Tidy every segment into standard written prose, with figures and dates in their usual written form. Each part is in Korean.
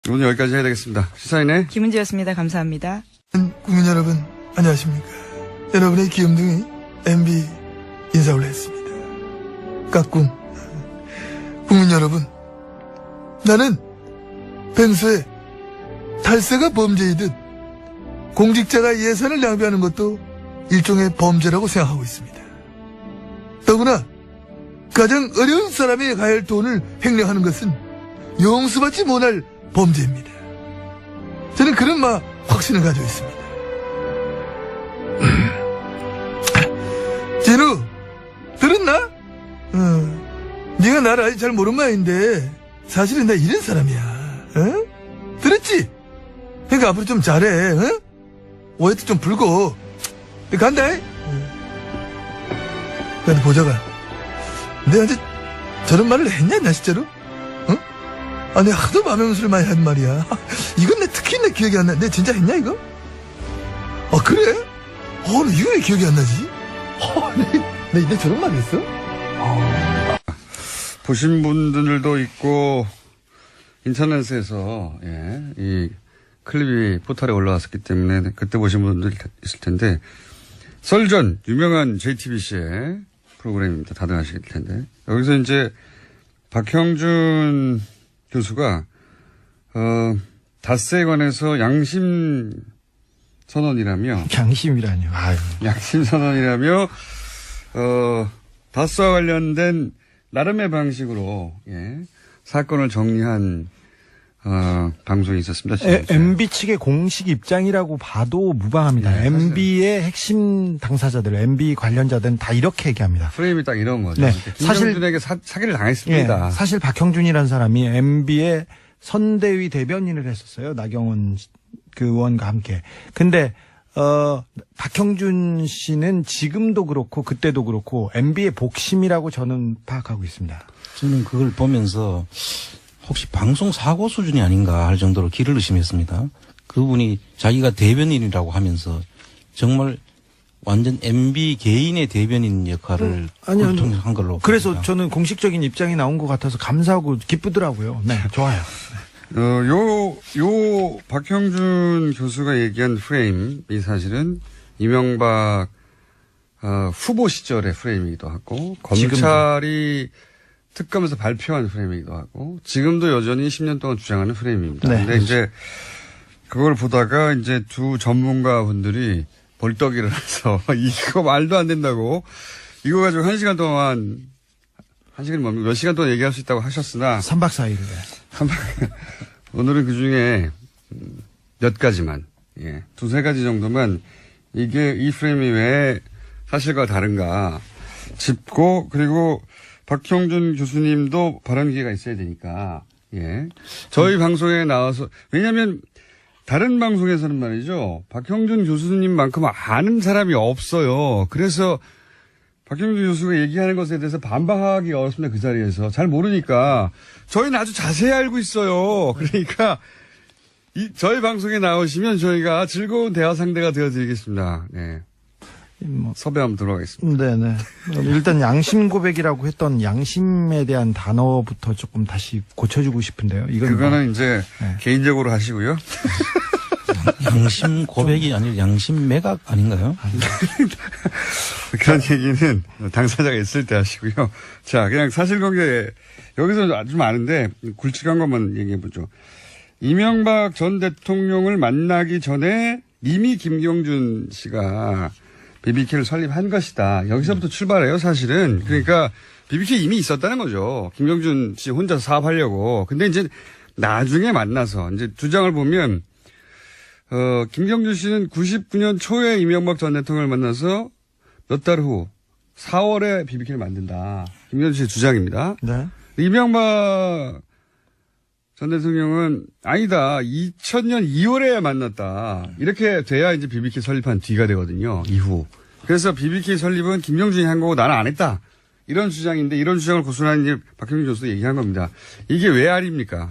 오늘 여기까지 해야 되겠습니다. 시사인의 김은지였습니다. 감사합니다. 국민 여러분, 안녕하십니까. 여러분의 귀염둥이 MB 인사 올렸습니다. 까꿍. 국민 여러분, 나는 평소에 탈세가 범죄이듯 공직자가 예산을 낭비하는 것도 일종의 범죄라고 생각하고 있습니다. 더구나 가장 어려운 사람이 가야 할 돈을 횡령하는 것은 용서받지 못할 범죄입니다. 저는 그런 확신을 가지고 있습니다. 진우, 들었나? 네가 나를 아직 잘 모르는 모양인데 사실은 나 이런 사람이야. 들었지? 그러니까 앞으로 좀 잘해. 오해도 좀 풀고 간다. 근데 보자가 내가 이제 저런 말을 했냐 나 진짜로? 내가 하도 마명수를 많이 한 말이야. 이건 특히 내 기억이 안 나. 내가 진짜 했냐 이거? 그래? 나 이거 왜 기억이 안 나지? 내 저런 말 했어? 보신 분들도 있고 인터넷에서 이 클립이 포털에 올라왔었기 때문에 그때 보신 분들 있을 텐데 썰전 유명한 JTBC의 프로그램입니다. 다들 아실 텐데 여기서 이제 박형준 교수가 닷새에 관해서 양심 선언이라며 양심이라뇨. 양심 선언이라며 닷새와 관련된 나름의 방식으로 사건을 정리한 방송이 있었습니다. MB 측의 공식 입장이라고 봐도 무방합니다. MB의 핵심 당사자들, MB 관련자들은 다 이렇게 얘기합니다. 프레임이 딱 이런 거죠. 네. 김형준에게 사기를 당했습니다. 사실 박형준이라는 사람이 MB의 선대위 대변인을 했었어요. 나경원 그 의원과 함께. 근데 박형준 씨는 지금도 그렇고 그때도 그렇고 MB의 복심이라고 저는 파악하고 있습니다. 저는 그걸 보면서 혹시 방송 사고 수준이 아닌가 할 정도로 길을 의심했습니다. 그분이 자기가 대변인이라고 하면서 정말 완전 MB 개인의 대변인 역할을 한 걸로. 그래서 봅니다. 저는 공식적인 입장이 나온 것 같아서 감사하고 기쁘더라고요. 네, 좋아요. 요 박형준 교수가 얘기한 프레임이 사실은 이명박 후보 시절의 프레임이기도 하고 검찰이 특검에서 발표한 프레임이기도 하고 지금도 여전히 10년 동안 주장하는 프레임입니다. 네, 근데 이제 그걸 보다가 이제 두 전문가 분들이 벌떡 일어나서 이거 말도 안 된다고 이거 가지고 1시간 동안 1시간이 뭡니까? 몇 시간 동안 얘기할 수 있다고 하셨으나 3박 4일. 오늘은 그 중에 몇 가지만, 두세 가지 정도만 이게 이 프레임이 왜 사실과 다른가 짚고 그리고 박형준 교수님도 발언 기회가 있어야 되니까, 저희 방송에 나와서, 왜냐면 다른 방송에서는 말이죠. 박형준 교수님만큼 아는 사람이 없어요. 그래서 박형준 교수가 얘기하는 것에 대해서 반박하기 어렵습니다. 그 자리에서. 잘 모르니까. 저희는 아주 자세히 알고 있어요. 그러니까 저희 방송에 나오시면 저희가 즐거운 대화 상대가 되어드리겠습니다. 네. 섭외 한번 들어가겠습니다. 네네. 일단 양심 고백이라고 했던 양심에 대한 단어부터 조금 다시 고쳐주고 싶은데요. 그거는 이제 개인적으로 하시고요. 양심 고백이 아니라 양심 매각 아닌가요? 그런 얘기는 당사자가 있을 때 하시고요. 자, 그냥 사실관계 여기서 좀 아는데 굵직한 것만 얘기해보죠. 이명박 전 대통령을 만나기 전에 이미 김경준 씨가 BBK를 설립한 것이다. 여기서부터 출발해요, 사실은. 그러니까 BBK 이미 있었다는 거죠. 김경준 씨 혼자서 사업하려고. 근데 이제 나중에 만나서 이제 주장을 보면 김경준 씨는 99년 초에 이명박 전 대통령을 만나서 몇 달 후 4월에 BBK를 만든다. 김경준 씨의 주장입니다. 네. 이명박 전 대통령은 아니다. 2000년 2월에 만났다. 이렇게 돼야 이제 BBK 설립한 뒤가 되거든요. 이후. 그래서 BBK 설립은 김경준이 한 거고 나는 안 했다. 이런 주장인데 이런 주장을 고수한 이제 박형준 교수도 얘기한 겁니다. 이게 왜 아닙니까?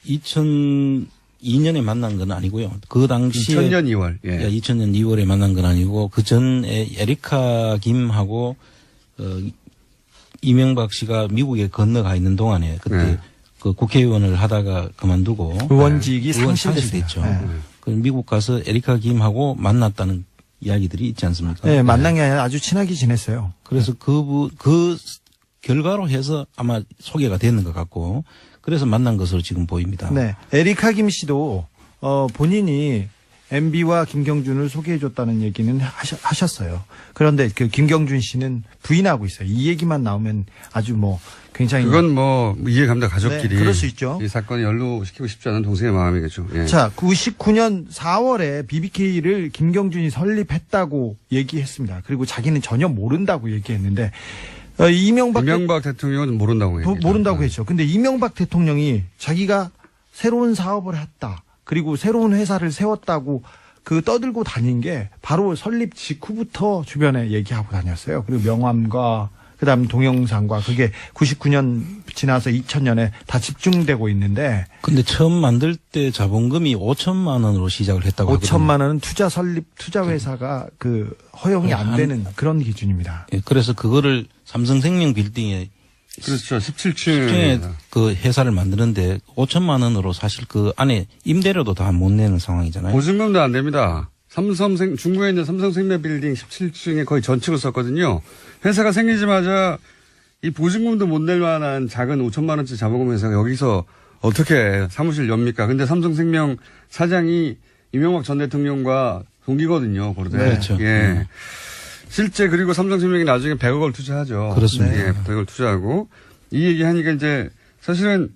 2002년에 만난 건 아니고요. 그 당시에 2000년 2월. 2000년 2월에 만난 건 아니고 그 전에 에리카 김하고 이명박 씨가 미국에 건너가 있는 동안에 그때 그 국회의원을 하다가 그만두고 의원직이 의원 상실됐죠. 상실됐죠. 네. 그 미국 가서 에리카 김하고 만났다는 이야기들이 있지 않습니까? 네, 만난 게 아니라 아주 친하게 지냈어요. 그래서 그 결과로 해서 아마 소개가 됐는 것 같고 그래서 만난 것으로 지금 보입니다. 네. 에리카 김 씨도 본인이 MB와 김경준을 소개해줬다는 얘기는 하셨어요. 그런데 그 김경준 씨는 부인하고 있어요. 이 얘기만 나오면 아주 뭐 굉장히. 그건 뭐 이해갑니다. 가족끼리. 네, 그럴 수 있죠. 이 사건을 연루시키고 싶지 않은 동생의 마음이겠죠. 예. 자, 99년 4월에 BBK를 김경준이 설립했다고 얘기했습니다. 그리고 자기는 전혀 모른다고 얘기했는데 이명박 대통령은 모른다고 얘기했죠. 모른다고 했죠. 근데 이명박 대통령이 자기가 새로운 사업을 했다. 그리고 새로운 회사를 세웠다고 그 떠들고 다닌 게 바로 설립 직후부터 주변에 얘기하고 다녔어요. 그리고 명함과 그다음 동영상과 그게 99년 지나서 2000년에 다 집중되고 있는데. 근데 처음 만들 때 자본금이 5천만 원으로 시작을 했다고 하거든요. 5천만 원은 투자 회사가 그 허용이 안 되는 그런 기준입니다. 예, 그래서 그거를 삼성생명 빌딩에 그렇죠. 17층에 그 회사를 만드는데 5천만 원으로 사실 그 안에 임대료도 다 못 내는 상황이잖아요. 보증금도 안 됩니다. 중구에 있는 삼성생명 빌딩 17층에 거의 전축을 썼거든요. 회사가 생기자마자 이 보증금도 못 낼 만한 작은 5천만 원짜리 자본금 회사가 여기서 어떻게 사무실 엽니까? 근데 삼성생명 사장이 이명박 전 대통령과 동기거든요. 고르되. 네, 그렇죠. 예. 실제 그리고 삼성생명이 나중에 100억을 투자하죠. 그렇습니다. 예, 100억을 투자하고 이 얘기하니까 이제 사실은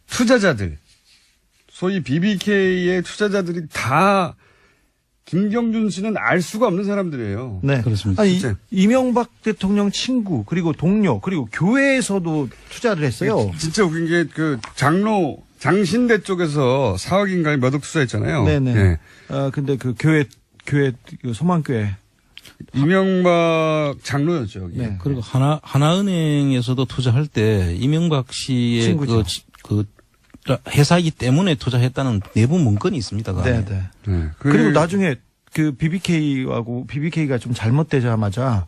투자자들 소위 BBK의 투자자들이 다 김경준 씨는 알 수가 없는 사람들이에요. 네. 그렇습니다. 아니, 진짜. 이명박 대통령 친구 그리고 동료 그리고 교회에서도 투자를 했어요. 진짜 웃긴 게 그 장신대 쪽에서 4억인가 몇 억 투자했잖아요. 네네. 예. 근데 그 교회 그 소망교회. 이명박 장로였죠. 여기. 네. 그리고 하나은행에서도 투자할 때 이명박 씨의 친구죠. 그 회사이기 때문에 투자했다는 내부 문건이 있습니다. 그 안에. 네. 네. 그리고 나중에 그 BBK가 좀 잘못되자마자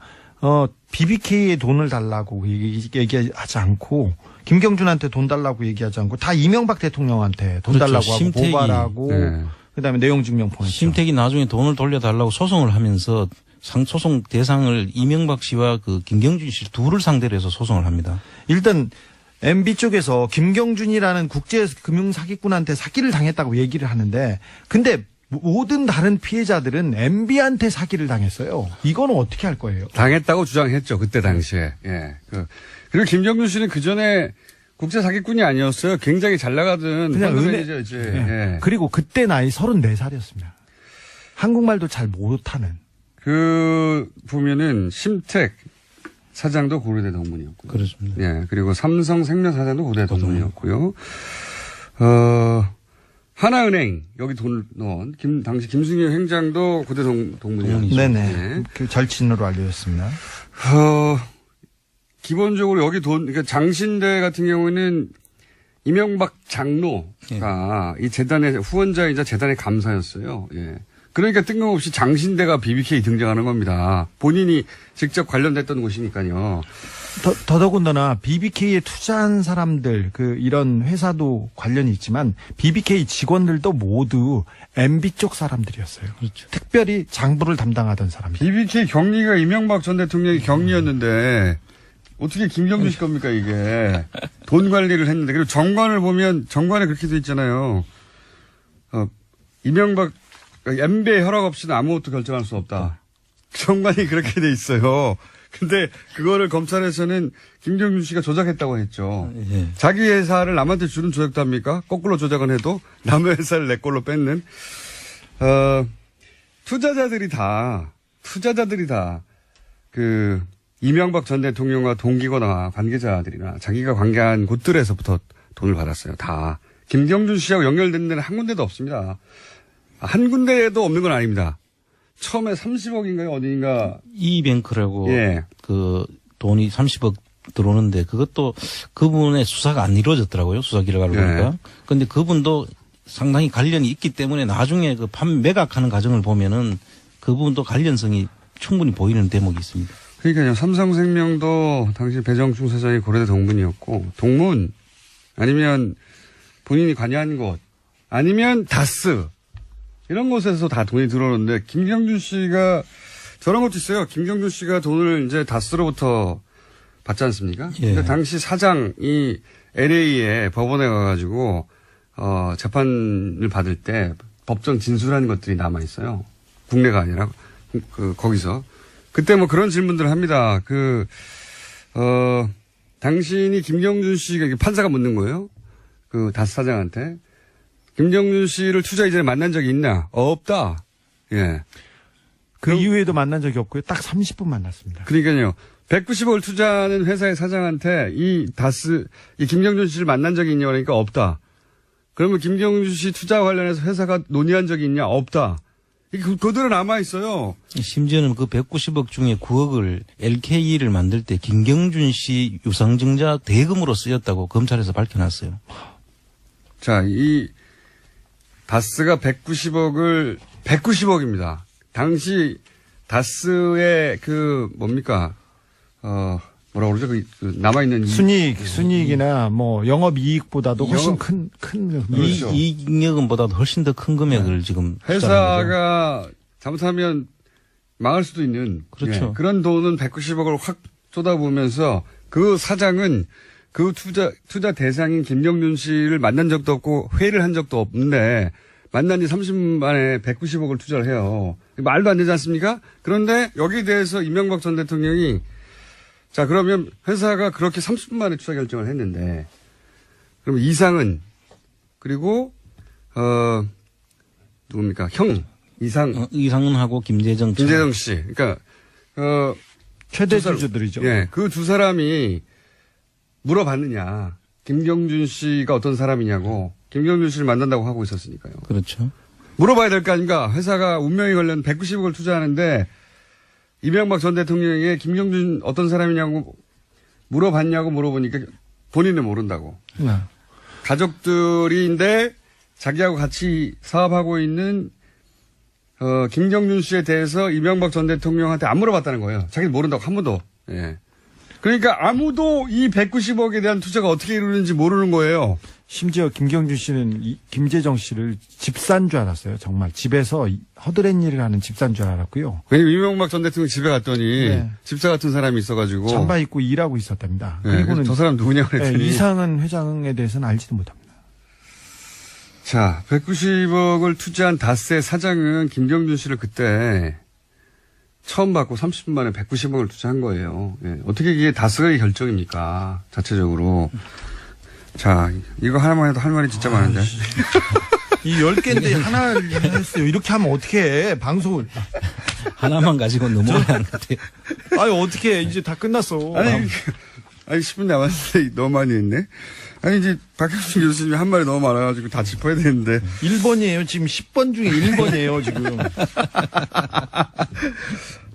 BBK에 돈을 달라고 얘기하지 않고 김경준한테 돈 달라고 얘기하지 않고 다 이명박 대통령한테 돈 그렇죠. 달라고 하고 심택이. 고발하고 네. 그다음에 내용 증명 보냈죠. 심택이 나중에 돈을 돌려달라고 소송을 하면서 소송 대상을 이명박 씨와 그 김경준 씨 둘을 상대로 해서 소송을 합니다. 일단 MB 쪽에서 김경준이라는 국제 금융 사기꾼한테 사기를 당했다고 얘기를 하는데 근데 모든 다른 피해자들은 MB한테 사기를 당했어요. 이거는 어떻게 할 거예요? 당했다고 주장했죠. 그때 당시에. 예. 그리고 김경준 씨는 그 전에 국제 사기꾼이 아니었어요. 굉장히 잘 나가던 그냥 매니저였지. 네. 예. 그리고 그때 나이 34살이었습니다. 한국말도 잘 못하는. 보면은 심택 사장도 고려대 동문이었고요. 그렇습니다. 예. 그리고 삼성생명 사장도 고려대 동문이었고요. 하나은행 여기 돈을 넣은 당시 김승현 행장도 고대 동문이었죠. 네네. 예. 그 절친으로 알려졌습니다. 기본적으로 여기 그러니까 장신대 같은 경우에는 이명박 장로가 이 재단의 후원자이자 재단의 감사였어요. 예. 그러니까 뜬금없이 장신대가 BBK 등장하는 겁니다. 본인이 직접 관련됐던 곳이니까요. 더더군다나 BBK에 투자한 사람들, 이런 회사도 관련이 있지만 BBK 직원들도 모두 MB 쪽 사람들이었어요. 그렇죠. 특별히 장부를 담당하던 사람들. BBK 경리가 이명박 전 대통령의 경리였는데 어떻게 김경준 씨 겁니까 이게. 돈 관리를 했는데. 그리고 정관을 보면 정관에 그렇게 돼 있잖아요. 이명박 MB의 허락 없이는 아무것도 결정할 수 없다. 정관이 그렇게 돼 있어요. 근데 그거를 검찰에서는 김경준 씨가 조작했다고 했죠. 예. 자기 회사를 남한테 주는 조작도 합니까? 거꾸로 조작은 해도 남의 회사를 내 걸로 뺏는. 투자자들이 다 이명박 전 대통령과 동기거나 관계자들이나 자기가 관계한 곳들에서부터 돈을 받았어요. 다. 김경준 씨하고 연결된 데는 한 군데도 없습니다. 한 군데도 없는 건 아닙니다. 처음에 30억인가요? 어디인가? 이뱅크라고 예. 그 돈이 30억 들어오는데 그것도 그분의 수사가 안 이루어졌더라고요. 수사 기록을 보니까. 예. 근데 그분도 상당히 관련이 있기 때문에 나중에 그 매각하는 과정을 보면은 그분도 관련성이 충분히 보이는 대목이 있습니다. 그러니까요. 삼성생명도 당시 배정충 사장이 고려대 동문이었고 동문 아니면 본인이 관여한 곳, 아니면 다스 이런 곳에서 다 돈이 들어오는데 김경준 씨가 저런 것도 있어요. 김경준 씨가 돈을 이제 다스로부터 받지 않습니까? 예. 근데 당시 사장이 LA에 법원에 가가지고 재판을 받을 때 법정 진술한 것들이 남아 있어요. 국내가 아니라 거기서 그때 뭐 그런 질문들을 합니다. 당신이 김경준 씨가 판사가 묻는 거예요. 그 다스 사장한테 김경준 씨를 투자 이전에 만난 적이 있나? 없다. 예. 그 이후에도 만난 적이 없고요. 딱 30분 만났습니다. 그러니까요. 190억을 투자하는 회사의 사장한테 이 김경준 씨를 만난 적이 있냐 그러니까 없다. 그러면 김경준 씨 투자 관련해서 회사가 논의한 적이 있냐? 없다. 이게 그대로 남아있어요. 심지어는 그 190억 중에 9억을 LKE를 만들 때 김경준 씨 유상증자 대금으로 쓰였다고 검찰에서 밝혀놨어요. 자, 이 다스가 190억입니다. 당시 다스의 뭐라고 그러죠? 남아있는 순이익이나 뭐 영업이익보다도 훨씬 큰 그렇죠. 이익금보다도 훨씬 더 큰 금액을 지금 회사가 잘못하면 망할 수도 있는 그렇죠. 그런 돈은 190억을 확 쏟아부으면서 그 사장은 그 투자 대상인 김경준 씨를 만난 적도 없고 회의를 한 적도 없는데 만난 지 30분 만에 190억을 투자를 해요. 말도 안 되지 않습니까? 그런데 여기에 대해서 이명박 전 대통령이 자, 그러면 회사가 그렇게 30분 만에 투자 결정을 했는데, 그럼 이상은, 그리고, 누굽니까? 이상은하고 김재정 씨. 그러니까, 최대 주주들이죠. 예, 그 두 사람이 물어봤느냐. 김경준 씨가 어떤 사람이냐고, 김경준 씨를 만난다고 하고 있었으니까요. 그렇죠. 물어봐야 될 거 아닌가. 회사가 운명이 걸린 190억을 투자하는데, 이명박 전 대통령에게 김경준 어떤 사람이냐고 물어봤냐고 물어보니까 본인은 모른다고. 네. 가족들인데 자기하고 같이 사업하고 있는 김경준 씨에 대해서 이명박 전 대통령한테 안 물어봤다는 거예요. 자기는 모른다고 한 번도. 예. 그러니까 아무도 이 190억에 대한 투자가 어떻게 이루는지 모르는 거예요. 심지어 김경준 씨는 김재정 씨를 집사인 줄 알았어요. 정말 집에서 허드렛 일을 하는 집사인 줄 알았고요. 왜냐면 이명박 전 대통령 집에 갔더니 네. 집사 같은 사람이 있어가지고 잠바 입고 일하고 있었답니다. 네, 그리고는 저 사람 누구냐고 그랬더니 이상은 회장에 대해서는 알지도 못합니다. 자, 190억을 투자한 다스의 사장은 김경준 씨를 그때 처음 받고 30분 만에 190억을 투자한 거예요. 예. 어떻게 이게 다스의 결정입니까? 자체적으로. 자, 이거 하나만 해도 할 말이 진짜 많은데. 이 10개인데 하나를 했어요. 이렇게 하면 어떻게 해? 방송을. 하나만 가지고 넘어가야 하는 것 같아요. 아니, 어떻게 해? 이제 다 끝났어. 아니 10분 남았는데 너무 많이 했네. 아니, 이제 박형준 교수님이 한 말이 너무 많아가지고 다 짚어야 되는데. 1번이에요. 지금 10번 중에 1번이에요, 지금.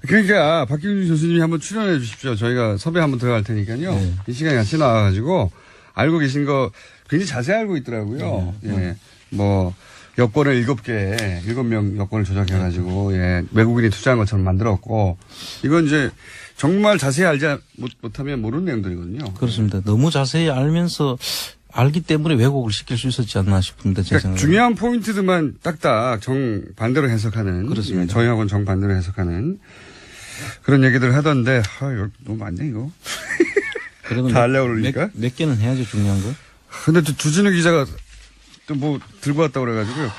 그러니까 박형준 교수님이 한번 출연해 주십시오. 저희가 섭외 한번 들어갈 테니까요. 네. 이 시간에 같이 나와가지고 알고 계신 거 굉장히 자세히 알고 있더라고요. 예. 뭐, 여권을 7명 여권을 조작해가지고, 예. 외국인이 투자한 것처럼 만들었고, 이건 이제 정말 자세히 알지 못하면 모르는 내용들이거든요. 그렇습니다. 너무 자세히 알면서 알기 때문에 왜곡을 시킬 수 있었지 않나 싶은데, 제 그러니까 생각에. 중요한 포인트들만 딱딱 정반대로 해석하는. 그렇습니다. 예, 저희하고는 정반대로 해석하는 그런 얘기들 하던데, 이거 너무 많네, 이거. 그러면 다 하려고 그러니까? 몇 개는 해야죠, 중요한 거. 근데 또 주진우 기자가 또 뭐 들고 왔다고 그래가지고요.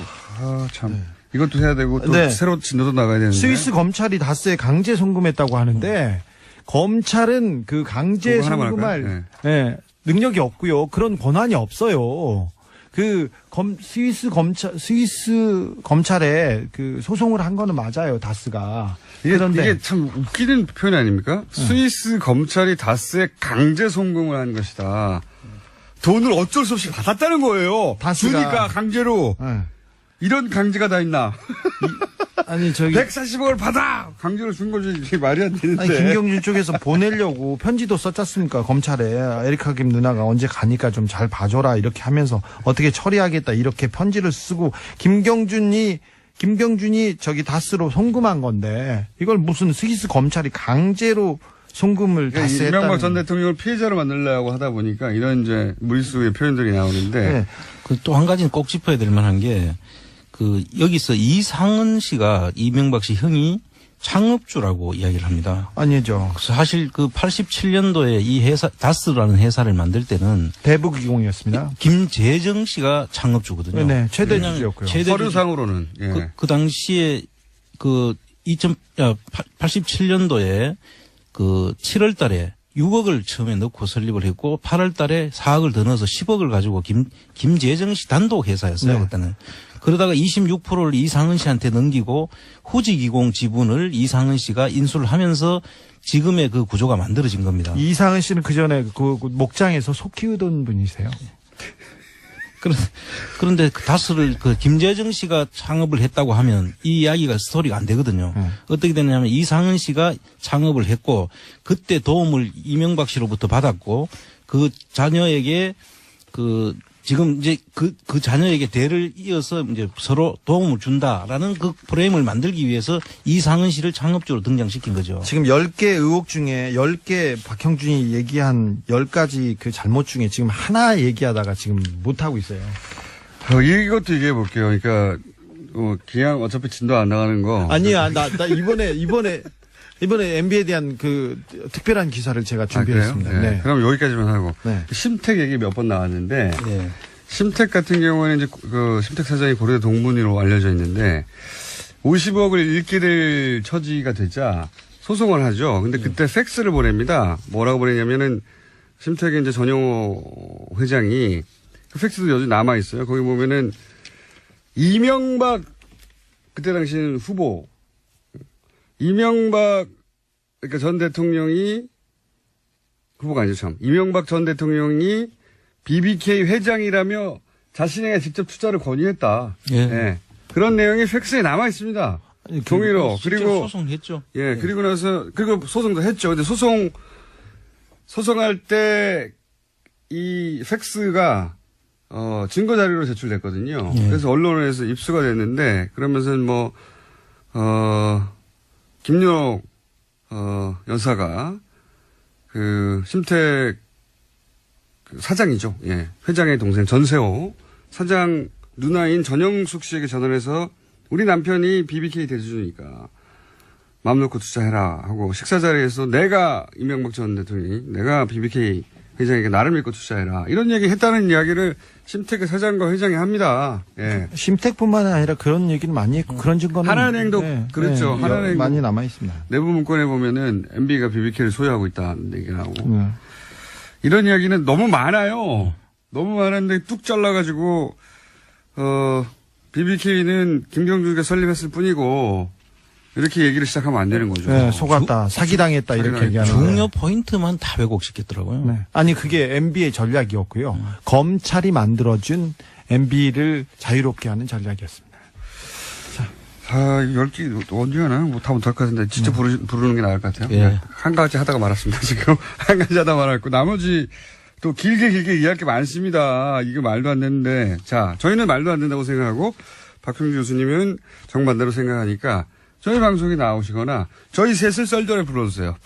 참. 이것도 해야 되고 또 네. 새로 진도도 나가야 되는데. 스위스 검찰이 다스에 강제 송금했다고 하는데 검찰은 그 강제 그거 하나만 송금할 할까요? 예, 능력이 없고요. 그런 권한이 없어요. 스위스 검찰에 그 소송을 한 거는 맞아요. 다스가. 이게 참 웃기는 표현 아닙니까? 스위스 검찰이 다스에 강제 송금을 한 것이다. 돈을 어쩔 수 없이 받았다는 거예요. 다스가- 주니까 강제로. 예. 이런 강제가 다 있나. 아니 140억을 받아! 강제로 준 거지. 이게 말이 안 되는데. 아니, 김경준 쪽에서 보내려고 편지도 썼지 않습니까? 검찰에 에리카 김 누나가 언제 가니까 좀 잘 봐줘라 이렇게 하면서 어떻게 처리하겠다 이렇게 편지를 쓰고 김경준이 저기 다스로 송금한 건데 이걸 무슨 스위스 검찰이 강제로 송금을 그러니까 다스 이명박 했다는. 전 대통령을 피해자로 만들려고 하다 보니까 이런 이제 무리수의 표현들이 나오는데 네. 그 또 한 가지는 꼭 짚어야 될 만한 게 그 여기서 이상은 씨가 이명박 씨 형이 창업주라고 이야기를 합니다. 아니죠. 그래서 사실 그 87년도에 이 회사 다스라는 회사를 만들 때는 대북이공이었습니다. 김재정 씨가 창업주거든요. 네, 최대 왜냐하면 주주였고요. 최대 서류상으로는 예. 그 당시에 그 87년도에 그 7월 달에 6억을 처음에 넣고 설립을 했고 8월 달에 4억을 더 넣어서 10억을 가지고 김재정 씨 단독 회사였어요. 네. 그때는. 그러다가 26%를 이상은 씨한테 넘기고 후지기공 지분을 이상은 씨가 인수를 하면서 지금의 그 구조가 만들어진 겁니다. 이상은 씨는 그 전에 그 목장에서 소 키우던 분이세요. 그런데 그 다스를 그 김재정 씨가 창업을 했다고 하면 이 이야기가 스토리가 안 되거든요. 어떻게 되냐면 이상은 씨가 창업을 했고 그때 도움을 이명박 씨로부터 받았고 그 자녀에게 그 지금 이제 그 자녀에게 대를 이어서 이제 서로 도움을 준다라는 그 프레임을 만들기 위해서 이상은 씨를 창업주로 등장시킨 거죠. 지금 10개 의혹 중에 10개 박형준이 얘기한 10가지 그 잘못 중에 지금 하나 얘기하다가 지금 못하고 있어요. 이것도 얘기해 볼게요. 그러니까 기왕 어차피 진도 안 나가는 거. 아니야, 나 이번에 MB에 대한 그 특별한 기사를 제가 준비했습니다. 그래요? 네. 그럼 여기까지만 하고. 네. 심택 얘기 몇 번 나왔는데 네. 심택 같은 경우에는 이제 그 심택 사장이 고려대 동문이로 알려져 있는데 50억을 잃게 될 처지가 되자 소송을 하죠. 근데 그때 팩스를 보냅니다. 뭐라고 보내냐면은 심택의 이제 전용호 회장이 그 팩스도 여전히 남아 있어요. 거기 보면은 이명박 그때 당시는 후보 이명박 그러니까 전 대통령이 후보가 아니죠 참 이명박 전 대통령이 BBK 회장이라며 자신에게 직접 투자를 권유했다. 예. 예. 그런 내용이 팩스에 남아 있습니다. 종이로. 실제로 그리고 소송했죠. 예, 그리고 나서 그리고 소송도 했죠. 근데 소송할 때 이 팩스가 증거 자료로 제출됐거든요. 예. 그래서 언론에서 입수가 됐는데 그러면서 김용옥 여사가 그 심택 그 사장이죠. 예. 회장의 동생 전세호 사장 누나인 전영숙 씨에게 전화를 해서 우리 남편이 BBK 대주주니까 마음 놓고 투자해라 하고 식사 자리에서 내가 이명박 전 대통령이 내가 BBK 회장에게 나를 믿고 투자해라 이런 얘기 했다는 이야기를 심택의 사장과 회장이 합니다. 예. 심택뿐만 아니라 그런 얘기를 많이 했고 그런 증거는 하나은행도 그렇죠. 하나은행도 많이 남아 있습니다. 내부 문건에 보면은 MB가 BBK를 소유하고 있다는 얘기를 하고 이런 이야기는 너무 많아요. 너무 많은데 뚝 잘라가지고 BBK는 김경주가 설립했을 뿐이고 이렇게 얘기를 시작하면 안 되는 거죠. 네, 속았다, 사기당했다 이렇게 얘기하는 중요 포인트만 다 왜곡시켰더라고요. 네. 아니 그게 MB의 전략이었고요. 검찰이 만들어준 MB를 자유롭게 하는 전략이었습니다. 아, 10개 언제 하나? 뭐 다 못할 것 같은데 진짜 부르는 게 나을 것 같아요. 예. 한 가지 하다가 말았습니다. 지금 한 가지 하다 말았고 나머지 또 길게 이야기할 게 많습니다. 이게 말도 안 되는데 자 저희는 말도 안 된다고 생각하고 박형준 교수님은 정반대로 생각하니까 저희 방송에 나오시거나 저희 셋을 썰전에 불러주세요.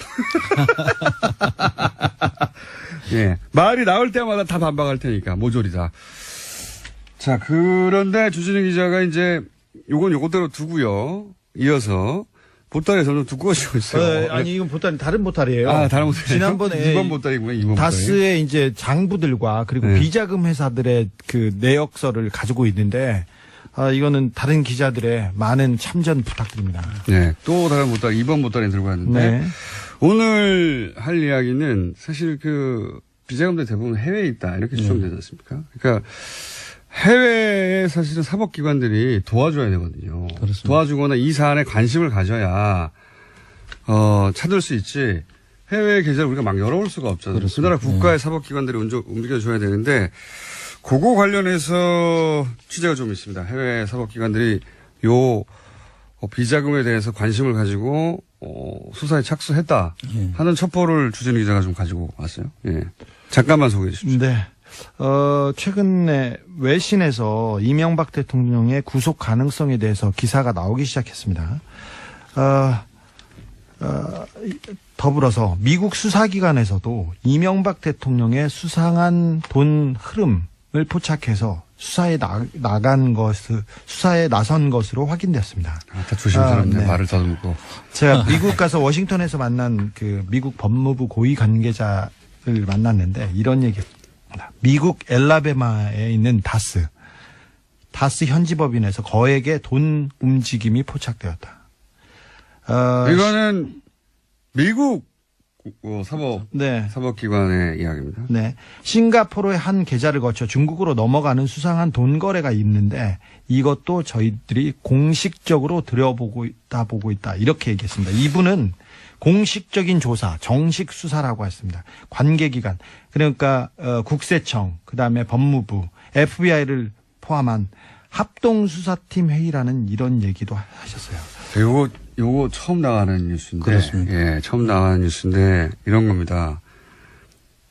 예, 말이 나올 때마다 다 반박할 테니까 모조리다. 자 그런데 주진우 기자가 이제 요건 요것대로 두고요. 이어서 보따리 점점 두꺼워지고 있어요. 아니 이건 보따리 다른 보따리예요. 아, 다른 보따리. 지난번에 2번 보따리구나. 2번 보따리. 다스의 이제 장부들과 그리고 네. 비자금 회사들의 그 내역서를 가지고 있는데 이거는 다른 기자들의 많은 참전 부탁드립니다. 네. 또 다른 보따리 2번 보따리 들고 왔는데 네. 오늘 할 이야기는 사실 그 비자금들 대부분 해외에 있다 이렇게 추정되지 않습니까? 그러니까 해외에 사실은 사법기관들이 도와줘야 되거든요. 그렇습니다. 도와주거나 이 사안에 관심을 가져야 찾을 수 있지 해외 계좌를 우리가 막 열어올 수가 없잖아요. 그 나라 국가의 사법기관들이 움직여줘야 되는데 그거 관련해서 취재가 좀 있습니다. 해외 사법기관들이 요 비자금에 대해서 관심을 가지고 수사에 착수했다 하는 첩보를 주진우 기자가 좀 가지고 왔어요. 예. 잠깐만 소개해 주십시오. 네. 최근에 외신에서 이명박 대통령의 구속 가능성에 대해서 기사가 나오기 시작했습니다. 더불어서 미국 수사기관에서도 이명박 대통령의 수상한 돈 흐름을 포착해서 수사에 나선 것으로 확인되었습니다. 다 조심스럽네. 네. 말을 더듬고. 제가 미국 가서 워싱턴에서 만난 그 미국 법무부 고위 관계자를 만났는데 이런 얘기입니다. 미국 엘라베마에 있는 다스 현지 법인에서 거액의 돈 움직임이 포착되었다. 이거는 미국 네. 사법기관의 이야기입니다. 네. 싱가포르의 한 계좌를 거쳐 중국으로 넘어가는 수상한 돈 거래가 있는데 이것도 저희들이 공식적으로 들여보고 있다. 이렇게 얘기했습니다. 이분은 공식적인 조사, 정식 수사라고 했습니다. 관계기관, 그러니까 국세청, 그다음에 법무부, FBI를 포함한 합동수사팀 회의라는 이런 얘기도 하셨어요. 요거 처음 나가는 뉴스인데. 그렇습니다. 예, 처음 나가는 뉴스인데 이런 겁니다.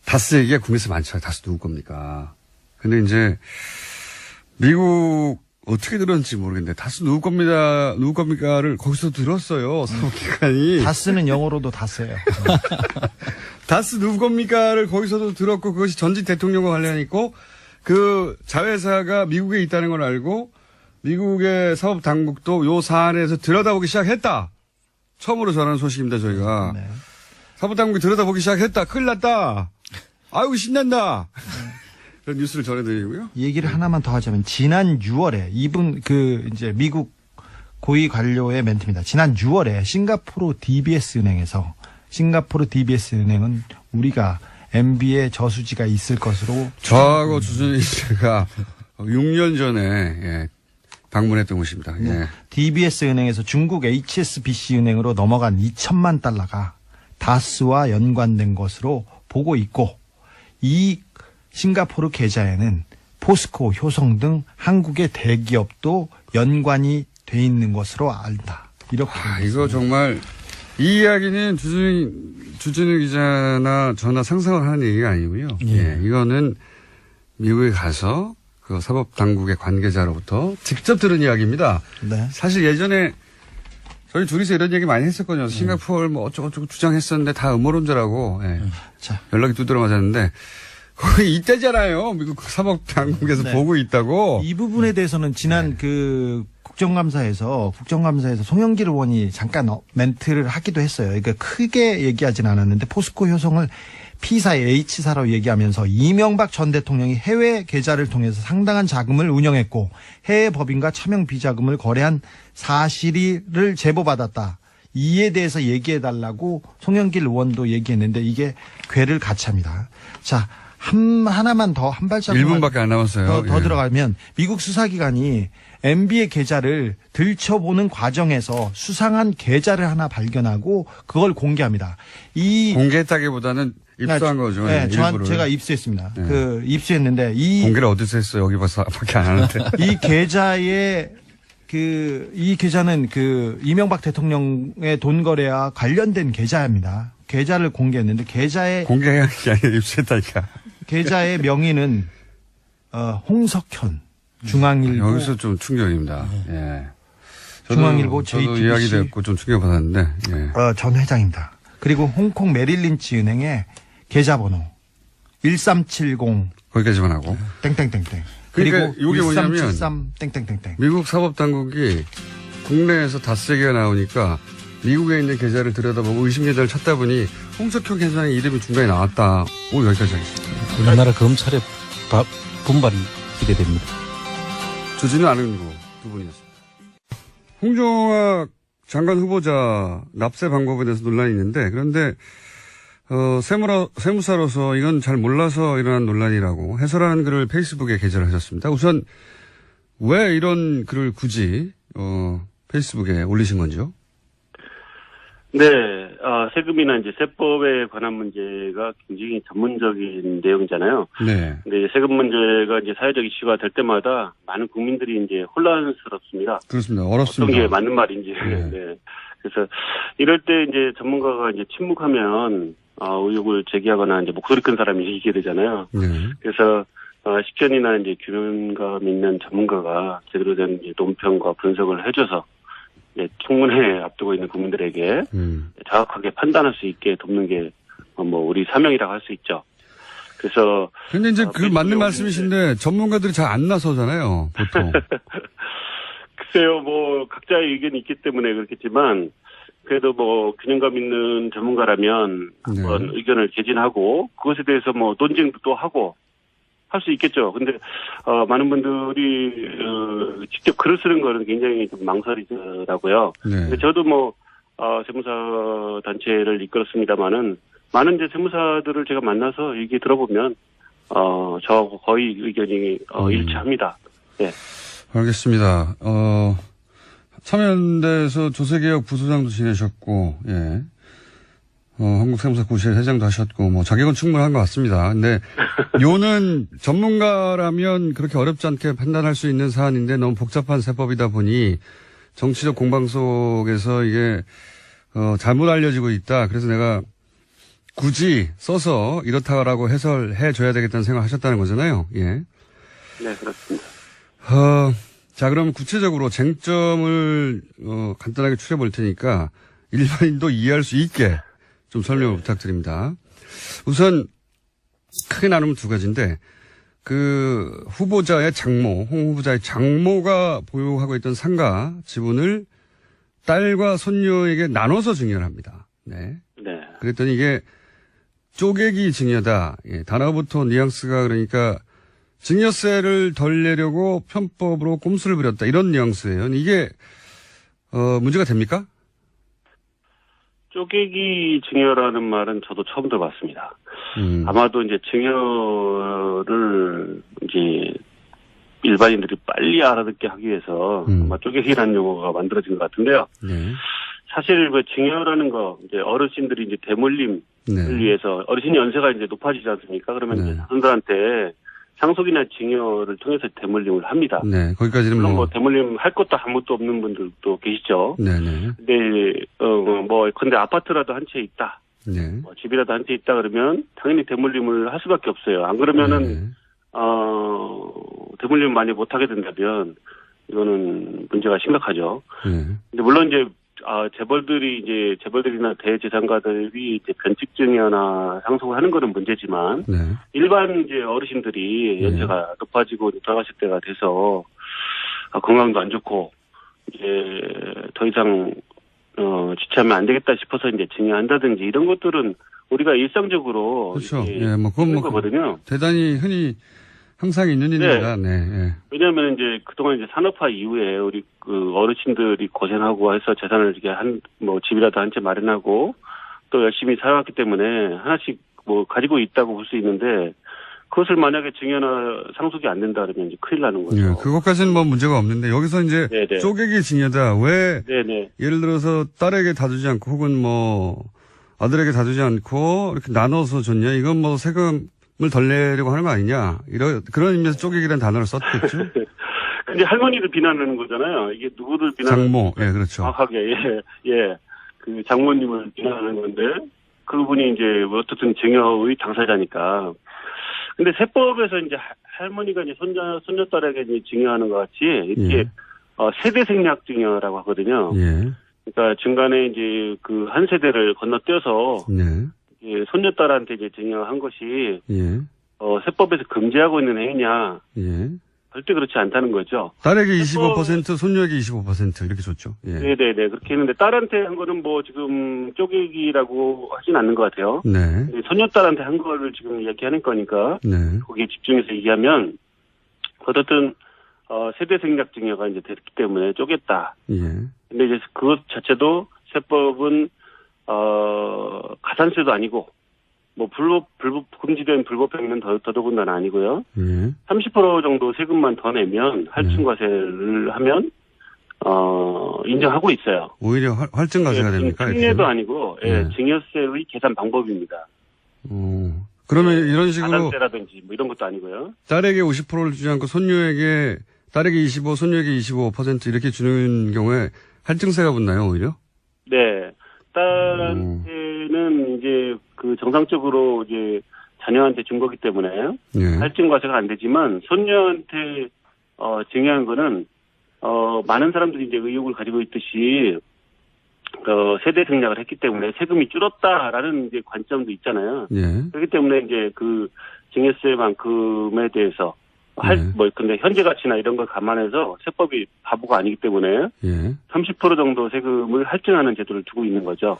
다스 얘기가 국내에서 많죠. 다스 누구 겁니까? 근데 이제 미국 어떻게 들었는지 모르겠는데 다스 누구 겁니까를 거기서 들었어요. 사법기관이. 다스는 영어로도 다스예요. 다스 누구 겁니까를 거기서도 들었고 그것이 전직 대통령과 관련이 있고 그 자회사가 미국에 있다는 걸 알고 미국의 사법당국도 요 사안에서 들여다보기 시작했다. 처음으로 전하는 소식입니다, 저희가. 네. 사법당국이 들여다보기 시작했다. 큰일 났다. 아이고, 신난다. 그런 뉴스를 전해드리고요. 얘기를 하나만 더 하자면 지난 6월에 이분 이제 미국 고위 관료의 멘트입니다. 지난 6월에 싱가포르 DBS 은행은 우리가 MB의 저수지가 있을 것으로 저하고 주준희 씨가 6년 전에 예, 방문했던 곳입니다. 예. DBS 은행에서 중국 HSBC 은행으로 넘어간 2천만 달러가 다스와 연관된 것으로 보고 있고 이 싱가포르 계좌에는 포스코, 효성 등 한국의 대기업도 연관이 돼 있는 것으로 알다. 이렇게. 이거 정말 이 이야기는 주진우 기자나 저나 상상을 하는 얘기가 아니고요. 예. 이거는 미국에 가서 그 사법당국의 관계자로부터 직접 들은 이야기입니다. 네. 사실 예전에 저희 둘이서 이런 얘기 많이 했었거든요. 싱가포르 뭐 어쩌고저쩌고 주장했었는데 다 음모론자라고 예. 자. 연락이 두드러 맞았는데 거의 이때잖아요. 미국 사법당국에서 네. 보고 있다고. 이 부분에 대해서는 지난 국정감사에서 송영길 의원이 잠깐 멘트를 하기도 했어요. 그러니까 크게 얘기하진 않았는데 포스코 효성을 P사의 H사로 얘기하면서 이명박 전 대통령이 해외 계좌를 통해서 상당한 자금을 운영했고 해외 법인과 차명 비자금을 거래한 사실을 제보받았다. 이에 대해서 얘기해달라고 송영길 의원도 얘기했는데 이게 궤를 같이 합니다. 자, 하나만 더 한 발짝 1분밖에 안 남았어요. 더 예. 들어가면 미국 수사기관이 MB의 계좌를 들춰보는 과정에서 수상한 계좌를 하나 발견하고 그걸 공개합니다. 공개했다기보다는 입수한 거죠. 네, 일부를. 제가 입수했습니다. 네. 입수했는데 공개를 어디서 했어요? 여기 밖에 안 하는데. 이 계좌는 이명박 대통령의 돈 거래와 관련된 계좌입니다. 계좌를 공개했는데 공개한 게 아니라 입수했다니까. 계좌의 명의는 홍석현 중앙일보 여기서 좀 충격입니다. 예. 중앙일보 저도 JTBC 이야기 듣고 좀 충격받았는데. 예. 전 회장입니다. 그리고 홍콩 메릴린치 은행의 계좌번호 1370 거기까지만 하고. 땡땡땡땡. 그러니까 그리고 이게 뭐냐면 1373 땡땡땡땡. 미국 사법당국이 국내에서 다스 얘기가 나오니까 미국에 있는 계좌를 들여다보고 의심 계좌를 찾다 보니 홍석현 계좌의 이름이 중간에 나왔다. 여기까지 하겠습니다. 우리나라 검찰의 분발이 기대됩니다. 주진우 아는 두 분이었습니다. 홍종학 장관 후보자 납세 방법에 대해서 논란이 있는데 그런데 세무사로서 이건 잘 몰라서 일어난 논란이라고 해설하는 글을 페이스북에 게재를 하셨습니다. 우선 왜 이런 글을 굳이 페이스북에 올리신 건지요? 네, 세금이나 이제 세법에 관한 문제가 굉장히 전문적인 내용이잖아요. 네. 근데 이제 세금 문제가 이제 사회적 이슈가 될 때마다 많은 국민들이 이제 혼란스럽습니다. 그렇습니다. 어렵습니다. 어떤 게 맞는 말인지. 네. 네. 그래서 이럴 때 이제 전문가가 이제 침묵하면 의혹을 제기하거나 이제 목소리 큰 사람이 이기게 되잖아요. 네. 그래서 식견이나 이제 규명감 있는 전문가가 제대로 된 이제 논평과 분석을 해줘서 청문회 앞두고 있는 국민들에게 정확하게 판단할 수 있게 돕는 게 우리 사명이라고 할 수 있죠. 그래서 근데 이제 그 맞는 말씀이신데 전문가들이 잘 안 나서잖아요, 보통. 글쎄요, 각자의 의견이 있기 때문에 그렇겠지만 그래도 균형감 있는 전문가라면 한번 의견을 개진하고 그것에 대해서 논쟁도 또 하고 할 수 있겠죠. 근데 많은 분들이 직접 글을 쓰는 거는 굉장히 좀 망설이더라고요. 근데 저도 세무사 단체를 이끌었습니다마는 많은 이제 세무사들을 제가 만나서 얘기 들어보면 저하고 거의 의견이 일치합니다. 네. 알겠습니다. 참여연대에서 조세개혁 부소장도 지내셨고, 예. 한국세무사구실 회장도 하셨고, 자격은 충분한 것 같습니다. 근데, 요는 전문가라면 그렇게 어렵지 않게 판단할 수 있는 사안인데 너무 복잡한 세법이다 보니 정치적 공방 속에서 이게, 잘못 알려지고 있다. 그래서 내가 굳이 써서 이렇다라고 해설해 줘야 되겠다는 생각을 하셨다는 거잖아요. 예. 네, 그렇습니다. 자, 그럼 구체적으로 쟁점을, 간단하게 추려 볼 테니까 일반인도 이해할 수 있게 좀 설명을 부탁드립니다. 우선 크게 나누면 두 가지인데, 후보자의 장모, 홍 후보자의 장모가 보유하고 있던 상가 지분을 딸과 손녀에게 나눠서 증여합니다. 네. 네. 그랬더니 이게 쪼개기 증여다. 예, 단어부터 뉘앙스가 그러니까 증여세를 덜 내려고 편법으로 꼼수를 부렸다. 이런 뉘앙스예요. 이게 문제가 됩니까? 쪼개기 증여라는 말은 저도 처음 들어봤습니다. 아마도 이제 증여를 이제 일반인들이 빨리 알아듣게 하기 위해서 아마 쪼개기라는 용어가 만들어진 것 같은데요. 네. 사실 증여라는 거 이제 어르신들이 이제 대물림을 위해서 어르신 연세가 이제 높아지지 않습니까? 그러면 이제 자손들한테 상속이나 증여를 통해서 대물림을 합니다. 네, 거기까지는 물론 대물림 할 것도 아무것도 없는 분들도 계시죠. 네네. 근데 근데 아파트라도 한 채 있다. 네. 집이라도 한 채 있다 그러면 당연히 대물림을 할 수밖에 없어요. 안 그러면은 대물림 많이 못 하게 된다면 이거는 문제가 심각하죠. 근데 물론 이제 재벌들이나 대재산가들이 이제 변칙증여나 상속을 하는 거는 문제지만, 일반 이제 어르신들이 연세가 높아지고 돌아가실 때가 돼서, 건강도 안 좋고, 이제 더 이상, 지체하면 안 되겠다 싶어서 이제 증여한다든지 이런 것들은 우리가 일상적으로. 그렇죠. 예, 그건 거거든요. 대단히 흔히 항상 있는 일입니다. 네. 네. 왜냐하면 이제 그동안 이제 산업화 이후에 우리 어르신들이 고생하고 해서 재산을 이렇게 집이라도 한 채 마련하고 또 열심히 살아왔기 때문에 하나씩 가지고 있다고 볼 수 있는데 그것을 만약에 증여나 상속이 안 된다 그러면 이제 큰일 나는 거죠. 네, 그것까지는 문제가 없는데 여기서 이제 쪼개기 증여다. 왜 예를 들어서 딸에게 다주지 않고 혹은 아들에게 다주지 않고 이렇게 나눠서 줬냐? 이건 세금을 덜 내려고 하는 거 아니냐? 그런 의미에서 쪼개기라는 단어를 썼겠죠? 근데 할머니를 비난하는 거잖아요. 이게 누구를 비난하는 장모, 예, 그렇죠. 정확하게, 예. 그 장모님을 비난하는 건데, 그분이 이제 어떻든 증여의 당사자니까. 근데 세법에서 이제 할머니가 이제 손녀딸에게 이제 증여하는 것 같이, 이렇게, 세대 생략 증여라고 하거든요. 예. 그러니까 중간에 이제 한 세대를 건너뛰어서, 손녀딸한테 이제 증여한 것이, 세법에서 금지하고 있는 행위냐. 예. 절대 그렇지 않다는 거죠. 딸에게 25%, 손녀에게 25% 이렇게 줬죠. 예. 네네네. 그렇게 했는데 딸한테 한 거는 지금 쪼개기라고 하진 않는 것 같아요. 네. 손녀딸한테 한 거를 지금 이야기하는 거니까. 거기에 집중해서 얘기하면 어쨌든 세대 생략 증여가 이제 됐기 때문에 쪼갰다. 예. 근데 이제 그것 자체도 세법은 가산세도 아니고. 금지된 불법행위는 더더군다나 아니고요. 30% 정도 세금만 더 내면 할증과세를 하면, 인정하고 있어요. 오히려 할증과세가 됩니까? 특례도 아니고, 증여세의 계산 방법입니다. 그러면 이런 식으로. 가산세라든지 이런 것도 아니고요. 딸에게 50%를 주지 않고 딸에게 25, 손녀에게 25% 이렇게 주는 경우에 할증세가 붙나요, 오히려? 네. 딸한테는 이제 정상적으로 이제 자녀한테 준 거기 때문에 할증과세가 안 되지만 손녀한테 증여한 거는 많은 사람들이 이제 의혹을 가지고 있듯이, 세대 생략을 했기 때문에 세금이 줄었다라는 이제 관점도 있잖아요. 예. 그렇기 때문에 이제 그 증여세만큼에 대해서 근데 현재 가치나 이런 걸 감안해서 세법이 바보가 아니기 때문에 예. 30% 정도 세금을 할증하는 제도를 두고 있는 거죠.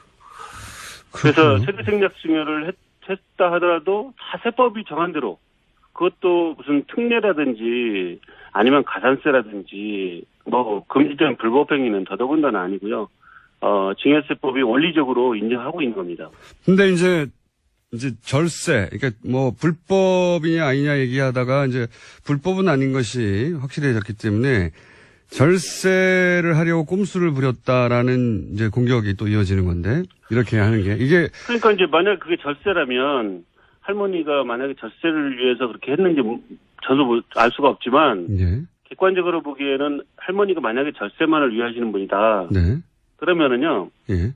그래서 그렇군요. 세대 생략 증여를 했다 하더라도 다 세법이 정한 대로 그것도 무슨 특례라든지 아니면 가산세라든지 뭐 금지된 불법 행위는 더더군다나 아니고요. 증여세법이 원리적으로 인정하고 있는 겁니다. 근데 이제 절세, 그러니까 뭐 불법이냐 아니냐 얘기하다가 이제 불법은 아닌 것이 확실해졌기 때문에 절세를 하려고 꼼수를 부렸다라는 이제 공격이 또 이어지는 건데 이렇게 하는 게 이게 그러니까 이제 만약 그게 절세라면 할머니가 만약에 절세를 위해서 그렇게 했는지 저도 뭐 알 수가 없지만 예. 객관적으로 보기에는 할머니가 만약에 절세만을 위하시는 분이다. 네. 그러면은요. 예.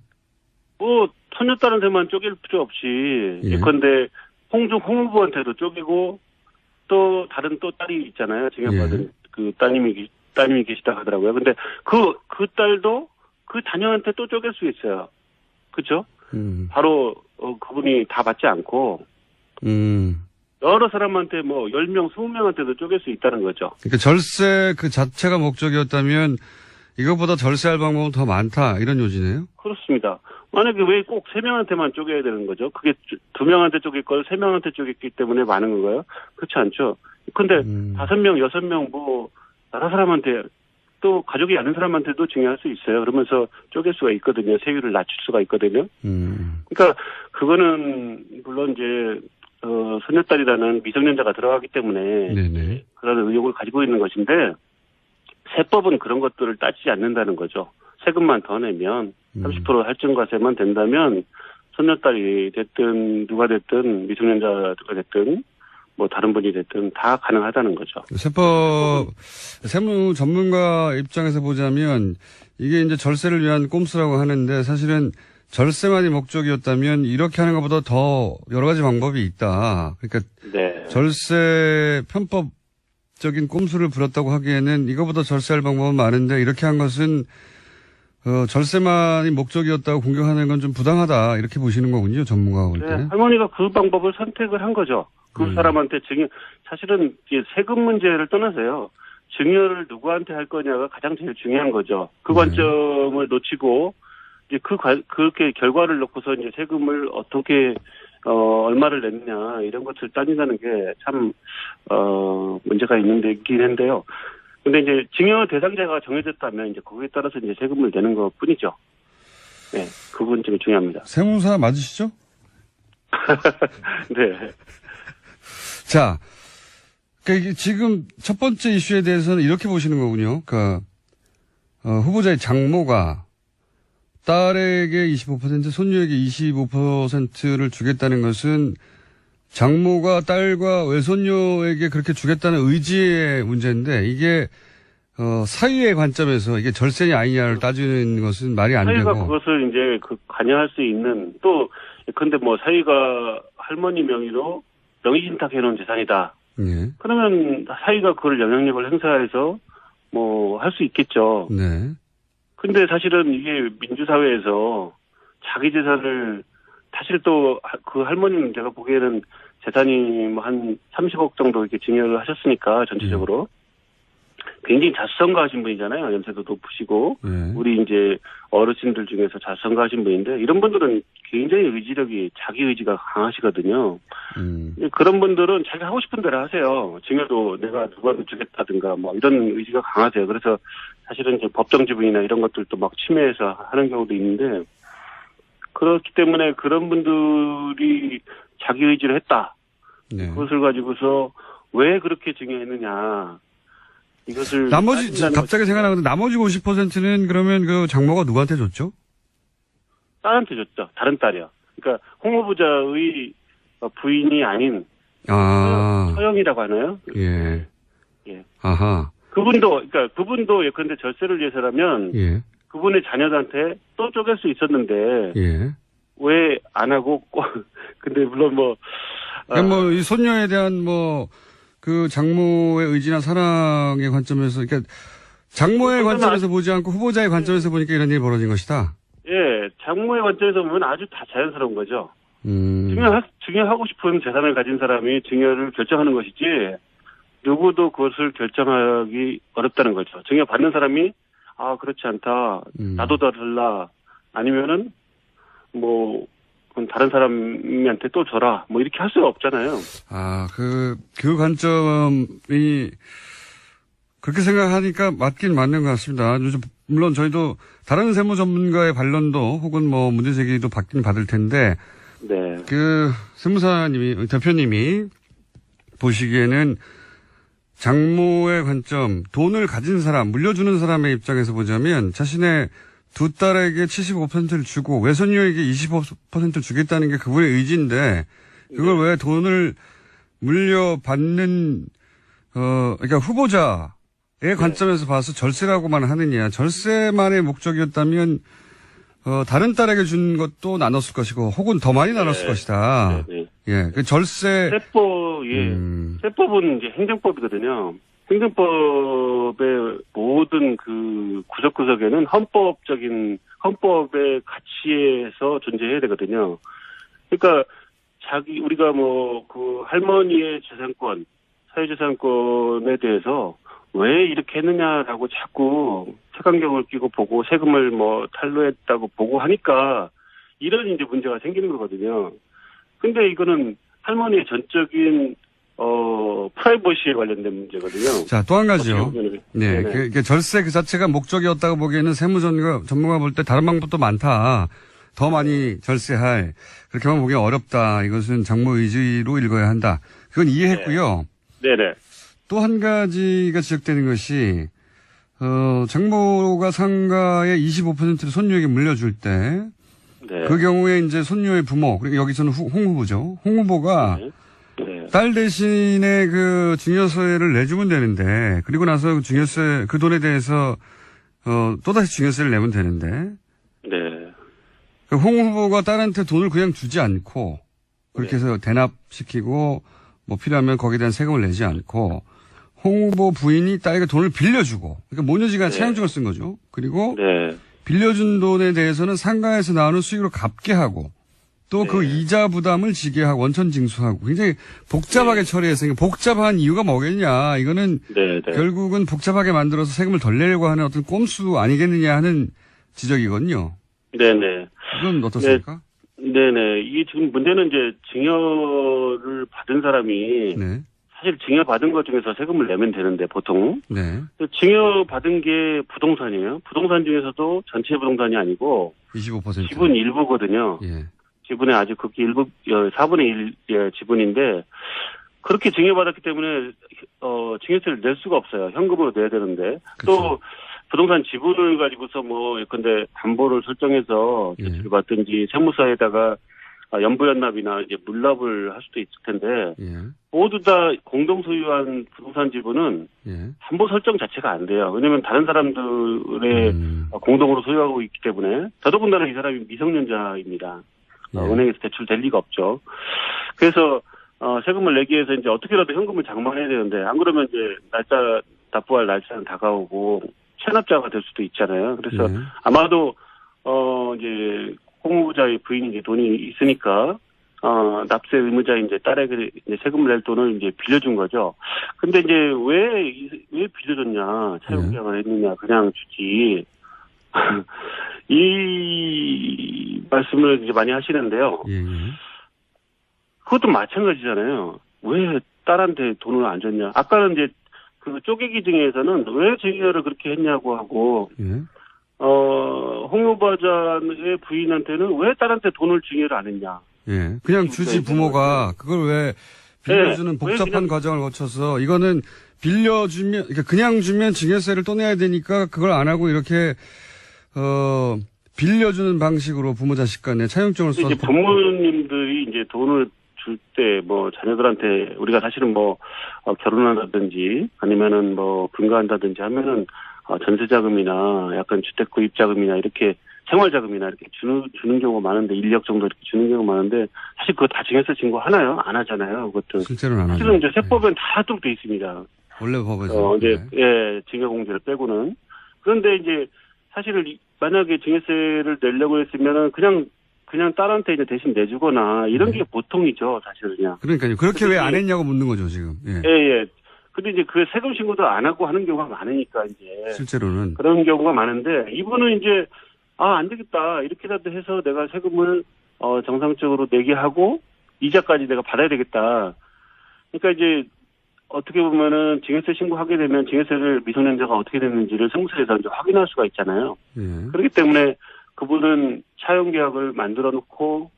뭐 손녀딸한테만 쪼갤 필요 없이 예. 예컨대 홍 후보한테도 쪼개고 또 다른 또 딸이 있잖아요. 증여받은 예. 그 따님이 계시다 하더라고요. 근데 그 딸도 그 자녀한테 또 쪼갤 수 있어요. 그렇죠? 바로 그분이 다 받지 않고 여러 사람한테 뭐 10명, 20명한테도 쪼갤 수 있다는 거죠. 그러니까 절세 그 자체가 목적이었다면 이것보다 절세할 방법은 더 많다 이런 요지네요. 그렇습니다. 만약에 왜 꼭 3명한테만 쪼개야 되는 거죠? 그게 2명한테 쪼갤 걸 3명한테 쪼갰기 때문에 많은 건가요? 그렇지 않죠. 근데 5명, 6명 뭐 여러 사람한테 또 가족이 아는 사람한테도 증여할 수 있어요. 그러면서 쪼갤 수가 있거든요. 세율을 낮출 수가 있거든요. 그러니까 그거는 물론 이제 손녀딸이라는 미성년자가 들어가기 때문에 네네. 그런 의혹을 가지고 있는 것인데 세법은 그런 것들을 따지지 않는다는 거죠. 세금만 더 내면 30% 할증과세만 된다면 손녀딸이 됐든 누가 됐든 미성년자가 됐든 뭐 다른 분이 됐든 다 가능하다는 거죠. 세무 전문가 입장에서 보자면 이게 이제 절세를 위한 꼼수라고 하는데 사실은 절세만이 목적이었다면 이렇게 하는 것보다 더 여러 가지 방법이 있다. 그러니까 네. 절세 편법적인 꼼수를 부렸다고 하기에는 이거보다 절세할 방법은 많은데 이렇게 한 것은 절세만이 목적이었다고 공격하는 건 좀 부당하다 이렇게 보시는 거군요. 전문가가 볼 때. 네, 할머니가 그 방법을 선택을 한 거죠. 그 사람한테 사실은 이제 세금 문제를 떠나서요. 증여를 누구한테 할 거냐가 가장 제일 중요한 거죠. 그 관점을 놓치고 이제 그렇게 결과를 놓고서 이제 세금을 어떻게 얼마를 냈냐 이런 것을 따진다는 게 참 문제가 있긴 한데요. 근데 이제 증여 대상자가 정해졌다면 이제 거기에 따라서 이제 세금을 내는 것 뿐이죠. 네, 그 부분 좀 중요합니다. 세무사 맞으시죠? 네. 자, 그러니까 지금 첫 번째 이슈에 대해서는 이렇게 보시는 거군요. 그러니까 후보자의 장모가 딸에게 25%, 손녀에게 25%를 주겠다는 것은 장모가 딸과 외손녀에게 그렇게 주겠다는 의지의 문제인데 이게 사위의 관점에서 이게 절세냐 아니냐를 따지는 것은 말이 안 되고. 사위가 그것을 이제 관여할 수 있는 또 근데 뭐 사위가 할머니 명의로 명의신탁해 놓은 재산이다. 예. 그러면 사위가 그걸 영향력을 행사해서 뭐 할 수 있겠죠. 네. 근데 사실은 이게 민주사회에서 자기 재산을 사실 또 그 할머니는 제가 보기에는 재산이 뭐 한 30억 정도 이렇게 증여를 하셨으니까 전체적으로 굉장히 자수성가하신 분이잖아요. 연세도 높으시고 우리 이제 어르신들 중에서 자수성가하신 분인데 이런 분들은 굉장히 의지력이 자기 의지가 강하시거든요. 그런 분들은 자기가 하고 싶은 대로 하세요. 증여도 내가 누구한테 주겠다든가 뭐 이런 의지가 강하세요. 그래서 사실은 이제 법정 지분이나 이런 것들도 막 침해해서 하는 경우도 있는데 그렇기 때문에 그런 분들이 자기 의지를 했다. 네. 그것을 가지고서 왜 그렇게 증여했느냐. 이것을 나머지 갑자기 생각나는데 나머지 50%는 그러면 그 장모가 누구한테 줬죠? 딸한테 줬죠. 다른 딸이요. 그러니까 홍 후보자의 부인이 아닌 서영이라고 하나요? 예. 예. 아하. 그분도 예컨대 절세를 위해서라면 예. 그분의 자녀한테 또 쪼갤 수 있었는데 예. 왜 안 하고 근데 물론 뭐 그러니까 뭐 이 손녀에 대한 뭐 그 장모의 의지나 사랑의 관점에서 그러니까 장모의 관점에서 보지 않고 후보자의 관점에서 보니까 이런 일이 벌어진 것이다. 예, 장모의 관점에서 보면 아주 다 자연스러운 거죠. 증여하고 싶은 재산을 가진 사람이 증여를 결정하는 것이지 누구도 그것을 결정하기 어렵다는 거죠. 증여 받는 사람이 그렇지 않다. 나도 더 달라. 아니면은 뭐 그럼 다른 사람한테 또 줘라. 뭐 이렇게 할 수가 없잖아요. 그 관점이 그렇게 생각하니까 맞긴 맞는 것 같습니다. 물론 저희도 다른 세무 전문가의 반론도 혹은 뭐 문제 제기도 받긴 받을 텐데, 네. 그 대표님이 보시기에는 장모의 관점, 돈을 가진 사람, 물려주는 사람의 입장에서 보자면 자신의 두 딸에게 75%를 주고 외손녀에게 25%를 주겠다는 게 그분의 의지인데 그걸 왜 돈을 물려받는 그러니까 후보자의 관점에서 봐서 절세라고만 하느냐. 절세만의 목적이었다면 다른 딸에게 준 것도 나눴을 것이고 혹은 더 많이 나눴을 것이다. 예, 그 절세 세법은 이제 행정법이거든요. 행정법의 모든 그 구석구석에는 헌법의 가치에서 존재해야 되거든요. 그러니까 우리가 뭐 그 할머니의 재산권, 사회재산권에 대해서 왜 이렇게 했느냐라고 자꾸 색안경을 끼고 보고 세금을 뭐 탈루했다고 보고 하니까 이런 이제 문제가 생기는 거거든요. 근데 이거는 할머니의 전적인 프라이버시에 관련된 문제거든요. 자, 또 한 가지요. 네. 그 절세 그 자체가 목적이었다고 보기에는 전문가 볼 때 다른 방법도 많다. 더 많이 절세할. 그렇게만 보기 어렵다. 이것은 장모 의지로 읽어야 한다. 그건 이해했고요. 네네. 또 한 가지가 지적되는 것이, 장모가 상가의 25%를 손녀에게 물려줄 때, 네. 그 경우에 이제 손녀의 부모, 그리고 여기서는 홍 후보죠. 홍 후보가 네. 딸 대신에 그 증여세를 내주면 되는데, 그리고 나서 그 증여세, 그 돈에 대해서, 또다시 증여세를 내면 되는데, 네. 그 홍 후보가 딸한테 돈을 그냥 주지 않고, 그렇게 해서 대납시키고, 뭐 필요하면 거기에 대한 세금을 내지 않고, 홍 후보 부인이 딸에게 돈을 빌려주고, 그러니까 모녀지간 차용증을 쓴 거죠. 그리고, 빌려준 돈에 대해서는 상가에서 나오는 수익으로 갚게 하고, 또 그 이자 부담을 지게 하고 원천 징수하고 굉장히 복잡하게 처리해서 복잡한 이유가 뭐겠냐. 이거는 결국은 복잡하게 만들어서 세금을 덜 내려고 하는 어떤 꼼수 아니겠느냐 하는 지적이거든요. 네네. 이건 어떻습니까? 네네. 이게 지금 문제는 이제 증여를 받은 사람이 사실 증여받은 것 중에서 세금을 내면 되는데 보통 증여받은 게 부동산이에요. 부동산 중에서도 전체 부동산이 아니고 25% 지분 일부거든요. 지분의 아주 극히 4분의 1 지분인데 그렇게 증여받았기 때문에 증여세를 낼 수가 없어요. 현금으로 내야 되는데 또 부동산 지분을 가지고서 뭐 예컨대 담보를 설정해서 대출을 받든지 세무사에다가 연부연납이나 이제 물납을 할 수도 있을 텐데 모두 다 공동 소유한 부동산 지분은 담보 설정 자체가 안 돼요. 왜냐하면 다른 사람들의 공동으로 소유하고 있기 때문에 더더군다나 이 사람이 미성년자입니다. 은행에서 대출 될 리가 없죠. 그래서 세금을 내기 위해서 이제 어떻게라도 현금을 장만해야 되는데 안 그러면 이제 납부할 날짜는 다가오고 체납자가 될 수도 있잖아요. 그래서 아마도 이제 홍 후보자의 부인이 이제 돈이 있으니까 납세 의무자인 이제 딸에게 이제 세금을 낼 돈을 이제 빌려준 거죠. 근데 이제 왜 빌려줬냐, 차용증을 했느냐, 그냥 주지. 이 말씀을 이제 많이 하시는데요. 그것도 마찬가지잖아요. 왜 딸한테 돈을 안 줬냐. 아까는 이제 그 쪼개기 중에서는 왜 증여를 그렇게 했냐고 하고, 홍 후보자의 부인한테는 왜 딸한테 돈을 증여를 안 했냐. 그냥 주지 부모가 그걸 왜 빌려주는 복잡한 과정을 거쳐서 이거는 빌려주면, 그냥 주면 증여세를 또 내야 되니까 그걸 안 하고 이렇게 빌려주는 방식으로 부모 자식 간에 차용증을 써서. 이제 부모님들이 이제 돈을 줄 때 뭐 자녀들한테 우리가 사실은 뭐 결혼한다든지 아니면은 뭐 분가한다든지 하면은 전세자금이나 약간 주택 구입자금이나 이렇게 생활자금이나 이렇게 주는 경우가 많은데 1억 정도 이렇게 주는 경우가 많은데 사실 그거 다 증여세 신고 하나요? 안 하잖아요. 그것도. 실제로는 안 하죠. 실은 이제 세법엔 다 하도록 돼 있습니다. 원래 법에서. 이제, 네. 예, 증여공제를 빼고는. 그런데 이제 사실은 만약에 증여세를 내려고 했으면은 그냥 딸한테 이제 대신 내주거나 이런 게 보통이죠, 사실은 그냥. 그러니까요. 그렇게 근데 왜 안 했냐고 묻는 거죠, 지금. 예. 예. 근데 이제 그 세금 신고도 안 하고 하는 경우가 많으니까 이제. 실제로는. 그런 경우가 많은데 이분은 이제 안 되겠다 이렇게라도 해서 내가 세금을 정상적으로 내게 하고 이자까지 내가 받아야 되겠다. 그러니까 이제 어떻게 보면은 증여세 신고하게 되면 증여세를 미성년자가 어떻게 됐는지를 세무서에서 이제 확인할 수가 있잖아요. 예. 그렇기 때문에 그분은 차용 계약을 만들어 놓고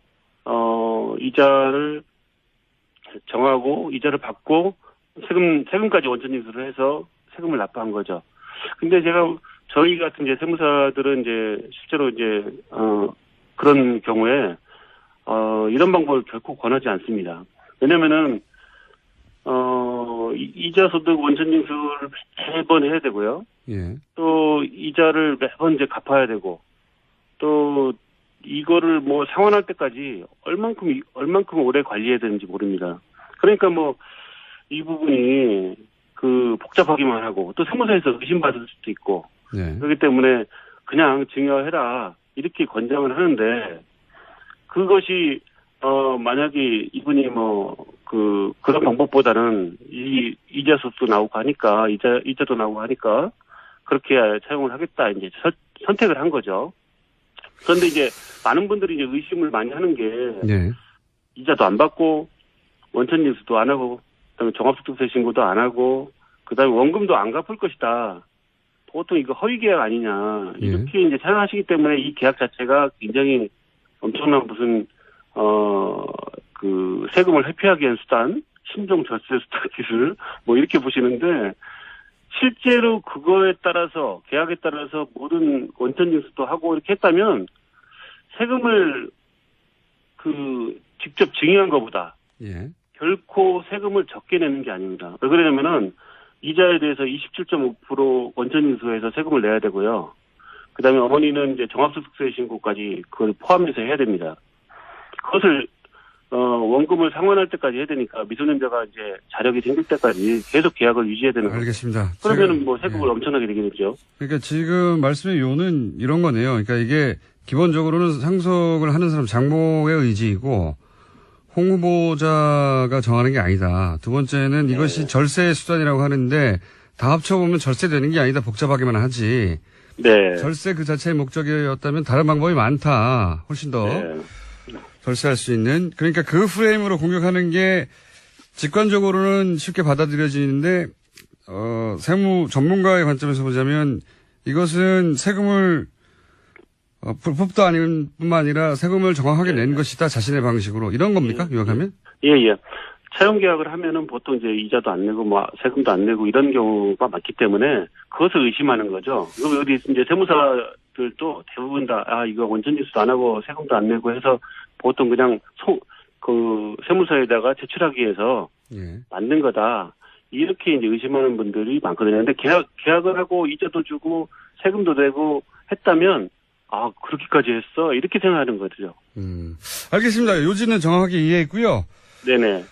이자를 정하고 이자를 받고 세금까지 원천 징수를 해서 세금을 납부한 거죠. 근데 저희 같은 이제 세무사들은 이제 실제로 이제 그런 경우에 이런 방법을 결코 권하지 않습니다. 왜냐면은 이자 소득 원천 징수를 매번 해야 되고요. 예. 또 이자를 매번 이제 갚아야 되고 또 이거를 뭐 상환할 때까지 얼만큼 오래 관리해야 되는지 모릅니다. 그러니까 뭐 이 부분이 복잡하기만 하고 또 세무서에서 의심받을 수도 있고 네. 그렇기 때문에 그냥 증여해라 이렇게 권장을 하는데 그것이 만약에 이분이 그런 방법보다는 이자 소득도 나오고 하니까 이자도 나오고 하니까 그렇게 사용을 하겠다 이제 선택을 한 거죠. 그런데 이제 많은 분들이 이제 의심을 많이 하는 게 네. 이자도 안 받고 원천 징수도 안 하고 그다음에 종합소득세 신고도 안 하고 그다음에 원금도 안 갚을 것이다. 보통 이거 허위 계약 아니냐 이렇게 이제 생각하시기 때문에 이 계약 자체가 굉장히 엄청난 무슨 세금을 회피하기 위한 수단, 신종 절세 수단 기술 뭐 이렇게 보시는데 실제로 그거에 따라서 계약에 따라서 모든 원천 징수도 하고 이렇게 했다면 세금을 직접 증여한 것보다 예. 결코 세금을 적게 내는 게 아닙니다. 왜 그러냐면은 이자에 대해서 27.5% 원천 징수해서 세금을 내야 되고요. 그다음에 어머니는 이제 종합소득세 신고까지 그걸 포함해서 해야 됩니다. 그것을 원금을 상환할 때까지 해야 되니까 미성년자가 이제 자력이 생길 때까지 계속 계약을 유지해야 되는 거죠. 알겠습니다. 그러면은 뭐 세금을 엄청나게 내게 되죠. 그러니까 지금 말씀의 요는 이런 거네요. 그러니까 이게 기본적으로는 상속을 하는 사람 장모의 의지이고 홍 후보자가 정하는 게 아니다. 두 번째는 이것이 절세 수단이라고 하는데 다 합쳐보면 절세되는 게 아니다. 복잡하게만 하지. 네. 절세 그 자체의 목적이었다면 다른 방법이 많다. 훨씬 더 절세할 수 있는. 그러니까 그 프레임으로 공격하는 게 직관적으로는 쉽게 받아들여지는데 세무 전문가의 관점에서 보자면 이것은 세금을 불법도 아닌 뿐만 아니라 세금을 정확하게 낸 것이다. 자신의 방식으로. 이런 겁니까? 요약하면? 예. 차용 계약을 하면은 보통 이제 이자도 안 내고 세금도 안 내고 이런 경우가 많기 때문에 그것을 의심하는 거죠. 그리고 어디 이제 세무사들도 대부분 다 이거 원천 징수도 안 하고 세금도 안 내고 해서 보통 그냥 세무서에다가 제출하기 위해서 만든 거다. 이렇게 이제 의심하는 분들이 많거든요. 근데 계약을 하고 이자도 주고 세금도 내고 했다면 그렇게까지 했어? 이렇게 생각하는 거죠. 알겠습니다. 요지는 정확하게 이해했고요. 네네.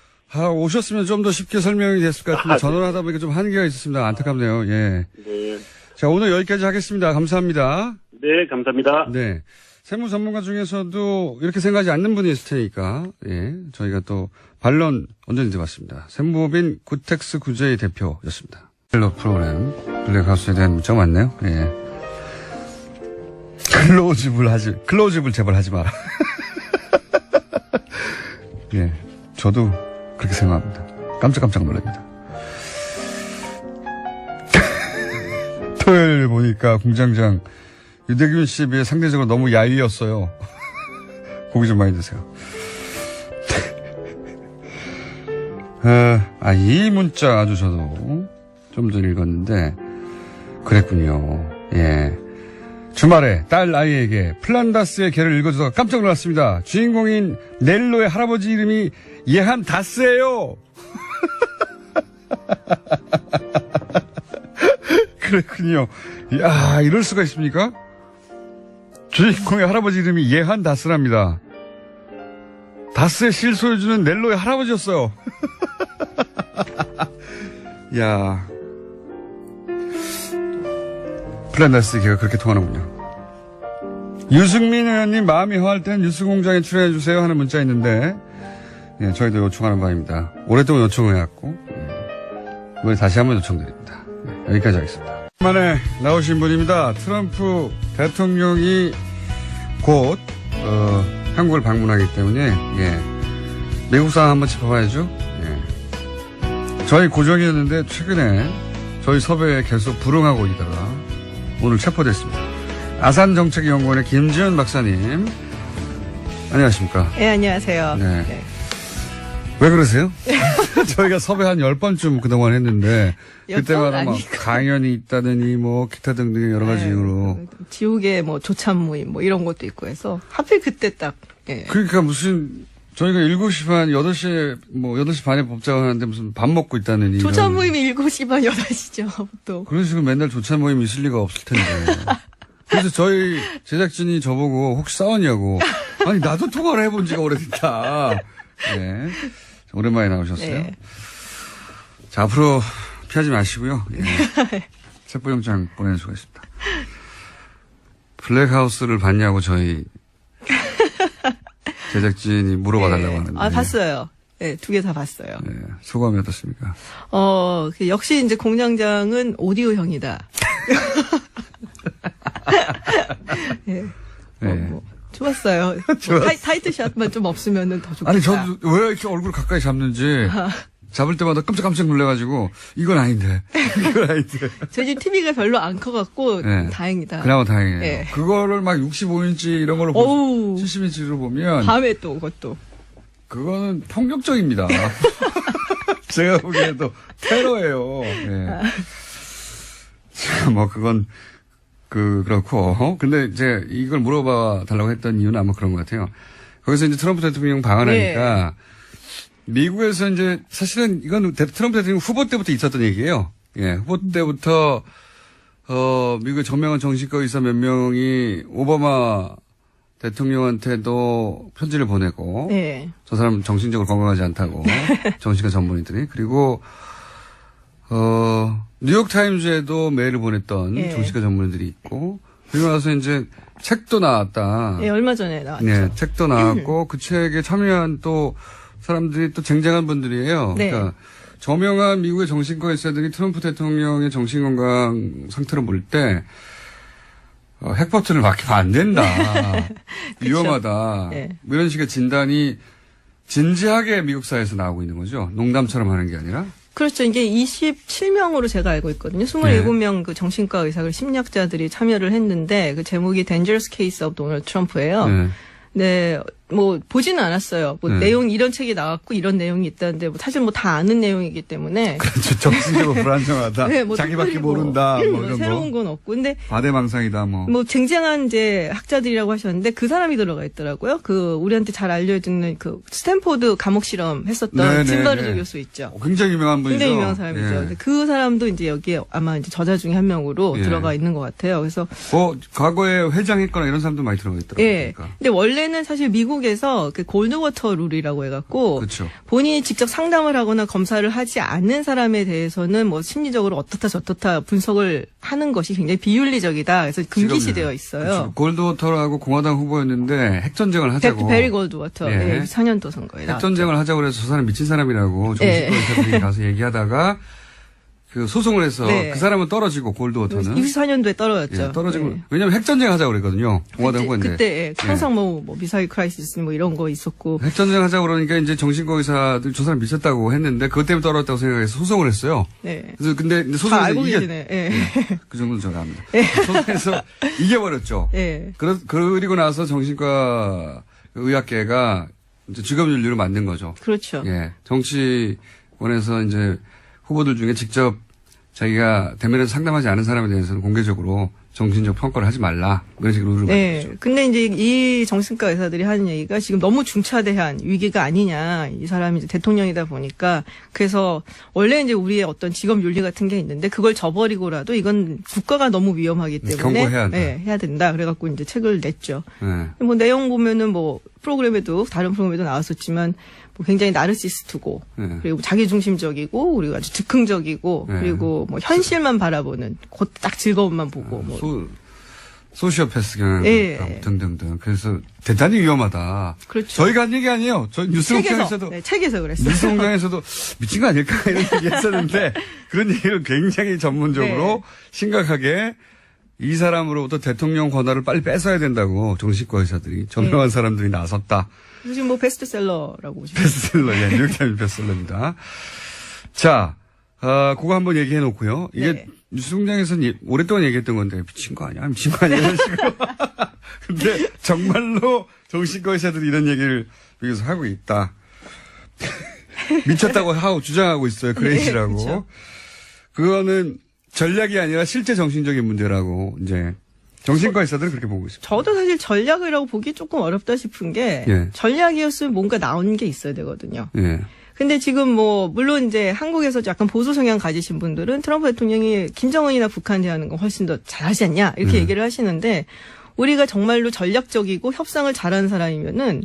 오셨으면 좀 더 쉽게 설명이 됐을 것 같은데 전화를 하다 보니까 좀 한계가 있었습니다. 안타깝네요. 예. 네. 자, 오늘 여기까지 하겠습니다. 감사합니다. 네, 감사합니다. 네. 세무 전문가 중에서도 이렇게 생각하지 않는 분이 있을 테니까, 예. 저희가 또 반론 언제든지 받습니다. 세무법인 구텍스 구제의 대표였습니다. 헬로 프로그램, 블랙하우스에 대한 문자가 많네요. 예. 클로즈업을 제발 하지 마라. 예. 저도 그렇게 생각합니다. 깜짝깜짝 놀랍니다. 토요일 보니까 공장장 유대균 씨에 비해 상대적으로 너무 야위였어요. 고기 좀 많이 드세요. 이 문자 아주 저도 좀 전에 읽었는데 그랬군요. 예. 주말에 딸 아이에게 플란다스의 개를 읽어주다가 깜짝 놀랐습니다. 주인공인 넬로의 할아버지 이름이 예한 다스예요. 그랬군요. 이야, 이럴 수가 있습니까? 주인공의 할아버지 이름이 예한 다스랍니다. 다스의 실소유주는 넬로의 할아버지였어요. 야, 플랜다스 기가 그렇게 통하는군요. 유승민 의원님 마음이 허할 땐 뉴스공장에 출연해주세요 하는 문자 있는데, 예, 저희도 요청하는 바입니다. 오랫동안 요청해왔고, 예, 이번에 다시 한번 요청드립니다. 예, 여기까지 하겠습니다. 오랜만에 나오신 분입니다. 트럼프 대통령이 곧, 한국을 방문하기 때문에, 예, 미국 상황 한번 짚어봐야죠. 예. 저희 고정이었는데, 최근에 저희 섭외에 계속 불응하고 있다가 오늘 체포됐습니다. 아산정책연구원의 김지은 박사님. 안녕하십니까. 네, 안녕하세요. 네. 네. 왜 그러세요? 저희가 섭외 한 10번쯤 그동안 했는데, 그때마다 막 강연이 있다더니 뭐 기타 등등의 여러 가지 이유로. 지옥의 뭐 조찬 모임 뭐 이런 것도 있고 해서 하필 그때 딱. 예. 그러니까 무슨 저희가 7시 반, 8시에 뭐 8시 반에 법자고 하는데 무슨 밥 먹고 있다느니. 조찬 모임이 7시 반 8시죠. 또. 그런 식으로 맨날 조찬 모임이 있을 리가 없을 텐데. 그래서 저희 제작진이 저보고 혹시 싸웠냐고. 아니 나도 통화를 해본 지가 오래됐다. 네. 오랜만에 나오셨어요. 네. 자, 앞으로 피하지 마시고요. 예. 체포영장 보내주고 있습니다. 블랙하우스를 봤냐고 저희 제작진이 물어봐달라고 하는데. 아, 봤어요. 네, 2개 다 봤어요. 네, 소감이 어떻습니까? 역시 이제 공장장은 오디오형이다. 네. 네. 좋았어요. 타이트샷만 좀 없으면 더 좋겠다. 아니, 저도 왜 이렇게 얼굴 가까이 잡는지 잡을 때마다 깜짝깜짝 놀래가지고 이건 아닌데. 이건 아닌데. 저희 집 TV가 별로 안 커갖고 네. 다행이다. 그나마 다행이에요. 네. 그거를 막 65인치 이런 걸로 어우. 70인치로 보면 밤에 또 그것도. 그거는 폭력적입니다. 제가 보기에도 테러예요. 네. 뭐 그건 그렇고 근데 이제 이걸 물어봐 달라고 했던 이유는 아마 그런 것 같아요. 거기서 이제 트럼프 대통령 방한하니까 미국에서 이제 사실은 이건 트럼프 대통령 후보 때부터 있었던 얘기예요. 예, 후보 때부터 미국의 저명한 정신과 의사 몇 명이 오바마 대통령한테도 편지를 보내고 네. 저 사람 정신적으로 건강하지 않다고 정신과 전문의들이 그리고 뉴욕타임즈에도 메일을 보냈던 네. 정신과 전문의들이 있고 그리고 나서 이제 책도 나왔다. 네, 얼마 전에 나왔죠. 네, 책도 나왔고 그 책에 참여한 또 사람들이 또 쟁쟁한 분들이에요. 네. 그러니까 저명한 미국의 정신과 의사들이 트럼프 대통령의 정신건강 상태를 볼 때 핵버튼을 막히면 안 된다. 위험하다. 네. 뭐 이런 식의 진단이 진지하게 미국 사회에서 나오고 있는 거죠. 농담처럼 하는 게 아니라. 그렇죠. 이게 27명으로 제가 알고 있거든요. 27명 그 정신과 의사, 심리학자들이 참여를 했는데 그 제목이 Dangerous Case of Donald Trump예요. 네. 네, 뭐 보지는 않았어요. 뭐 네. 내용 이런 책이 나왔고 이런 내용이 있다는데 뭐 사실 뭐 다 아는 내용이기 때문에 그렇죠. 정신적으로 불안정하다. 네, 뭐 자기밖에 특별히 모른다. 뭐 이런 새로운 거. 건 없고 근데 과대망상이다. 뭐 쟁쟁한 이제 학자들이라고 하셨는데 그 사람이 들어가 있더라고요. 그 우리한테 잘 알려지는 그 스탠포드 감옥 실험 했었던 네, 짐바르드 네. 교수 있죠. 굉장히 유명한 분이죠. 굉장히 유명한 사람이죠. 예. 근데 그 사람도 이제 여기에 아마 이제 저자 중에 한 명으로 예. 들어가 있는 것 같아요. 그래서 과거에 회장했거나 이런 사람도 많이 들어가 있더라고요. 예. 그러니까. 근데 원래는 사실 미국에서 그 골드워터 룰이라고 해갖고 그렇죠. 본인이 직접 상담을 하거나 검사를 하지 않는 사람에 대해서는 뭐 심리적으로 어떻다 저떻다 분석을 하는 것이 굉장히 비윤리적이다. 그래서 금기시되어 있어요. 그렇죠. 골드워터라고 공화당 후보였는데 핵전쟁을 하자고. 베리 골드워터. 예. 예. 4년도 선거에 나왔죠. 핵전쟁을 하자고 그래서 저 사람 미친 사람이라고 정신과 의사들이 가서 얘기하다가 그 소송을 해서 네. 그 사람은 떨어지고 골드워터는 64년도에 떨어졌죠. 예, 떨어지고 예. 왜냐면 핵전쟁 하자고 그랬거든요. 공화당 후보인데. 그때 예. 항상 뭐 미사일 크라이시스 뭐 이런 거 있었고. 핵전쟁 하자고 그러니까 이제 정신과 의사들 저 사람 미쳤다고 했는데 그것 때문에 떨어졌다고 생각해서 소송을 했어요. 네. 그래서 근데 잘 소송에서 알고 계시네. 예. 그 정도는 제가 압니다. 소송에서 이겨버렸죠. 예. 그리고 나서 정신과 의학계가 이제 직업윤리로 만든 거죠. 그렇죠. 예. 정치원에서 이제 후보들 중에 직접 자기가 대면에서 상담하지 않은 사람에 대해서는 공개적으로 정신적 평가를 하지 말라. 이런 식으로 룰을 네. 만들었죠. 근데 이제 이 정신과 의사들이 하는 얘기가 지금 너무 중차대한 위기가 아니냐. 이 사람이 이제 대통령이다 보니까. 그래서 원래 이제 우리의 어떤 직업 윤리 같은 게 있는데 그걸 저버리고라도 이건 국가가 너무 위험하기 때문에. 경고해야 한다. 네, 해야 된다. 그래갖고 이제 책을 냈죠. 네. 뭐 내용 보면은 뭐 다른 프로그램에도 나왔었지만 뭐 굉장히 나르시스트고 네. 그리고 자기중심적이고 그리고 아주 즉흥적이고 네. 그리고 뭐 현실만 바라보는 곧 딱 즐거움만 보고 뭐 소시오패스 경향 예. 등등등. 그래서 대단히 위험하다. 그렇죠. 저희가 한 얘기 아니에요. 저희 뉴스공장에서도 책에서 그랬어요. 뉴스공장에서도 미친 거 아닐까 이런 얘기 했었는데 그런 얘기를 굉장히 전문적으로 네. 심각하게 이 사람으로부터 대통령 권한을 빨리 뺏어야 된다고 정신과 의사들이 전명한 사람들이 나섰다. 지금 뭐 베스트셀러라고 보시면 베스트셀러, 예, 뉴욕타임즈 베스트셀러입니다. 자, 그거 한번 얘기해 놓고요. 이게 네. 뉴스공장에서는 오랫동안 얘기했던 건데 미친 거 아니야? 미친 거 아니야? 이런 식으로. 근데 정말로 정신과 의사들이 이런 얘기를 여기서 하고 있다. 미쳤다고 하고 주장하고 있어요. 그레이시라고. 네, 그렇죠. 그거는 전략이 아니라 실제 정신적인 문제라고 이제 정신과 의사들은 그렇게 보고 있습니다. 저도 사실 전략이라고 보기 조금 어렵다 싶은 게 예. 전략이었으면 뭔가 나온 게 있어야 되거든요. 예. 근데 지금 뭐 물론 이제 한국에서 약간 보수 성향 가지신 분들은 트럼프 대통령이 김정은이나 북한 대하는 건 훨씬 더 잘하지 않냐 이렇게 얘기를 하시는데 우리가 정말로 전략적이고 협상을 잘하는 사람이면은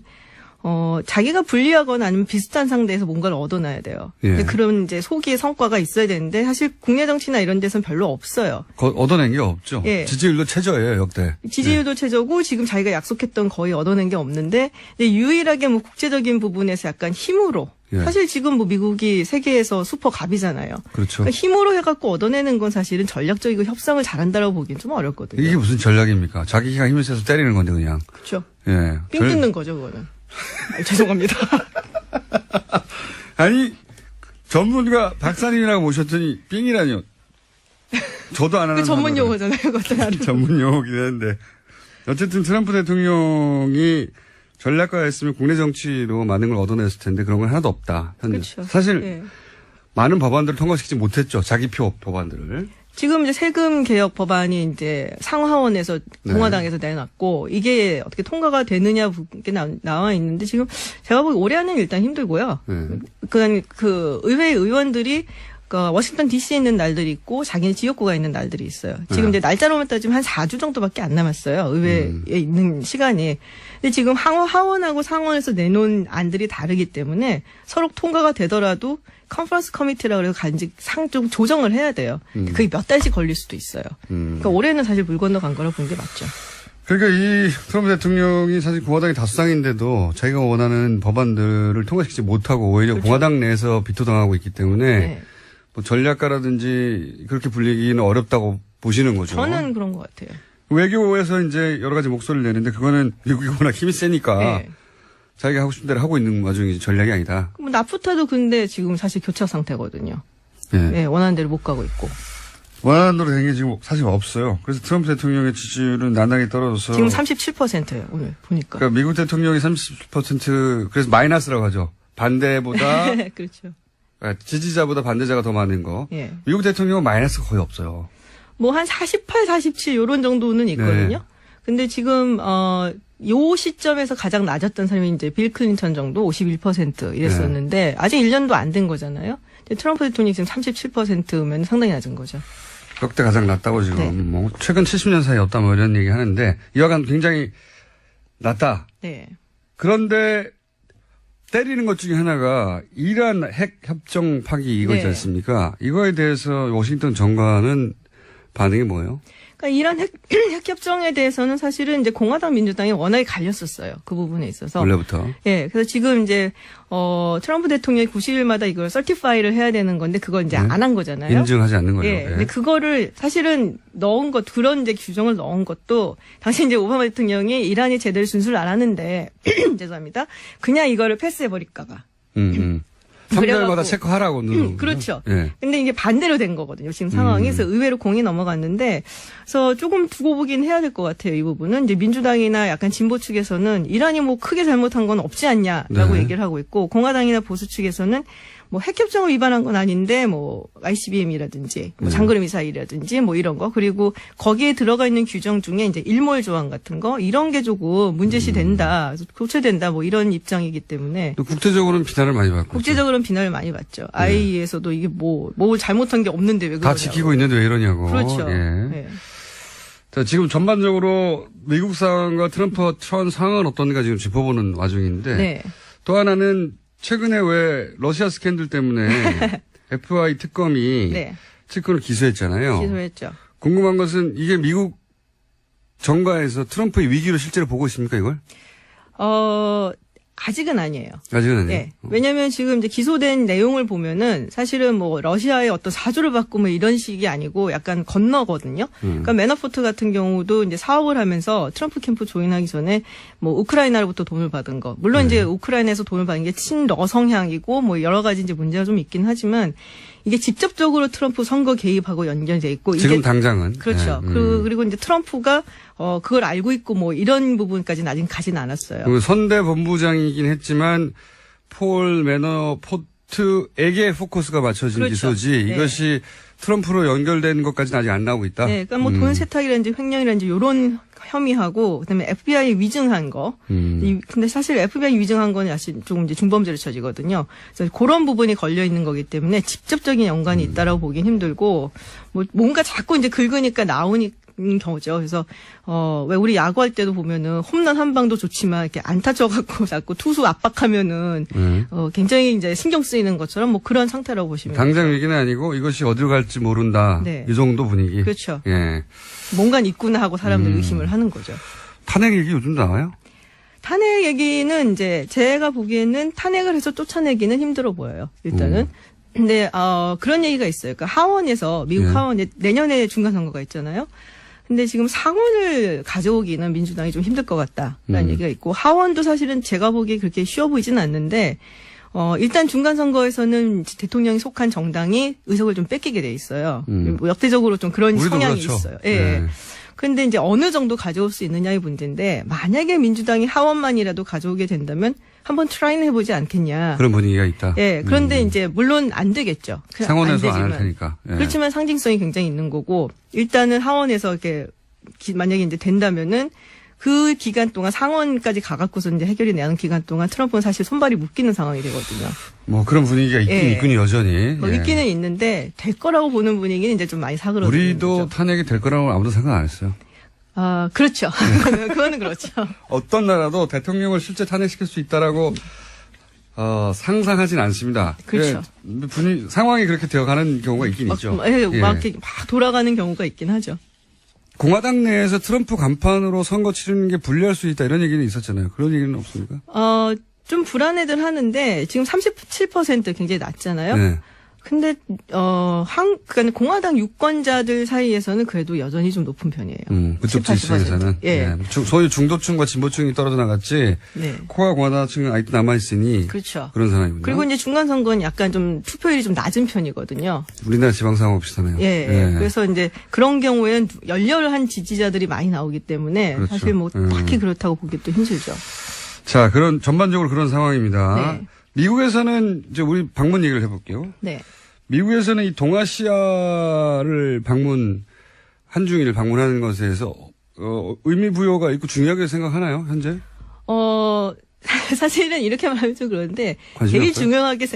자기가 불리하거나 아니면 비슷한 상대에서 뭔가를 얻어놔야 돼요. 예. 근데 그런 이제 소기의 성과가 있어야 되는데 사실 국내 정치나 이런 데서는 별로 없어요. 얻어낸 게 없죠. 예. 지지율도 최저예요, 역대. 지지율도 최저고 지금 자기가 약속했던 거의 얻어낸 게 없는데 근데 유일하게 뭐 국제적인 부분에서 약간 힘으로 예. 사실 지금 뭐 미국이 세계에서 슈퍼갑이잖아요. 그렇죠. 그러니까 힘으로 해갖고 얻어내는 건 사실은 전략적이고 협상을 잘한다고 보기엔 좀 어렵거든요. 이게 무슨 전략입니까? 자기가 힘을 써서 때리는 건데 그냥. 그렇죠. 예. 삥 뜯는 거죠, 그거는. 죄송합니다. 아니 전문가 박사님이라고 모셨더니 삥이라뇨. 저도 안 하는 그 전문 단어를. 용어잖아요, 그것도 나름. 전문 용어긴 한데 어쨌든 트럼프 대통령이 전략가였으면 국내 정치로 많은 걸 얻어냈을 텐데 그런 건 하나도 없다. 현재. 그렇죠. 사실 예. 많은 법안들을 통과시키지 못했죠. 자기 표 법안들을. 지금 이제 세금 개혁 법안이 이제 상하원에서 네. 공화당에서 내놨고 이게 어떻게 통과가 되느냐 게 나와 있는데 지금 제가 보기 올해 안은 일단 힘들고요. 네. 그 의회 의원들이 그 워싱턴 DC에 있는 날들이 있고 자기네 지역구가 있는 날들이 있어요. 지금 네. 이제 날짜로만 따지면 한 4주 정도밖에 안 남았어요. 의회에 있는 시간이. 근데 지금 하원하고 상원에서 내놓은 안들이 다르기 때문에 서로 통과가 되더라도 컨퍼런스 커미티라고 해서 간직 좀 조정을 해야 돼요. 그게 몇 달씩 걸릴 수도 있어요. 그러니까 올해는 사실 물 건너간 거라고 보는 게 맞죠. 그러니까 이 트럼프 대통령이 사실 공화당이 다수당인데도 자기가 원하는 법안들을 통과시키지 못하고 오히려 그렇죠. 공화당 내에서 비토당하고 있기 때문에 네. 뭐 전략가라든지 그렇게 불리기는 어렵다고 보시는 거죠. 저는 그런 것 같아요. 외교에서 이제 여러 가지 목소리를 내는데 그거는 미국이 워낙 힘이 세니까 네. 자기가 하고 싶은 대로 하고 있는 와중이지 전략이 아니다. 뭐 나프타도 근데 지금 사실 교착 상태거든요. 예. 네, 원하는 대로 못 가고 있고. 원하는 대로 된 게 지금 사실 없어요. 그래서 트럼프 대통령의 지지율은 나날이 떨어져서 지금 37%예요, 오늘 보니까. 그러니까 미국 대통령이 30% 그래서 마이너스라고 하죠. 반대보다 그렇죠. 지지자보다 반대자가 더 많은 거. 예. 미국 대통령은 마이너스가 거의 없어요. 뭐 한 48, 47 요런 정도는 있거든요. 네. 근데 지금 요 시점에서 가장 낮았던 사람이 이제 빌 클린턴 정도 51% 이랬었는데 아직 1년도 안 된 거잖아요. 근데 트럼프 대통령이 지금 37%면 상당히 낮은 거죠. 역대 가장 낮다고 지금 네. 뭐 최근 70년 사이 없다 뭐 이런 얘기 하는데 여하간 굉장히 낮다. 네. 그런데 때리는 것 중에 하나가 이란 핵 협정 파기 이거지 네. 않습니까? 이거에 대해서 워싱턴 정관은 반응이 뭐예요? 그러니까 이란 핵협정에 대해서는 사실은 이제 공화당 민주당이 워낙에 갈렸었어요. 그 부분에 있어서. 원래부터. 예, 그래서 지금 이제 트럼프 대통령이 90일마다 이걸 서티파이를 해야 되는 건데 그걸 이제 네. 안 한 거잖아요. 인증하지 않는 거예요. 예, 근데 그거를 사실은 넣은 것 그런 이제 규정을 넣은 것도 당시 이제 오바마 대통령이 이란이 제대로 준수를 안 하는데 죄송합니다. 그냥 이거를 패스해 버릴까봐. 3개월마다 그래갖고. 체크하라고 누르는 그렇죠. 예. 근데 이게 반대로 된 거거든요. 지금 상황이. 그래서 의외로 공이 넘어갔는데, 그래서 조금 두고 보긴 해야 될 것 같아요. 이 부분은. 이제 민주당이나 약간 진보 측에서는 이란이 뭐 크게 잘못한 건 없지 않냐라고 네. 얘기를 하고 있고, 공화당이나 보수 측에서는 뭐 핵협정을 위반한 건 아닌데, 뭐 ICBM이라든지, 뭐 장거리 미사일이라든지, 뭐 이런 거. 그리고 거기에 들어가 있는 규정 중에 이제 일몰 조항 같은 거, 이런 게 조금 문제시 된다. 그래서 교체된다. 뭐 이런 입장이기 때문에. 또 국제적으로는 비난을 많이 받고. 국제적으로는 비난을 많이 받죠. IAEA에서도 이게 뭐 잘못한 게 없는데 왜 그러냐고. 다 지키고 있는데 왜 이러냐고. 그렇죠. 예. 네. 자, 지금 전반적으로 미국 상황과 트럼프 상황은 어떤가 지금 짚어보는 와중인데. 네. 또 하나는 최근에 왜 러시아 스캔들 때문에 FBI 특검이 네. 측근을 기소했잖아요. 기소했죠. 궁금한 것은 이게 미국 정가에서 트럼프의 위기로 실제로 보고 있습니까, 이걸? 아직은 아니에요. 아직은 아니에요. 네. 왜냐면 지금 이제 기소된 내용을 보면은 뭐 러시아의 어떤 사주를 받고 뭐 이런 식이 아니고 약간 건너거든요. 그러니까 매너포트 같은 경우도 이제 사업을 하면서 트럼프 캠프 조인하기 전에 뭐 우크라이나로부터 돈을 받은 거. 물론 이제 우크라이나에서 돈을 받은 게 친러 성향이고 뭐 여러 가지 이제 문제가 좀 있긴 하지만 이게 직접적으로 트럼프 선거 개입하고 연결돼 있고 지금 이게 당장은. 그렇죠. 네. 그리고 이제 트럼프가 그걸 알고 있고 뭐 이런 부분까지는 아직 가진 않았어요. 그 선대 본부장이긴 했지만 폴 매너포트에게 포커스가 맞춰진 그렇죠. 기소지 네. 이것이 트럼프로 연결된 것까지는 아직 안 나오고 있다. 네, 그러니까 뭐 돈 세탁이라든지 횡령이라든지 이런 혐의하고 그다음에 FBI 위증한 거. 근데 사실 FBI 위증한 거는 사실 조금 이제 중범죄로 쳐지거든요. 그래서 그런 부분이 걸려 있는 거기 때문에 직접적인 연관이 있다라고 보긴 힘들고 뭐 뭔가 자꾸 이제 긁으니까 나오는 경우죠. 그래서 왜 우리 야구할 때도 보면은 홈런 한 방도 좋지만 이렇게 안타 쳐갖고 자꾸 투수 압박하면은 굉장히 이제 신경 쓰이는 것처럼 뭐 그런 상태라고 보시면 당장 위기는 아니고 이것이 어디로 갈지 모른다. 네. 이 정도 분위기. 그렇죠. 예. 뭔가 있구나 하고 사람들 의심을 하는 거죠. 탄핵 얘기 요즘 나와요? 탄핵 얘기는 이제 제가 보기에는 탄핵을 해서 쫓아내기는 힘들어 보여요. 일단은. 근데 그런 얘기가 있어요. 그러니까 하원에서 미국 예. 하원에 내년에 중간 선거가 있잖아요. 근데 지금 상원을 가져오기는 민주당이 좀 힘들 것 같다라는 얘기가 있고 하원도 사실은 제가 보기에 그렇게 쉬워 보이지는 않는데 일단 중간 선거에서는 대통령이 속한 정당이 의석을 좀 뺏기게 돼 있어요. 뭐 역대적으로 좀 그런 우리도 성향이 그렇죠. 있어요. 예. 네. 그런데 이제 어느 정도 가져올 수 있느냐의 문제인데 만약에 민주당이 하원만이라도 가져오게 된다면 한번 트라이는 해보지 않겠냐. 그런 분위기가 있다. 예. 그런데 이제 물론 안 되겠죠. 상원에서 안 할 되지만. 테니까. 예. 그렇지만 상징성이 굉장히 있는 거고 일단은 하원에서 이렇게 만약에 이제 된다면은 그 기간 동안 상원까지 가갖고서 이제 해결이 나는 기간 동안 트럼프는 사실 손발이 묶이는 상황이 되거든요. 뭐 그런 분위기가 있긴 예. 있군요, 여전히. 뭐 예. 있기는 있는데 될 거라고 보는 분위기는 이제 좀 많이 사그러지는 우리도 거죠. 탄핵이 될 거라고 아무도 생각 안 했어요. 아, 그렇죠. 그거는 그렇죠. 어떤 나라도 대통령을 실제 탄핵시킬 수 있다라고 상상하진 않습니다. 그렇죠. 예, 상황이 그렇게 되어가는 경우가 있긴 있죠. 막 예. 이렇게 막 돌아가는 경우가 있긴 하죠. 공화당 내에서 트럼프 간판으로 선거 치르는 게 불리할 수 있다 이런 얘기는 있었잖아요. 그런 얘기는 없습니까? 좀 불안해들 하는데 지금 37% 굉장히 낮잖아요. 네. 근데 그러니까 공화당 유권자들 사이에서는 그래도 여전히 좀 높은 편이에요. 그쪽 70, 80%. 지지층에서는 예. 소위 중도층과 진보층이 떨어져 나갔지 네. 코가 공화당층은 아직도 남아있으니 그렇죠. 그런 상황이군요. 그리고 이제 중간 선거는 약간 좀 투표율이 좀 낮은 편이거든요. 우리나라 지방선거 비슷하네요. 예. 그래서 이제 그런 경우에는 열렬한 지지자들이 많이 나오기 때문에 그렇죠. 사실 뭐 딱히 그렇다고 보기 또 힘들죠. 자, 전반적으로 그런 상황입니다. 네. 미국에서는 이제 우리 방문 얘기를 해볼게요. 네. 미국에서는 이 동아시아를 한중일 방문하는 것에 대해서 의미 부여가 있고 중요하게 생각하나요, 현재? 사실은 이렇게 말하면 좀 그런데 관심이 제일 없어요? 중요하게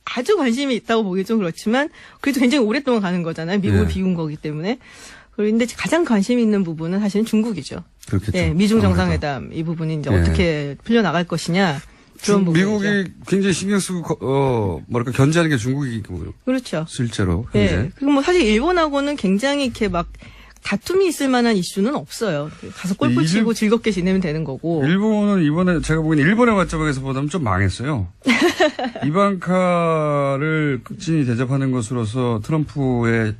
아주 관심이 있다고 보기 좀 그렇지만 그래도 굉장히 오랫동안 가는 거잖아요. 미국을 예. 비운 거기 때문에. 그런데 가장 관심이 있는 부분은 사실은 중국이죠. 그렇겠죠. 예, 미중 정상회담 이 부분이 이제 예. 어떻게 풀려나갈 것이냐. 그런 부분이죠. 미국이 굉장히 신경 쓰고 견제하는 게 중국이고 그렇죠. 실제로 현재. 예. 그리고 뭐 사실 일본하고는 굉장히 이렇게 막 다툼이 있을 만한 이슈는 없어요. 가서 골프 치고 즐겁게 지내면 되는 거고. 일본은 이번에 제가 보기엔 일본의 관점에서 보다는 좀 망했어요. 이방카를 극진히 대접하는 것으로서 트럼프의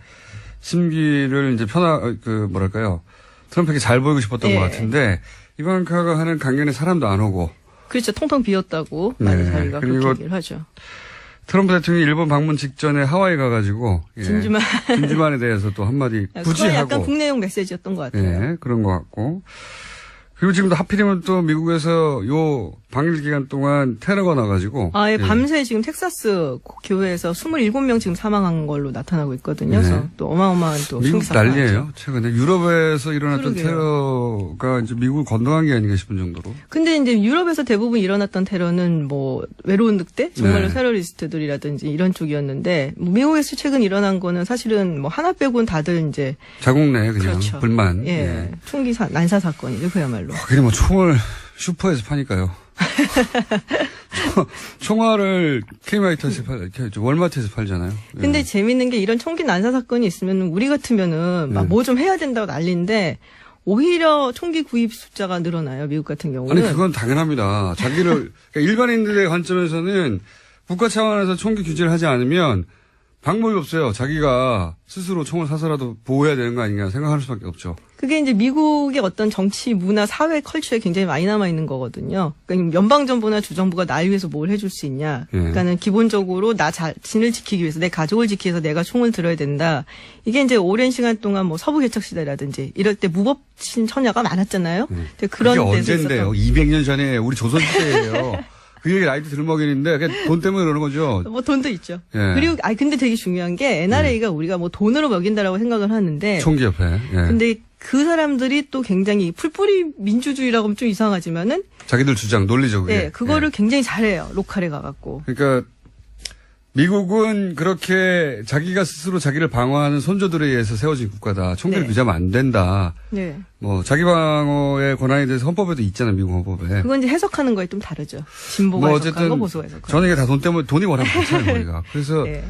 심기를 이제 트럼프에게 잘 보이고 싶었던 예. 것 같은데 이방카가 하는 강연에 사람도 안 오고. 그렇죠. 텅텅 비었다고 많이 네. 자기가 그리고 그렇게 얘기를 하죠. 트럼프 대통령이 일본 방문 직전에 하와이 가가지고 진주만에 대해서 또 한마디 굳이 그건 하고 약간 국내용 메시지였던 것 같아요. 네, 그런 것 같고 그리고 지금도 하필이면 또 미국에서 요 방일 기간 동안 테러가 나가지고 예, 밤새 지금 텍사스 교회에서 27명 지금 사망한 걸로 나타나고 있거든요. 네. 그래서 또 어마어마한 또 미국 총기 사건. 난리예요. 최근에 유럽에서 일어났던 그러게요. 테러가 이제 미국을 건너간 게 아닌가 싶은 정도로. 근데 이제 유럽에서 대부분 일어났던 테러는 뭐 외로운 늑대, 정말로 네. 테러리스트들이라든지 이런 쪽이었는데 뭐 미국에서 최근 일어난 거는 사실은 뭐 하나 빼고는 다들 이제 자국 내 그냥 그렇죠. 불만. 예, 총기 난사 사건이죠 그야말로. 그래 뭐 총을 슈퍼에서 파니까요. 총알을 K마이트에서 월마트에서 팔잖아요. 근데 예. 재밌는 게 이런 총기 난사 사건이 있으면 우리 같으면은 막 뭐 좀 해야 된다고 난리인데 오히려 총기 구입 숫자가 늘어나요. 미국 같은 경우는. 아니 그건 당연합니다. 자기를 그러니까 일반인들의 관점에서는 국가 차원에서 총기 규제를 하지 않으면 방법이 없어요. 자기가 스스로 총을 사서라도 보호해야 되는 거 아닌가 생각할 수밖에 없죠. 그게 이제 미국의 어떤 정치, 문화, 사회 컬처에 굉장히 많이 남아있는 거거든요. 그러니까 연방정부나 주정부가 날 위해서 뭘 해줄 수 있냐. 예. 그러니까는 기본적으로 나 자신을 지키기 위해서, 내 가족을 지키기 위해서 내가 총을 들어야 된다. 이게 이제 오랜 시간 동안 뭐 서부 개척 시대라든지 이럴 때 무법신 처녀가 많았잖아요. 근데 그런 그게 데서 언젠데요? 있었던 200년 전에 우리 조선시대예요. 그 얘기 라이트 들먹이는데 그냥 돈 때문에 그러는 거죠. 뭐 돈도 있죠. 예. 그리고 근데 되게 중요한 게 NRA가 우리가 뭐 돈으로 먹인다라고 생각을 하는데 총기협회. 예. 근데 그 사람들이 또 굉장히 풀뿌리 민주주의라고 하면 좀 이상하지만은 자기들 주장 논리죠. 그게. 네, 그거를 예. 굉장히 잘해요. 로컬에 가갖고. 그러니까 미국은 그렇게 자기가 스스로 자기를 방어하는 손조들에 의해서 세워진 국가다. 총기를 네. 규제하면 안 된다. 네. 뭐 자기 방어의 권한에 대해서 헌법에도 있잖아요. 미국 헌법에. 그건 이제 해석하는 거에 좀 다르죠. 진보가 뭐 해석하는 거, 보수가 해석하는 거. 저는 이게 다 돈 때문에 돈이 워낙 많잖아요. 우리가. 그래서 네.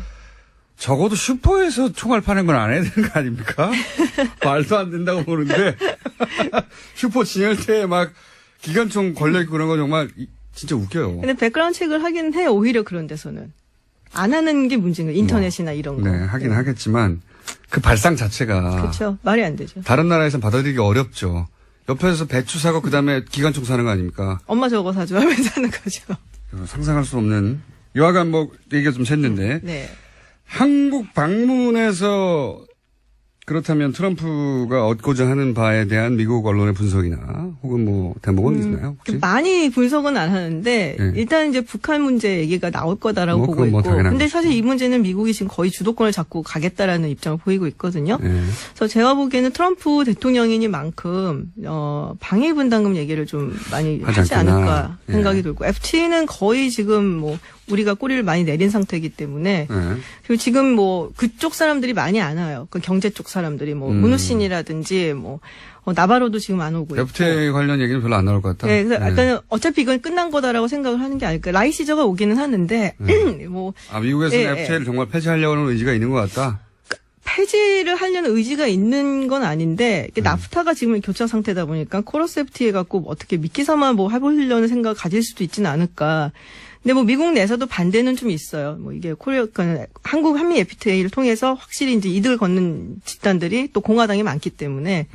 적어도 슈퍼에서 총알 파는 건 안 해야 되는 거 아닙니까? 말도 안 된다고 보는데 슈퍼 진열대에 막 기관총 걸려있고 그런 건 정말 진짜 웃겨요. 근데 백그라운드 체크를 하긴 해요. 오히려 그런 데서는. 안 하는 게 문제인 거예요. 인터넷이나 이런 거. 네, 하긴 하겠지만 그 발상 자체가 그렇죠. 말이 안 되죠. 다른 나라에서는 받아들이기 어렵죠. 옆에서 배추 사고 그다음에 기관총 사는 거 아닙니까? 엄마 저거 사줘 하면서 하는 거죠. 상상할 수 없는. 여하간 뭐 얘기가 좀 샜는데 네. 한국 방문에서 그렇다면 트럼프가 얻고자 하는 바에 대한 미국 언론의 분석이나 혹은 뭐 대목은 있나요? 혹시? 많이 분석은 안 하는데 네. 일단 이제 북한 문제 얘기가 나올 거다라고 뭐 보고 그건 뭐 있고. 당연한 근데 거죠. 사실 이 문제는 미국이 지금 거의 주도권을 잡고 가겠다라는 입장을 보이고 있거든요. 네. 그래서 제가 보기에는 트럼프 대통령이니만큼 방위 분담금 얘기를 좀 많이 하지 하지 않구나. 않을까 생각이 예. 들고 FTA는 거의 지금 뭐 우리가 꼬리를 많이 내린 상태이기 때문에 네. 그리고 지금 뭐 그쪽 사람들이 많이 안 와요. 그 경제 쪽 사람들이 뭐 문우신이라든지 뭐 나바로도 지금 안 오고 있고. FTA 관련 얘기는 별로 안 나올 것 같다. 네, 그래서 네. 약간 어차피 이건 끝난 거다라고 생각을 하는 게 아닐까. 라이시저가 오기는 하는데 뭐 미국에서는 예, FTA를 정말 폐지하려고 하는 의지가 있는 것 같다. 폐지를 하려는 의지가 있는 건 아닌데 이게 나프타가 지금 교착 상태다 보니까 코러스 FTA 갖고 어떻게 미끼 삼아 뭐 해보려는 생각 가질 수도 있지는 않을까. 근데 뭐 미국 내에서도 반대는 좀 있어요. 뭐 이게 한국 한미 FTA를 통해서 확실히 이제 이득을 걷는 집단들이 또 공화당이 많기 때문에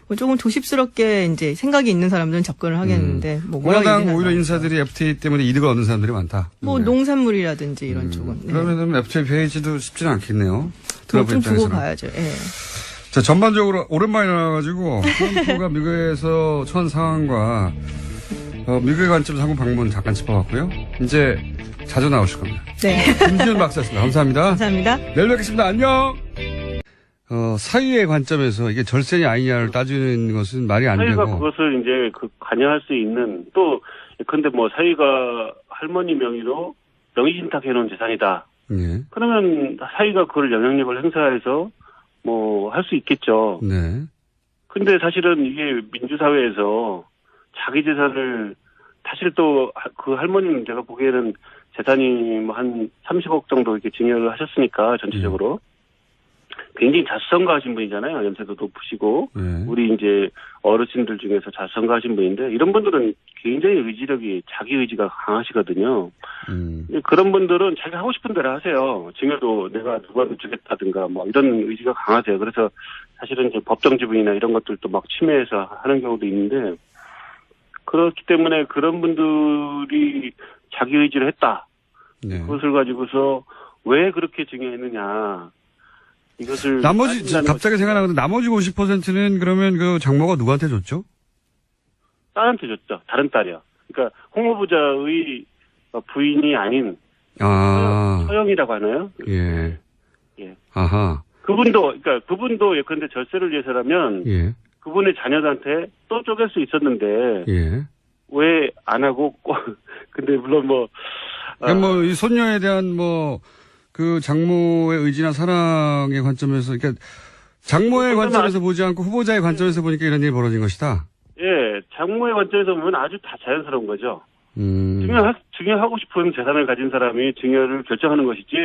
뭐 조금 조심스럽게 이제 생각이 있는 사람들은 접근을 하겠는데 뭐 뭐라고 공화당 얘기는 오히려 안 인사들이 FTA 때문에 이득을 얻는 사람들이 많다. 뭐 네. 농산물이라든지 이런 쪽은. 네. 그러면 FTA 폐지도 쉽지는 않겠네요. 트럼프 좀 두고 입장에서는. 봐야죠. 예. 자, 전반적으로 오랜만에 나와가지고 트럼프가 미국에서 처한 상황과 미국의 관점에서 한국 방문 잠깐 짚어봤고요. 이제 자주 나오실 겁니다. 네. 김지훈 박사였습니다. 감사합니다. 감사합니다. 내일 뵙겠습니다. 안녕. 사유의 관점에서 이게 절세냐 아니냐를 따지는 것은 말이 안 사위가 되고. 그것을 이제 관여할 수 있는 또 근데 뭐 사위가 할머니 명의로 명의신탁해 놓은 재산이다. 예. 그러면 사위가 그걸 영향력을 행사해서 뭐 할 수 있겠죠. 네. 근데 사실은 이게 민주사회에서 자기 재산을 사실 또 그 할머니는 제가 보기에는 재산이 뭐 한 30억 정도 이렇게 증여를 하셨으니까 전체적으로 굉장히 자수성가하신 분이잖아요. 연세도 높으시고 네. 우리 이제 어르신들 중에서 자수성가하신 분인데 이런 분들은 굉장히 의지력이 자기 의지가 강하시거든요. 그런 분들은 자기 하고 싶은 대로 하세요. 증여도 내가 누구한테 주겠다든가 뭐 이런 의지가 강하세요. 그래서 사실은 이제 법정 지분이나 이런 것들도 막 침해해서 하는 경우도 있는데 그렇기 때문에 그런 분들이 자기 의지를 했다. 네. 그것을 가지고서 왜 그렇게 증여했느냐. 이것을 나머지, 따진다는 갑자기 생각나는데 나머지 50%는 그러면 그 장모가 누구한테 줬죠? 딸한테 줬죠. 다른 딸이요. 그러니까 홍 후보자의 부인이 아닌 서영이라고 하나요? 예. 예. 아하. 그분도 그런데 절세를 위해서라면 예. 그분의 자녀들한테 또 쪼갤 수 있었는데 예. 왜 안 하고 근데 물론 뭐 그러니까 뭐 이 손녀에 대한 그 장모의 의지나 사랑의 관점에서 그러니까 장모의 관점에서 보지 않고 후보자의 관점에서 보니까 이런 일이 벌어진 것이다. 예, 장모의 관점에서 보면 아주 다 자연스러운 거죠. 증여하고 싶은 재산을 가진 사람이 증여를 결정하는 것이지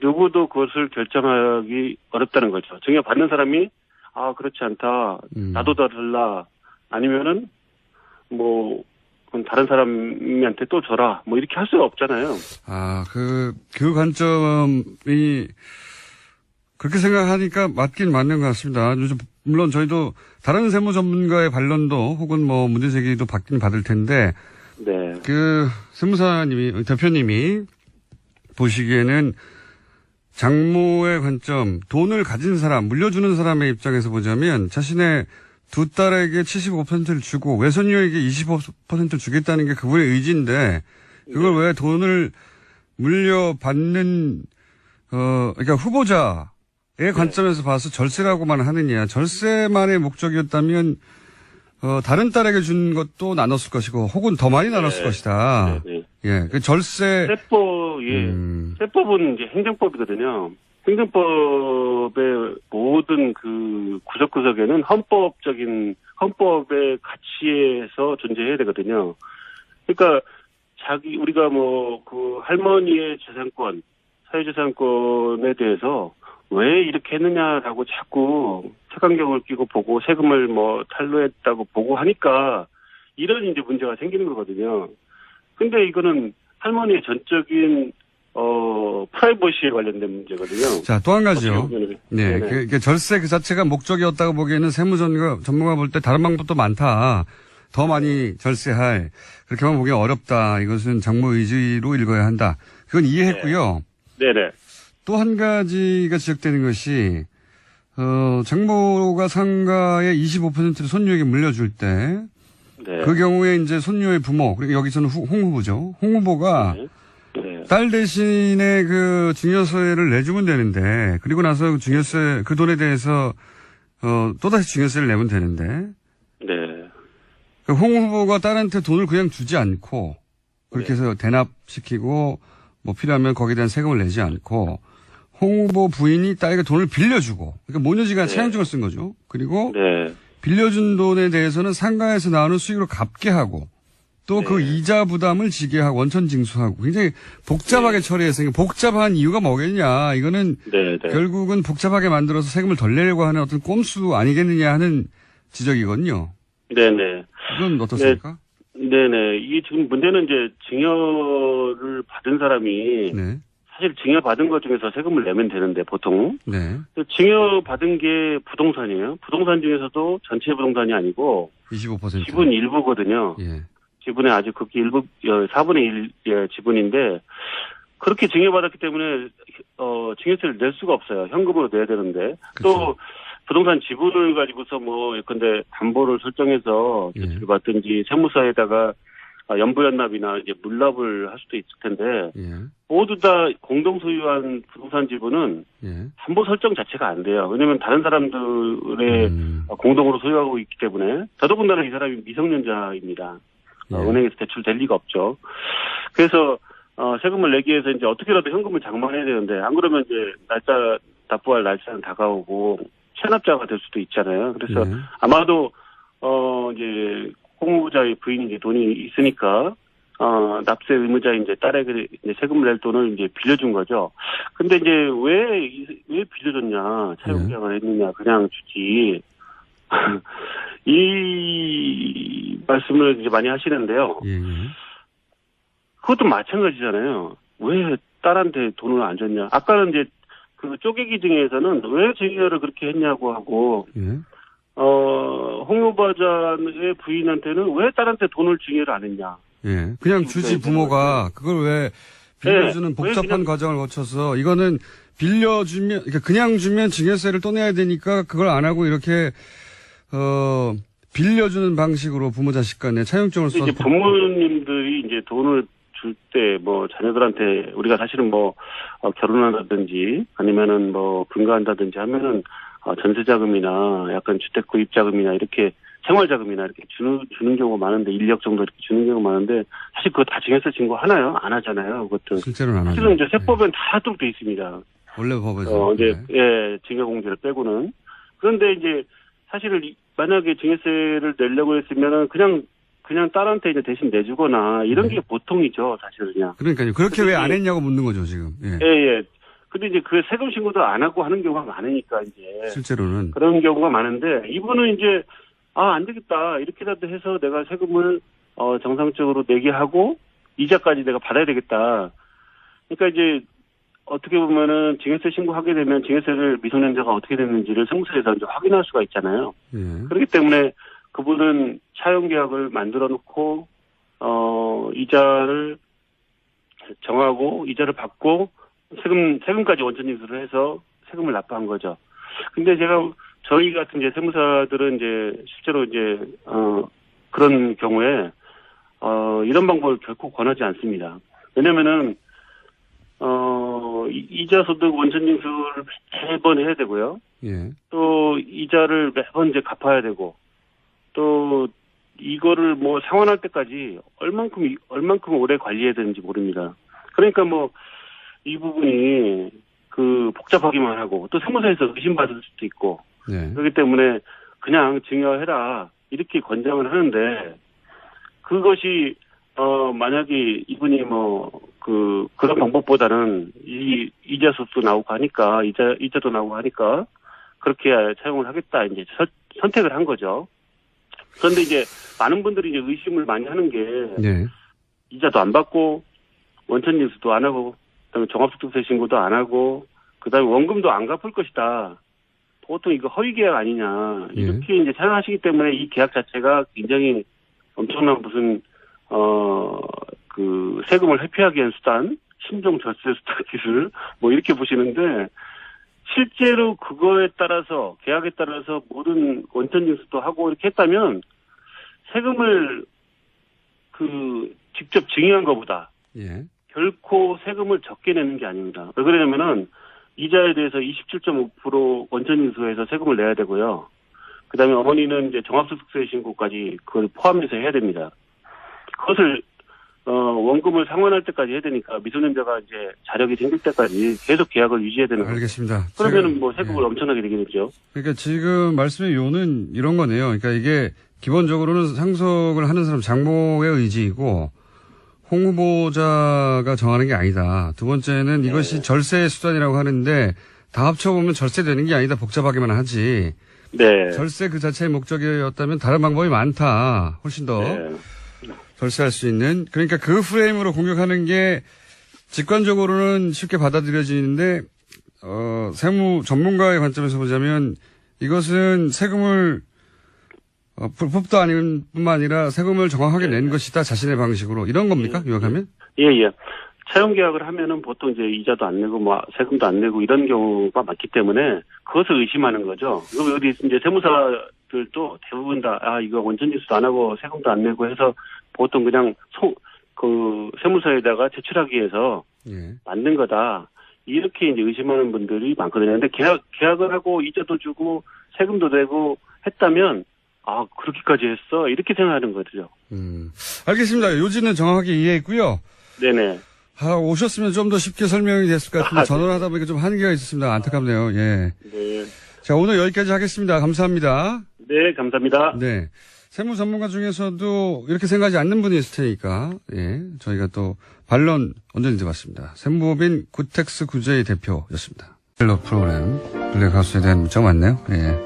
누구도 그것을 결정하기 어렵다는 거죠. 증여 받는 사람이 아, 그렇지 않다. 나도 더 달라. 아니면은, 뭐, 그럼 다른 사람한테 또 줘라. 뭐 이렇게 할 수가 없잖아요. 아, 그 관점이 그렇게 생각하니까 맞긴 맞는 것 같습니다. 요즘 물론 저희도 다른 세무 전문가의 반론도 혹은 뭐 문제 제기도 받긴 받을 텐데 네. 그 세무사님이 대표님이 보시기에는 장모의 관점, 돈을 가진 사람, 물려주는 사람의 입장에서 보자면 자신의 두 딸에게 75%를 주고 외손녀에게 25%를 주겠다는 게 그분의 의지인데 그걸 왜 돈을 물려받는 그러니까 후보자의 관점에서 봐서 절세라고만 하느냐. 절세만의 목적이었다면 다른 딸에게 준 것도 나눴을 것이고 혹은 더 많이 나눴을 것이다. 네. 예, 그 절세 세법은 이제 행정법이거든요. 행정법의 모든 그 구석구석에는 헌법의 가치에서 존재해야 되거든요. 그러니까 우리가 뭐 그 할머니의 재산권, 사회재산권에 대해서 왜 이렇게 했느냐라고 자꾸 색안경을 끼고 보고 세금을 뭐 탈루했다고 보고 하니까 이런 이제 문제가 생기는 거거든요. 근데 이거는 할머니의 전적인 프라이버시에 관련된 문제거든요. 자, 또 한 가지요. 네. 네네. 그 절세 그 자체가 목적이었다고 보기에는 전문가 볼 때 다른 방법도 많다. 더 많이 절세할. 그렇게만 보기 어렵다. 이것은 장모 의지로 읽어야 한다. 그건 이해했고요. 네네. 또 한 가지가 지적되는 것이, 장모가 상가의 25%를 손녀에게 물려줄 때, 네. 그 경우에 이제 손녀의 부모, 그리고 여기서는 홍 후보죠. 홍 후보가 네. 딸 대신에 그 증여세를 내주면 되는데, 그리고 나서 증여세, 그 돈에 대해서, 또다시 증여세를 내면 되는데, 네. 그 홍 후보가 딸한테 돈을 그냥 주지 않고, 그렇게 해서 대납시키고, 뭐 필요하면 거기에 대한 세금을 내지 않고, 홍 후보 부인이 딸에게 돈을 빌려주고, 그러니까 모녀지간 차용증을 쓴 거죠. 그리고, 네. 빌려준 돈에 대해서는 상가에서 나오는 수익으로 갚게 하고, 또 그 이자 부담을 지게 하고 원천 징수하고 굉장히 복잡하게 처리해서 복잡한 이유가 뭐겠냐. 이거는 결국은 복잡하게 만들어서 세금을 덜 내려고 하는 어떤 꼼수 아니겠느냐 하는 지적이거든요. 네네. 이건 어떻습니까? 네네. 이게 지금 문제는 이제 증여를 받은 사람이 사실 증여받은 것 중에서 세금을 내면 되는데 보통 증여받은 게 부동산이에요. 부동산 중에서도 전체 부동산이 아니고 25%. 지분 일부거든요. 지분의 아주 극히 일부 4분의 1 지분인데 그렇게 증여받았기 때문에 증여세를 낼 수가 없어요. 현금으로 내야 되는데 또 부동산 지분을 가지고서 뭐 예컨대 담보를 설정해서 대출을 받든지 세무사에다가 연부연납이나 이제 물납을 할 수도 있을 텐데 모두 다 공동 소유한 부동산 지분은 담보 설정 자체가 안 돼요. 왜냐하면 다른 사람들의 공동으로 소유하고 있기 때문에 더더군다나 이 사람이 미성년자입니다. 은행에서 대출 될 리가 없죠. 그래서 세금을 내기 위해서 이제 어떻게라도 현금을 장만해야 되는데 안 그러면 이제 납부할 날짜는 다가오고 체납자가 될 수도 있잖아요. 그래서 아마도 이제 홍 후보자의 부인이 이제 돈이 있으니까 납세 의무자인 이제 딸에게 이제 세금을 낼 돈을 이제 빌려준 거죠. 근데 이제 왜 빌려줬냐? 차용증을 했느냐? 그냥 주지. 이 말씀을 이제 많이 하시는데요. 그것도 마찬가지잖아요. 왜 딸한테 돈을 안 줬냐? 아까는 이제 그 쪼개기 중에서는 왜 증여를 그렇게 했냐고 하고, 홍 후보자의 부인한테는 왜 딸한테 돈을 증여를 안 했냐? 그냥 주지 부모가 그걸 왜 빌려주는 복잡한 과정을 거쳐서 이거는 빌려주면, 그러니까 그냥 주면 증여세를 또 내야 되니까 그걸 안 하고 이렇게 빌려주는 방식으로 부모 자식 간에 차용증을 써서. 이제 부모님들이 이제 돈을 줄 때 뭐 자녀들한테 우리가 사실은 뭐 결혼한다든지 아니면은 뭐 분가한다든지 하면은 전세자금이나 약간 주택 구입자금이나 이렇게 생활자금이나 이렇게 주는 경우가 많은데 1억 정도 이렇게 주는 경우가 많은데 사실 그거 다 증여세 신고 하나요? 안 하잖아요. 그것도. 실제로는 안 하죠. 실은 이제 세법엔 다 하도록 돼 있습니다. 원래 법에서. 이제 증여공제를 빼고는. 그런데 이제 사실은 만약에 증여세를 내려고 했으면은 그냥 딸한테 이제 대신 내주거나 이런 게 보통이죠, 사실은요. 그러니까요. 그렇게 왜 안 했냐고 묻는 거죠, 지금. 예. 근데 이제 그 세금 신고도 안 하고 하는 경우가 많으니까 이제 실제로는. 그런 경우가 많은데 이분은 이제 안 되겠다 이렇게라도 해서 내가 세금을 정상적으로 내게 하고 이자까지 내가 받아야 되겠다. 그러니까 이제 어떻게 보면은 증여세 신고하게 되면 증여세를 미성년자가 어떻게 됐는지를 세무서에서 이제 확인할 수가 있잖아요. 예. 그렇기 때문에 그분은 차용계약을 만들어 놓고 이자를 정하고 이자를 받고 세금까지 원천징수를 해서 세금을 납부한 거죠. 근데 저희 같은 이제 세무사들은 이제 실제로 이제 그런 경우에 이런 방법을 결코 권하지 않습니다. 왜냐면은 이자 소득 원천징수를 매번 해야 되고요. 예. 또 이자를 매번 이제 갚아야 되고 또 이거를 뭐 상환할 때까지 얼만큼 오래 관리해야 되는지 모릅니다. 그러니까 뭐 이 부분이 복잡하기만 하고 또 세무서에서 의심받을 수도 있고 네. 그렇기 때문에 그냥 증여해라 이렇게 권장을 하는데 그것이 만약에 이분이 그런 방법보다는 이자 수도 나오고 하니까 이자도 나오고 하니까 그렇게 차용을 하겠다 이제 선택을 한 거죠. 그런데 이제 많은 분들이 이제 의심을 많이 하는 게 네. 이자도 안 받고 원천징수도 안 하고 그다음에 종합소득세 신고도 안 하고 그다음에 원금도 안 갚을 것이다. 보통 이거 허위 계약 아니냐 이렇게 이제 생각하시기 때문에 이 계약 자체가 굉장히 엄청난 무슨 세금을 회피하기 위한 수단, 신종 절세 수단 기술 뭐 이렇게 보시는데 실제로 그거에 따라서 계약에 따라서 모든 원천징수도 하고 이렇게 했다면 세금을 직접 증여한 것보다 예. 결코 세금을 적게 내는 게 아닙니다. 왜 그러냐면은 이자에 대해서 27.5% 원천징수해서 세금을 내야 되고요. 그다음에 어머니는 이제 종합소득세 신고까지 그걸 포함해서 해야 됩니다. 그것을 원금을 상환할 때까지 해야 되니까 미성년자가 이제 자력이 생길 때까지 계속 계약을 유지해야 되는 거죠. 알겠습니다. 그러면은 뭐 세금을 엄청나게 내겠죠. 그러니까 지금 말씀의 요는 이런 거네요. 그러니까 이게 기본적으로는 상속을 하는 사람 장모의 의지이고 홍 후보자가 정하는 게 아니다. 두 번째는 이것이 절세 수단이라고 하는데 다 합쳐보면 절세되는 게 아니다. 복잡하게만 하지. 네. 절세 그 자체의 목적이었다면 다른 방법이 많다. 훨씬 더 절세할 수 있는. 그러니까 그 프레임으로 공격하는 게 직관적으로는 쉽게 받아들여지는데 세무 전문가의 관점에서 보자면 이것은 세금을 불법도 아닌 뿐만 아니라 세금을 정확하게 낸 것이다. 자신의 방식으로. 이런 겁니까? 요약하면? 예. 차용계약을 하면은 보통 이제 이자도 안 내고 세금도 안 내고 이런 경우가 많기 때문에 그것을 의심하는 거죠. 그리고 여기 이제 세무사들도 대부분 다 이거 원천징수도 안 하고 세금도 안 내고 해서 보통 그냥 세무서에다가 제출하기 위해서 만든 거다. 이렇게 이제 의심하는 분들이 많거든요. 근데 계약을 하고 이자도 주고 세금도 내고 했다면 그렇게까지 했어? 이렇게 생각하는 거죠. 알겠습니다. 요지는 정확하게 이해했고요. 네네. 오셨으면 좀 더 쉽게 설명이 됐을 것 같은데 전화를 하다 보니까 좀 한계가 있었습니다. 안타깝네요. 예. 네. 자, 오늘 여기까지 하겠습니다. 감사합니다. 네, 감사합니다. 네. 세무 전문가 중에서도 이렇게 생각하지 않는 분이 있을 테니까, 저희가 또 반론 언제든지 받습니다. 세무법인 구텍스 구제의 대표였습니다. 헬로 프로그램, 블랙하우스에 대한 문자가 많네요. 예.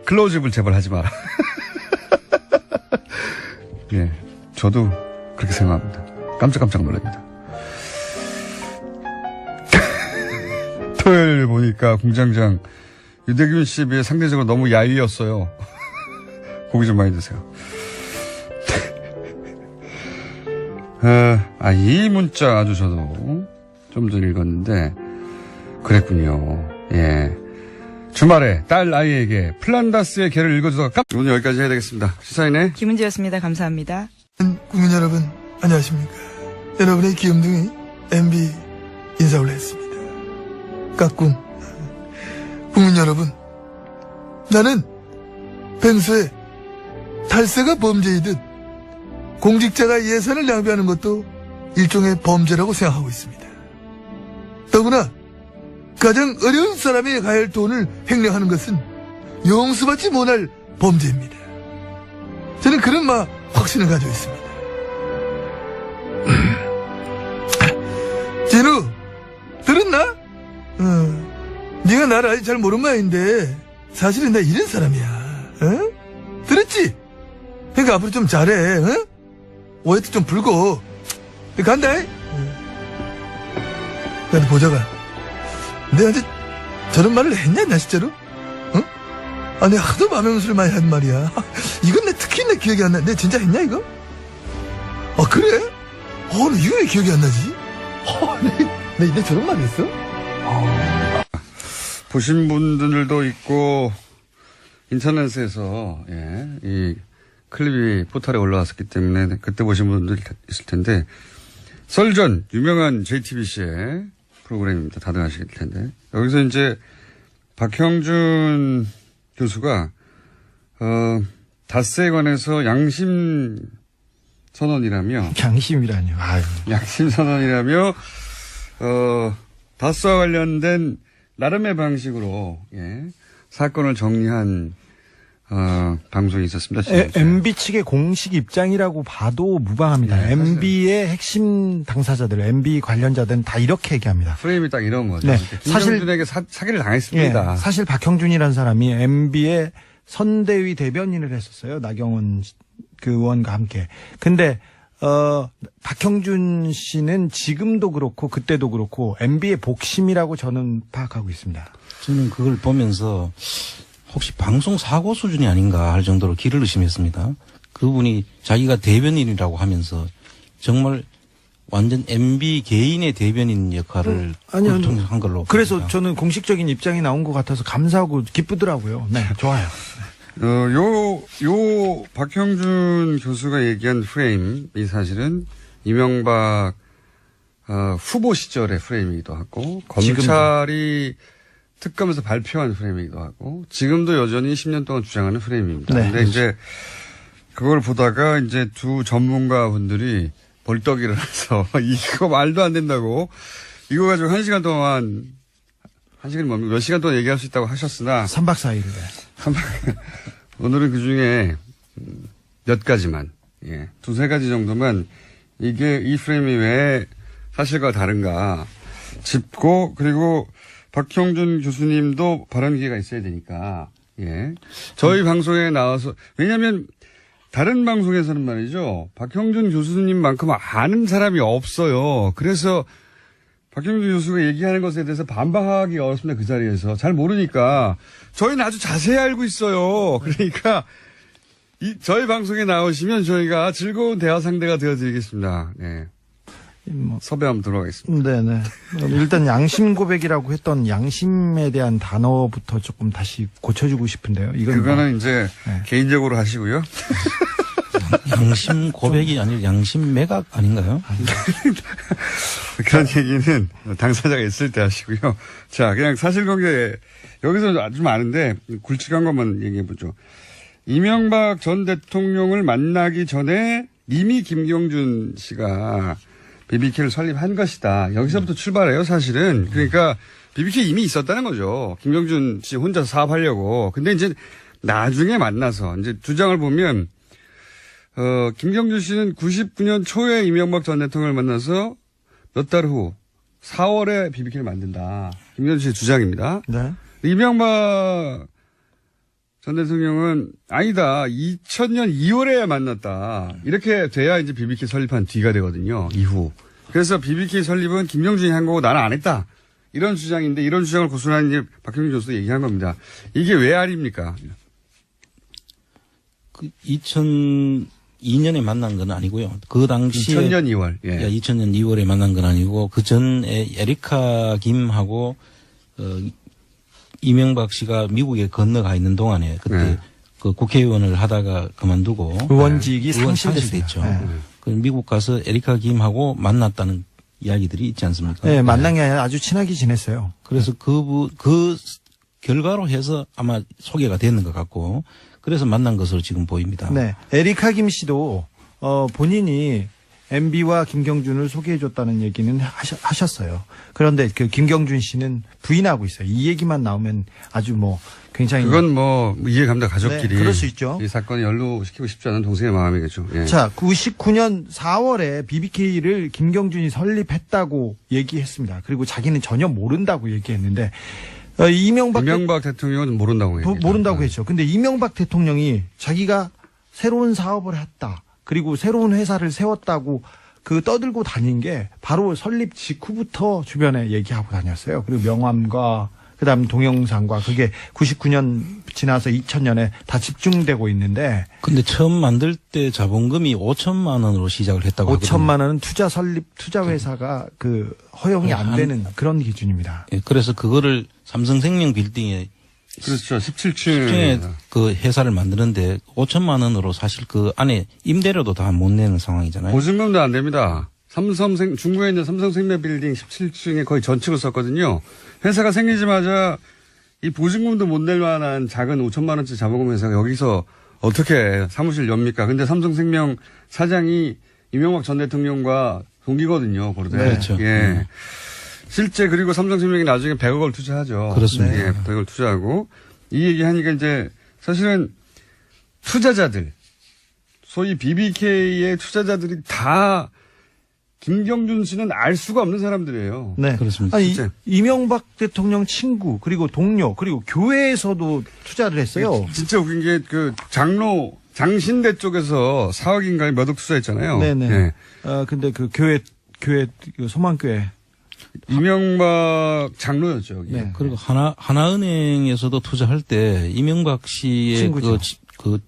클로즈업을 제발 하지 마라. 예. 저도 그렇게 생각합니다. 깜짝깜짝 놀랍니다. 토요일 보니까 공장장 유대균 씨에 비해 상대적으로 너무 야위였어요. 고기 좀 많이 드세요. 이 문자 아주 저도 좀 전에 읽었는데 그랬군요. 예. 주말에 딸 아이에게 플란다스의 개를 읽어주다가 오늘 여기까지 해야 되겠습니다. 시사인의 김은지였습니다. 감사합니다. 국민 여러분 안녕하십니까. 여러분의 귀염둥이 MB 인사 올렸습니다. 까꿍. 국민 여러분, 나는 평소에 탈세가 범죄이듯 공직자가 예산을 낭비하는 것도 일종의 범죄라고 생각하고 있습니다. 더구나 가장 어려운 사람이 가야 할 돈을 횡령하는 것은 용서받지 못할 범죄입니다. 저는 그런 확신을 가지고 있습니다. 네가 나를 아직 잘 모르는 모양인데 사실은 나 이런 사람이야. 어? 들었지? 그러니까 앞으로 좀 잘해. 어? 오해도 좀 풀고. 간다. 근데 보자가 내한테 저런 말을 했냐 나 진짜로? 어? 아니 하도 마명수를 많이 한 말이야. 이건 특히 내 기억이 안 나. 내 진짜 했냐 이거? 아 그래? 나 이거 왜 기억이 안 나지? 내 저런 말 했어? 보신 분들도 있고 인터넷에서 이 클립이 포털에 올라왔었기 때문에 그때 보신 분들 있을 텐데 썰전 유명한 JTBC의 프로그램입니다. 다들 아실 텐데 여기서 이제 박형준 교수가 닷새에 관해서 양심 선언이라며 양심이라뇨. 아유. 양심 선언이라며 닷새와 관련된 나름의 방식으로 사건을 정리한 방송이 있었습니다. MB 측의 공식 입장이라고 봐도 무방합니다. 네, MB의 핵심 당사자들, MB 관련자들은 다 이렇게 얘기합니다. 프레임이 딱 이런 거죠. 네, 김정준에게 사기를 당했습니다. 예, 사실 박형준이라는 사람이 MB의 선대위 대변인을 했었어요. 나경원 그 의원과 함께. 근데 박형준 씨는 지금도 그렇고 그때도 그렇고 MB의 복심이라고 저는 파악하고 있습니다. 저는 그걸 보면서 혹시 방송 사고 수준이 아닌가 할 정도로 길을 의심했습니다. 그분이 자기가 대변인이라고 하면서 정말 완전 MB 개인의 대변인 역할을 아니요. 한 걸로. 그래서 봅니다. 저는 공식적인 입장이 나온 것 같아서 감사하고 기쁘더라고요. 네, 좋아요. 요 박형준 교수가 얘기한 프레임이 사실은 이명박 후보 시절의 프레임이기도 하고 검찰이 특검에서 발표한 프레임이기도 하고 지금도 여전히 10년 동안 주장하는 프레임입니다. 네, 근데 그렇죠. 이제 그걸 보다가 이제 두 전문가 분들이 벌떡 일어나서 이거 말도 안 된다고 이거 가지고 1시간 동안 1시간이 뭡니까? 몇 시간 동안 얘기할 수 있다고 하셨으나 3박 4일. 오늘은 그 중에 몇 가지만, 두세 가지 정도만 이게 이 프레임이 왜 사실과 다른가 짚고 그리고 박형준 교수님도 발언 기회가 있어야 되니까, 저희 방송에 나와서 왜냐하면 다른 방송에서는 말이죠. 박형준 교수님만큼 아는 사람이 없어요. 그래서 박형준 교수가 얘기하는 것에 대해서 반박하기 어렵습니다. 그 자리에서. 잘 모르니까. 저희는 아주 자세히 알고 있어요. 그러니까 저희 방송에 나오시면 저희가 즐거운 대화 상대가 되어드리겠습니다. 네. 섭외 한번 들어가겠습니다. 네네. 일단 양심 고백이라고 했던 양심에 대한 단어부터 조금 다시 고쳐주고 싶은데요. 그거는 이제 개인적으로 하시고요. 양심 고백이 아니라 양심 매각 아닌가요? 그런 얘기는 당사자가 있을 때 하시고요. 자, 그냥 사실관계 여기서 좀 아는데 굵직한 것만 얘기해보죠. 이명박 전 대통령을 만나기 전에 이미 김경준 씨가 BBK를 설립한 것이다. 여기서부터 출발해요, 사실은. 그러니까 BBK 이미 있었다는 거죠. 김경준 씨 혼자서 사업하려고. 근데 이제 나중에 만나서 이제 두 장을 보면 김경준 씨는 99년 초에 이명박 전 대통령을 만나서 몇 달 후 4월에 BBK를 만든다. 김경준 씨의 주장입니다. 네. 이명박 전 대통령은 아니다. 2000년 2월에 만났다. 이렇게 돼야 이제 BBK 설립한 뒤가 되거든요. 이후. 그래서 BBK 설립은 김경준이 한 거고 나는 안 했다. 이런 주장인데 이런 주장을 고수한 이제 박형준 교수도 얘기한 겁니다. 이게 왜 아닙니까? 그 2002년에 만난 건 아니고요. 그 당시에 2000년 2월. 예. 2000년 2월에 만난 건 아니고 그 전에 에리카 김하고 이명박 씨가 미국에 건너가 있는 동안에 그때 그 국회의원을 하다가 그만두고 의원직이 의원 상실됐죠. 상실됐죠. 그 미국 가서 에리카 김하고 만났다는 이야기들이 있지 않습니까? 네, 만난 게 아니라 아주 친하게 지냈어요. 그래서 그 결과로 해서 아마 소개가 됐는 것 같고 그래서 만난 것으로 지금 보입니다. 네. 에리카 김 씨도 본인이 MB와 김경준을 소개해줬다는 얘기는 하셨어요. 그런데 그 김경준 씨는 부인하고 있어요. 이 얘기만 나오면 아주 뭐 굉장히. 그건 뭐 이해갑니다. 가족끼리. 네, 그럴 수 있죠. 이 사건을 연루시키고 싶지 않은 동생의 마음이겠죠. 예. 자, 99년 4월에 BBK를 김경준이 설립했다고 얘기했습니다. 그리고 자기는 전혀 모른다고 얘기했는데 이명박 대통령은 모른다고 얘기했죠. 모른다고 했죠. 근데 이명박 대통령이 자기가 새로운 사업을 했다. 그리고 새로운 회사를 세웠다고 그 떠들고 다닌 게 바로 설립 직후부터 주변에 얘기하고 다녔어요. 그리고 명함과 그다음 동영상과 그게 99년 지나서 2000년에 다 집중되고 있는데. 근데 처음 만들 때 자본금이 5천만 원으로 시작을 했다고 5천만 원은 투자 회사가 그 허용이 안 되는 그런 기준입니다. 예, 그래서 그거를 삼성생명 빌딩에 그렇죠. 17층에 그 회사를 만드는데 5천만 원으로 사실 그 안에 임대료도 다 못 내는 상황이잖아요. 보증금도 안 됩니다. 중구에 있는 삼성생명 빌딩 17층에 거의 전축을 썼거든요. 회사가 생기자마자 이 보증금도 못 낼 만한 작은 5천만 원짜리 자본금 회사가 여기서 어떻게 사무실 엽니까? 근데 삼성생명 사장이 이명박 전 대통령과 동기거든요. 고르되. 네. 그렇죠. 예. 실제 그리고 삼성생명이 나중에 100억을 투자하죠. 그렇습니다. 예, 100억을 투자하고 이 얘기하니까 이제 사실은 투자자들 소위 BBK의 투자자들이 다 김경준 씨는 알 수가 없는 사람들이에요. 네. 그렇습니다. 아니, 진짜. 이명박 대통령 친구 그리고 동료 그리고 교회에서도 투자를 했어요. 진짜 웃긴 게 그 장신대 쪽에서 4억인가 몇 억 투자했잖아요. 네네. 예. 근데 그 교회 그 소망교회. 이명박 장로였죠. 여기. 네. 그리고 하나은행에서도 투자할 때 이명박 씨의 친구죠. 그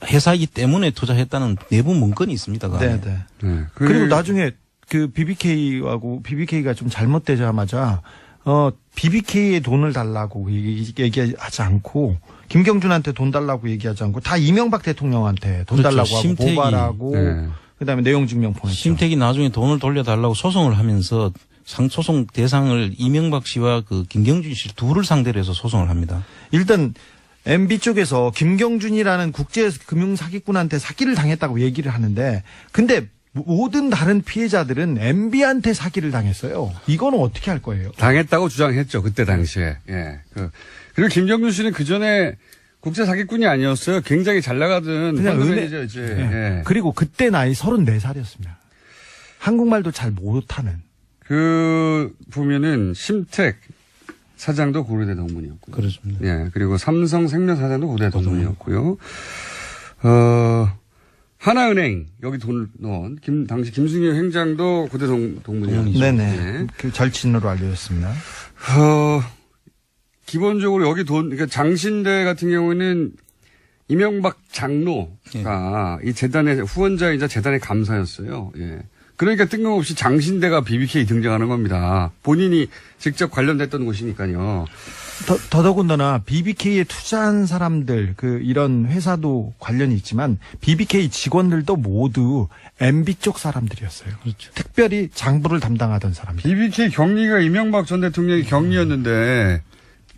회사이기 때문에 투자했다는 내부 문건이 있습니다. 그 안에. 네네. 네. 그리고 나중에 그 BBK가 좀 잘못되자마자 BBK에 돈을 달라고 얘기하지 않고 김경준한테 돈 달라고 얘기하지 않고 다 이명박 대통령한테 돈 그렇죠. 달라고 하고 심택이. 고발하고 네. 그다음에 내용 증명 보냈죠. 심택이 나중에 돈을 돌려달라고 소송을 하면서 소송 대상을 이명박 씨와 그 김경준 씨 둘을 상대로 해서 소송을 합니다. 일단 MB 쪽에서 김경준이라는 국제 금융 사기꾼한테 사기를 당했다고 얘기를 하는데 근데 모든 다른 피해자들은 MB한테 사기를 당했어요. 이거는 어떻게 할 거예요? 당했다고 주장했죠. 그때 당시에. 예. 그리고 김경준 씨는 그 전에 국제 사기꾼이 아니었어요. 굉장히 잘 나가던 그냥 펀드 매니저였지. 예. 그리고 그때 나이 34살이었습니다. 한국말도 잘 못하는. 보면은 심택 사장도 고려대 동문이었고요. 그렇습니다. 예. 그리고 삼성생명 사장도 고려대 동문이었고요. 하나은행 여기 돈을 넣은 당시 김승효 행장도 고대 동문이었죠. 네네. 예. 그 절친으로 알려졌습니다. 기본적으로 여기 그러니까 장신대 같은 경우에는 이명박 장로가 이 재단의 후원자이자 재단의 감사였어요. 예. 그러니까 뜬금없이 장신대가 BBK 등장하는 겁니다. 본인이 직접 관련됐던 곳이니까요. 더더군다나 BBK에 투자한 사람들 이런 회사도 관련이 있지만 BBK 직원들도 모두 MB 쪽 사람들이었어요. 그렇죠. 특별히 장부를 담당하던 사람들. BBK 경리가 이명박 전 대통령이 경리였는데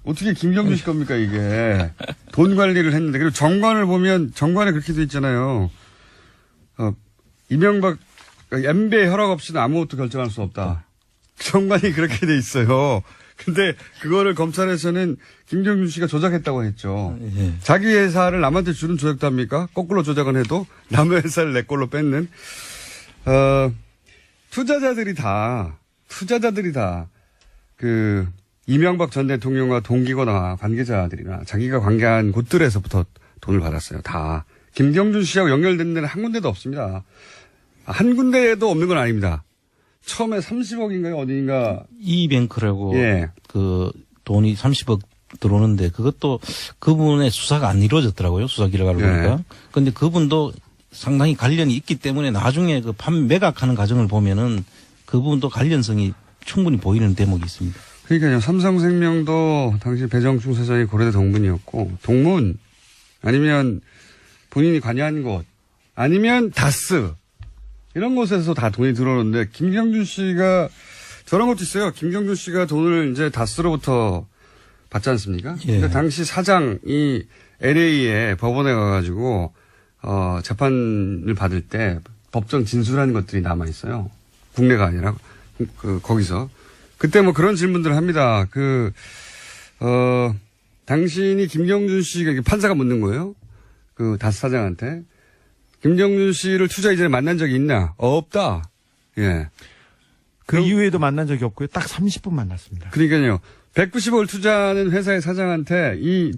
어떻게 김경준 씨 겁니까 이게. 돈 관리를 했는데. 그리고 정관을 보면 정관에 그렇게 돼 있잖아요. 이명박 MB의 허락 없이는 아무것도 결정할 수 없다. 정관이 그렇게 돼 있어요. 근데 그거를 검찰에서는 김경준 씨가 조작했다고 했죠. 예. 자기 회사를 남한테 주는 조작도 합니까? 거꾸로 조작은 해도 남의 회사를 내 걸로 뺏는. 투자자들이 다 이명박 전 대통령과 동기거나 관계자들이나 자기가 관계한 곳들에서부터 돈을 받았어요. 다. 김경준 씨하고 연결된 데는 한 군데도 없습니다. 한 군데에도 없는 건 아닙니다. 처음에 30억인가요? 어디인가. 이뱅크라고 예. 그 돈이 30억 들어오는데 그것도 그분의 수사가 안 이루어졌더라고요. 수사 결과를 예. 보니까. 근데 그분도 상당히 관련이 있기 때문에 나중에 그 매각하는 과정을 보면은 그분도 관련성이 충분히 보이는 대목이 있습니다. 그러니까요. 삼성생명도 당시 배정충 사장이 고려대 동문이었고 동문 아니면 본인이 관여한 곳 아니면 다스 이런 곳에서 다 돈이 들어오는데 김경준 씨가 저런 것도 있어요. 김경준 씨가 돈을 이제 다스로부터 받지 않습니까? 예. 근데 당시 사장이 LA에 법원에 가가지고 재판을 받을 때 법정 진술하는 것들이 남아 있어요. 국내가 아니라 거기서 그때 뭐 그런 질문들을 합니다. 당신이 김경준 씨가 판사가 묻는 거예요. 그 다스 사장한테. 김경준 씨를 투자 이전에 만난 적이 있나? 없다. 예. 그 이후에도 만난 적이 없고요. 딱 30분 만났습니다. 그러니까요. 190억을 투자하는 회사의 사장한테 이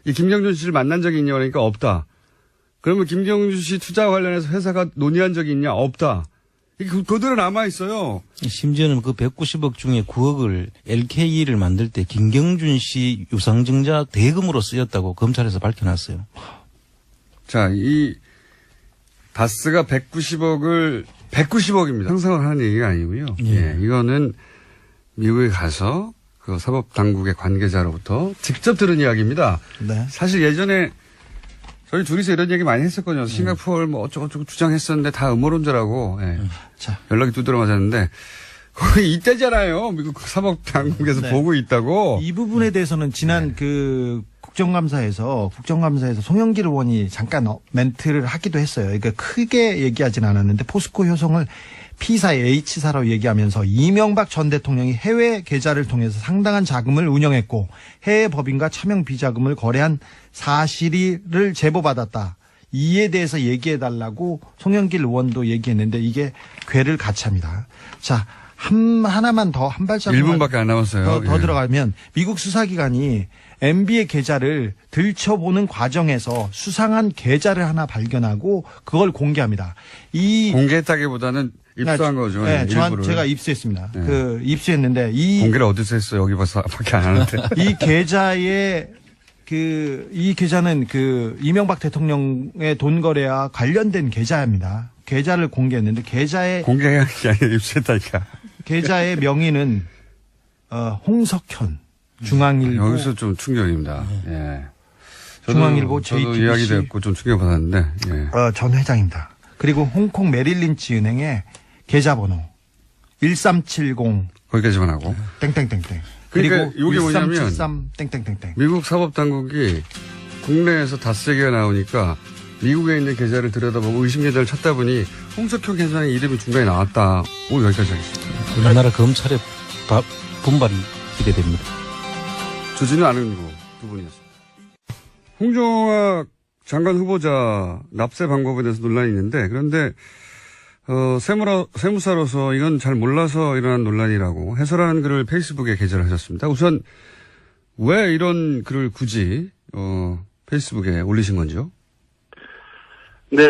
김경준 씨를 만난 적이 있냐 그러니까 없다. 그러면 김경준 씨 투자 관련해서 회사가 논의한 적이 있냐? 없다. 이게 그대로 남아있어요. 심지어는 그 190억 중에 9억을 LKE를 만들 때 김경준 씨 유상증자 대금으로 쓰였다고 검찰에서 밝혀놨어요. 자, 이 다스가 190억입니다. 상상을 하는 얘기가 아니고요. 예, 이거는 미국에 가서 그 사법당국의 관계자로부터 직접 들은 이야기입니다. 네. 사실 예전에 저희 둘이서 이런 얘기 많이 했었거든요. 싱가포르 뭐 어쩌고저쩌고 주장했었는데 다 음모론자라고 예. 자. 연락이 두드러 맞았는데 거의 이때잖아요. 미국 사법당국에서 네. 보고 있다고. 이 부분에 대해서는 지난 그 국정감사에서 송영길 의원이 잠깐 멘트를 하기도 했어요. 그러니까 크게 얘기하진 않았는데 포스코 효성을 P사 H사로 얘기하면서 이명박 전 대통령이 해외 계좌를 통해서 상당한 자금을 운영했고 해외 법인과 차명 비자금을 거래한 사실을 제보받았다. 이에 대해서 얘기해달라고 송영길 의원도 얘기했는데 이게 궤를 같이 합니다. 자, 하나만 더 한 발짝 1분밖에 안 남았어요. 더 예. 들어가면 미국 수사기관이 MB의 계좌를 들춰보는 과정에서 수상한 계좌를 하나 발견하고 그걸 공개합니다. 공개했다기보다는 입수한 거죠. 네, 일부를. 제가 입수했습니다. 네. 입수했는데 공개를 어디서 했어요? 여기 밖에 안 하는데. 이 계좌는 이명박 대통령의 돈 거래와 관련된 계좌입니다. 계좌를 공개했는데 공개한 게 아니라 입수했다니까. 계좌의 명의는 홍석현 중앙일보 여기서 좀 충격입니다. 예. 중앙일보 저도 JTBC 이야기 듣고 좀 충격받았는데. 예. 전 회장입니다. 그리고 홍콩 메릴린치 은행의 계좌번호 1370 거기까지만 하고. 땡땡땡땡. 그러니까 그리고 이게 뭐냐면 1373 땡땡땡땡. 미국 사법당국이 국내에서 다스 얘기가 나오니까 미국에 있는 계좌를 들여다보고 의심 계좌를 찾다 보니 홍석현 계좌의 이름이 중간에 나왔다. 오늘 여기까지 하겠습니다. 우리나라 검찰의 분발이 기대됩니다. 조지는 않은고 두 분이었습니다. 홍종학 장관 후보자 납세 방법에 대해서 논란이 있는데 그런데 세무사로서 이건 잘 몰라서 일어난 논란이라고 해설하는 글을 페이스북에 게재를 하셨습니다. 우선 왜 이런 글을 굳이 페이스북에 올리신 건지요? 네,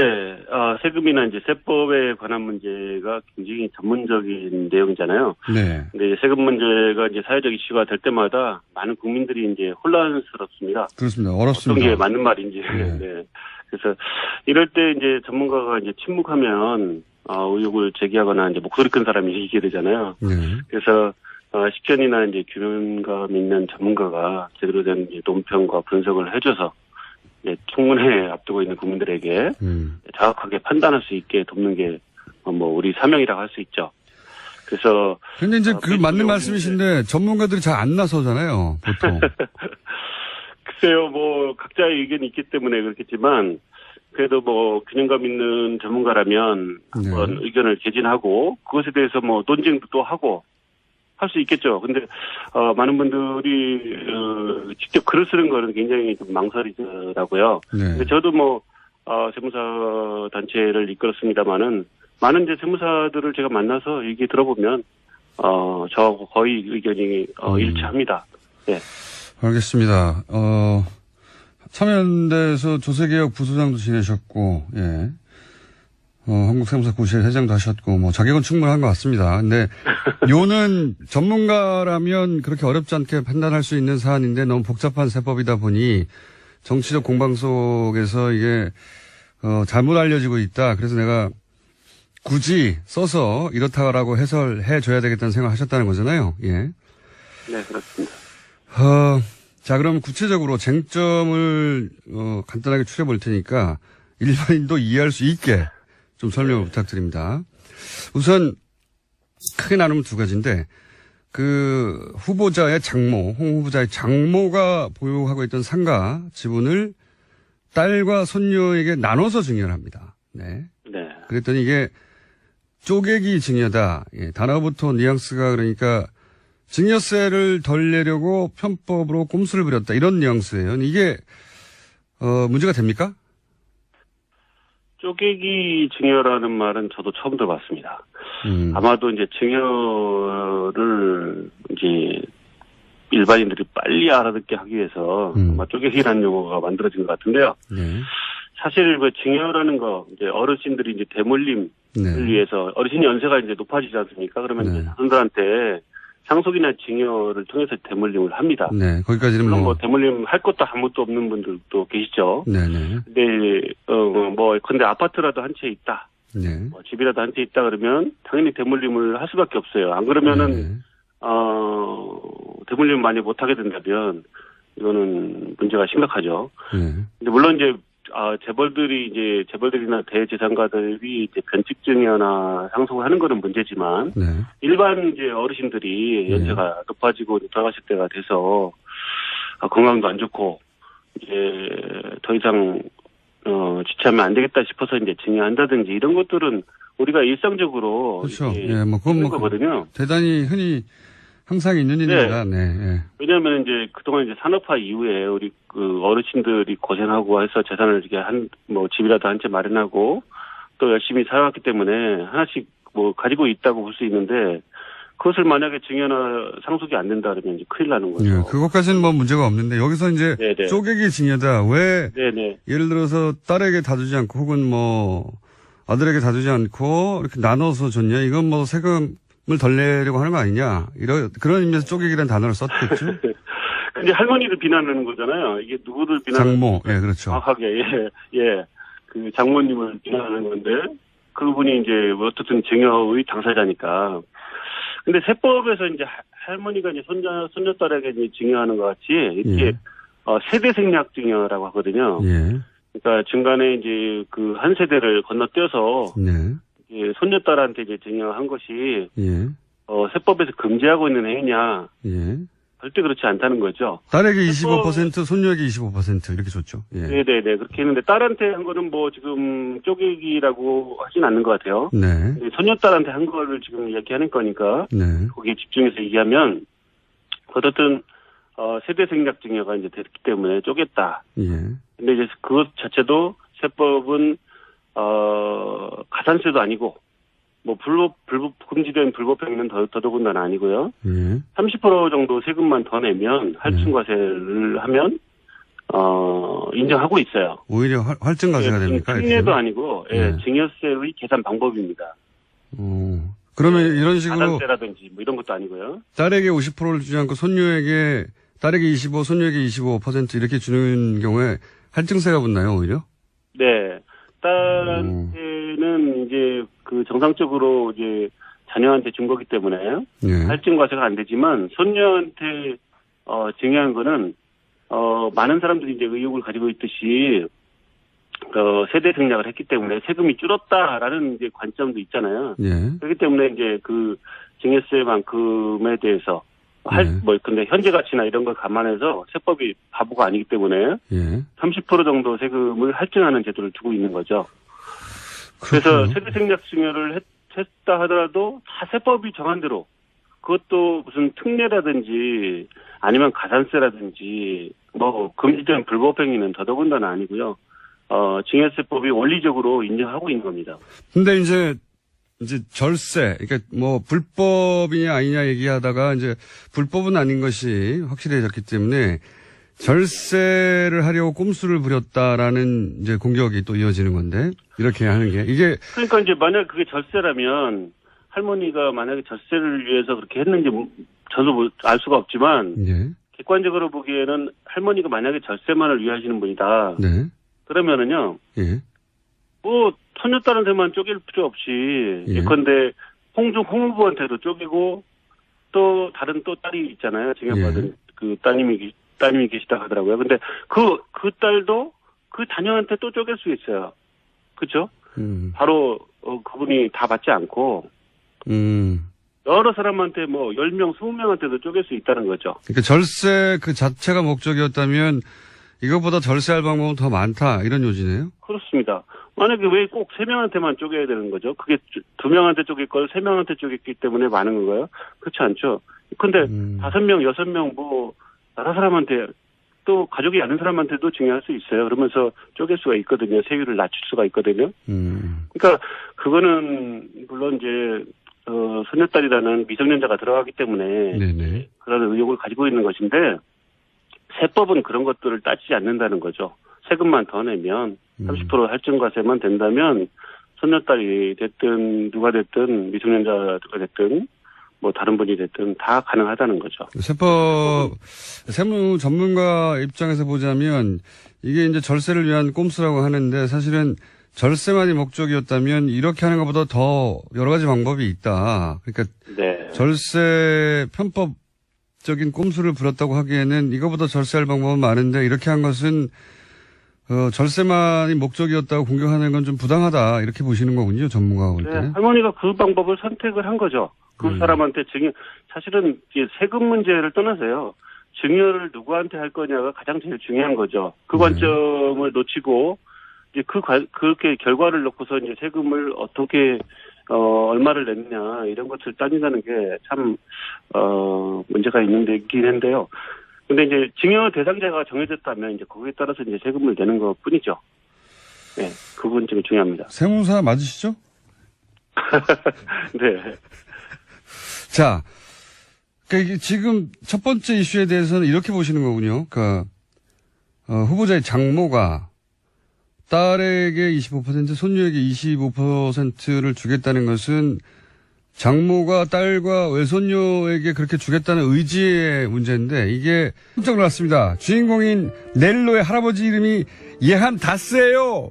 세금이나 이제 세법에 관한 문제가 굉장히 전문적인 내용이잖아요. 네. 근데 세금 문제가 이제 사회적 이슈가 될 때마다 많은 국민들이 이제 혼란스럽습니다. 그렇습니다. 어떤 어렵습니다. 게 맞는 말인지. 네. 네. 그래서 이럴 때 이제 전문가가 이제 침묵하면 의혹을 제기하거나 이제 목소리 큰 사람이 이기게 되잖아요. 네. 그래서 식견이나 이제 규명감 있는 전문가가 제대로 된 이제 논평과 분석을 해줘서 청문회에 앞두고 있는 국민들에게 정확하게 판단할 수 있게 돕는 게 우리 사명이라고 할 수 있죠. 그래서 근데 이제 그 맞는 말씀이신데 전문가들이 잘 안 나서잖아요, 보통. 글쎄요, 각자의 의견이 있기 때문에 그렇겠지만 그래도 균형감 있는 전문가라면 네. 한번 의견을 개진하고 그것에 대해서 논쟁도 또 하고 할 수 있겠죠. 근데 많은 분들이 직접 글을 쓰는 거는 굉장히 좀 망설이더라고요. 네. 근데 저도 세무사 단체를 이끌었습니다마는 많은 이제 세무사들을 제가 만나서 얘기 들어보면 저하고 거의 의견이 일치합니다. 네. 알겠습니다. 참여연대에서 조세개혁 부소장도 지내셨고, 예. 한국세무사고시회 회장도 하셨고, 자격은 충분한 것 같습니다. 근데, 요는 전문가라면 그렇게 어렵지 않게 판단할 수 있는 사안인데 너무 복잡한 세법이다 보니 정치적 공방 속에서 이게, 잘못 알려지고 있다. 그래서 내가 굳이 써서 이렇다라고 해설해 줘야 되겠다는 생각을 하셨다는 거잖아요. 예. 네, 그렇습니다. 자, 그럼 구체적으로 쟁점을, 간단하게 추려 볼 테니까 일반인도 이해할 수 있게 좀 설명을 부탁드립니다. 우선 크게 나누면 두 가지인데 그 후보자의 장모, 홍 후보자의 장모가 보유하고 있던 상가 지분을 딸과 손녀에게 나눠서 증여합니다. 네. 네. 그랬더니 이게 쪼개기 증여다. 예, 단어부터 뉘앙스가 그러니까 증여세를 덜 내려고 편법으로 꼼수를 부렸다. 이런 뉘앙스예요. 이게 문제가 됩니까? 쪼개기 증여라는 말은 저도 처음 들어봤습니다. 아마도 이제 증여를 이제 일반인들이 빨리 알아듣게 하기 위해서 아마 쪼개기라는 용어가 만들어진 것 같은데요. 네. 사실 그 증여라는 거 이제 어르신들이 이제 대물림을 네. 위해서 어르신 연세가 이제 높아지지 않습니까? 그러면 네. 이제 자손들한테 상속이나 증여를 통해서 대물림을 합니다. 네. 거기까지는 물론 뭐. 뭐 대물림 할 것도 아무것도 없는 분들도 계시죠. 네네. 근데 아파트라도 한 채 있다. 네. 뭐 집이라도 한 채 있다 그러면 당연히 대물림을 할 수밖에 없어요. 안 그러면은 네. 대물림을 많이 못하게 된다면 이거는 문제가 심각하죠. 네. 근데 물론 이제 재벌들이나 대재산가들이 이제 변칙증여나 상속을 하는 거는 문제지만 네. 일반 이제 어르신들이 연세가 높아지고 돌아가실 때가 돼서 건강도 안 좋고 이제 더 이상 지체하면 안 되겠다 싶어서 이제 증여한다든지 이런 것들은 우리가 일상적으로 그렇죠. 이제 예, 뭐, 그건 하는 뭐, 거거든요. 대단히 흔히 항상 있는 일입니다. 네. 네. 왜냐하면 이제 그동안 이제 산업화 이후에 우리 그 어르신들이 고생하고 해서 재산을 이렇게 집이라도 한 채 마련하고 또 열심히 살아왔기 때문에 하나씩 뭐 가지고 있다고 볼 수 있는데 그것을 만약에 증여나 상속이 안 된다 그러면 이제 큰일 나는 거죠. 예, 그것까지는 뭐 문제가 없는데 여기서 이제 네네. 쪼개기 증여다. 왜 네네. 예를 들어서 딸에게 다 주지 않고 혹은 뭐 아들에게 다 주지 않고 이렇게 나눠서 줬냐? 이건 뭐 세금을 덜 내려고 하는 거 아니냐? 그런 의미에서 쪼개기라는 단어를 썼겠죠. 근데 할머니를 비난하는 거잖아요. 이게 누구를 비난하는 장모, 예, 그렇죠. 정확하게 예. 그 장모님을 비난하는 건데 그분이 이제 어떻든 증여의 당사자니까. 근데 세법에서 이제 할머니가 이제 손녀딸에게 이제 증여하는 것 같이 이렇게 세대 생략 증여라고 하거든요. 예. 그러니까 중간에 이제 그 한 세대를 건너뛰어서 네. 이제 손녀딸한테 이제 증여한 것이 예. 세법에서 금지하고 있는 행위냐? 예. 절대 그렇지 않다는 거죠. 딸에게 25%, 손녀에게 25% 이렇게 줬죠. 예. 네네네. 그렇게 했는데 딸한테 한 거는 뭐 지금 쪼개기라고 하진 않는 것 같아요. 네. 근데 손녀딸한테 한 거를 지금 이야기하는 거니까 네. 거기에 집중해서 얘기하면 어쨌든 세대 생략 증여가 이제 됐기 때문에 쪼갰다. 예. 근데 이제 그것 자체도 세법은 가산세도 아니고 뭐 금지된 불법행위는 더더군다나 아니고요. 예. 30% 정도 세금만 더 내면 할증과세를 하면 인정하고 있어요. 오히려 할증과세가 됩니까? 특례도 아니고 네. 증여세의 계산 방법입니다. 그러면 이런 식으로 가산세라든지 뭐 이런 것도 아니고요. 딸에게 50%를 주지 않고 딸에게 25, 손녀에게 25% 이렇게 주는 경우에 할증세가 붙나요, 오히려? 네. 딸한테는 이제 그 정상적으로 이제 자녀한테 준 거기 때문에 예. 할증과세가 안 되지만 손녀한테 증여한 거는 많은 사람들이 이제 의혹을 가지고 있듯이 세대 생략을 했기 때문에 세금이 줄었다라는 이제 관점도 있잖아요. 예. 그렇기 때문에 이제 그 증여세만큼에 대해서 근데 현재 가치나 이런 걸 감안해서 세법이 바보가 아니기 때문에 예. 30% 정도 세금을 할증하는 제도를 두고 있는 거죠. 그래서 그렇군요. 세대 생략 증여를 했다 하더라도 다 세법이 정한 대로 그것도 무슨 특례라든지 아니면 가산세라든지 뭐 금지된 불법행위는 더더군다나 아니고요. 증여세법이 원리적으로 인정하고 있는 겁니다. 근데 이제 절세, 그러니까 뭐 불법이냐 아니냐 얘기하다가 이제 불법은 아닌 것이 확실해졌기 때문에 절세를 하려고 꼼수를 부렸다라는 이제 공격이 또 이어지는 건데 이렇게 하는 게 이게 그러니까 이제 만약 그게 절세라면 할머니가 만약에 절세를 위해서 그렇게 했는지 저도 알 수가 없지만 예. 객관적으로 보기에는 할머니가 만약에 절세만을 위하시는 분이다. 네. 그러면은요. 예. 뭐 손녀딸한테만 쪼갤 필요 없이 예. 예컨대 홍 후보한테도 쪼개고 또 다른 또 딸이 있잖아요. 증여받은 예. 그 따님이 계시다 하더라고요. 근데 그 딸도 그 자녀한테 또 쪼갤 수 있어요. 그렇죠? 바로 그분이 다 받지 않고 여러 사람한테 뭐 10명, 20명한테도 쪼갤 수 있다는 거죠. 그러니까 절세 그 자체가 목적이었다면 이것보다 절세할 방법은 더 많다 이런 요지네요. 그렇습니다. 만약에 왜 꼭 3명한테만 쪼개야 되는 거죠? 그게 2명한테 쪼갤 걸 3명한테 쪼갰기 때문에 많은 건가요? 그렇지 않죠. 근데 5명, 6명 뭐 여러 사람한테 또 가족이 아는 사람한테도 증여할 수 있어요. 그러면서 쪼갤 수가 있거든요. 세율을 낮출 수가 있거든요. 그러니까 그거는 물론 이제 손녀딸이라는 미성년자가 들어가기 때문에 네네. 그런 의혹을 가지고 있는 것인데 세법은 그런 것들을 따지지 않는다는 거죠. 세금만 더 내면 30% 할증과세만 된다면 손녀딸이 됐든 누가 됐든 미성년자가 됐든 뭐 다른 분이 됐든 다 가능하다는 거죠. 세무 전문가 입장에서 보자면 이게 이제 절세를 위한 꼼수라고 하는데 사실은 절세만이 목적이었다면 이렇게 하는 것보다 더 여러 가지 방법이 있다. 그러니까 네. 절세 편법적인 꼼수를 부렸다고 하기에는 이거보다 절세할 방법은 많은데 이렇게 한 것은 절세만이 목적이었다고 공격하는 건 좀 부당하다 이렇게 보시는 거군요. 전문가가 볼 때. 네, 할머니가 그 방법을 선택을 한 거죠. 그 사람한테 사실은 이제 세금 문제를 떠나서요. 증여를 누구한테 할 거냐가 가장 제일 중요한 거죠. 그 관점을 놓치고 이제 그렇게 결과를 놓고서 이제 세금을 어떻게 얼마를 냈냐 이런 것을 따진다는 게 참 문제가 있긴 한데요. 근데 이제 증여 대상자가 정해졌다면 이제 거기에 따라서 이제 세금을 내는 것 뿐이죠. 네, 그 부분 좀 중요합니다. 세무사 맞으시죠? 네. 자, 그러니까 이게 지금 첫 번째 이슈에 대해서는 이렇게 보시는 거군요. 그러니까 후보자의 장모가 딸에게 25%, 손녀에게 25%를 주겠다는 것은 장모가 딸과 외손녀에게 그렇게 주겠다는 의지의 문제인데 이게 깜짝 놀랐습니다. 주인공인 넬로의 할아버지 이름이 예한 다스예요.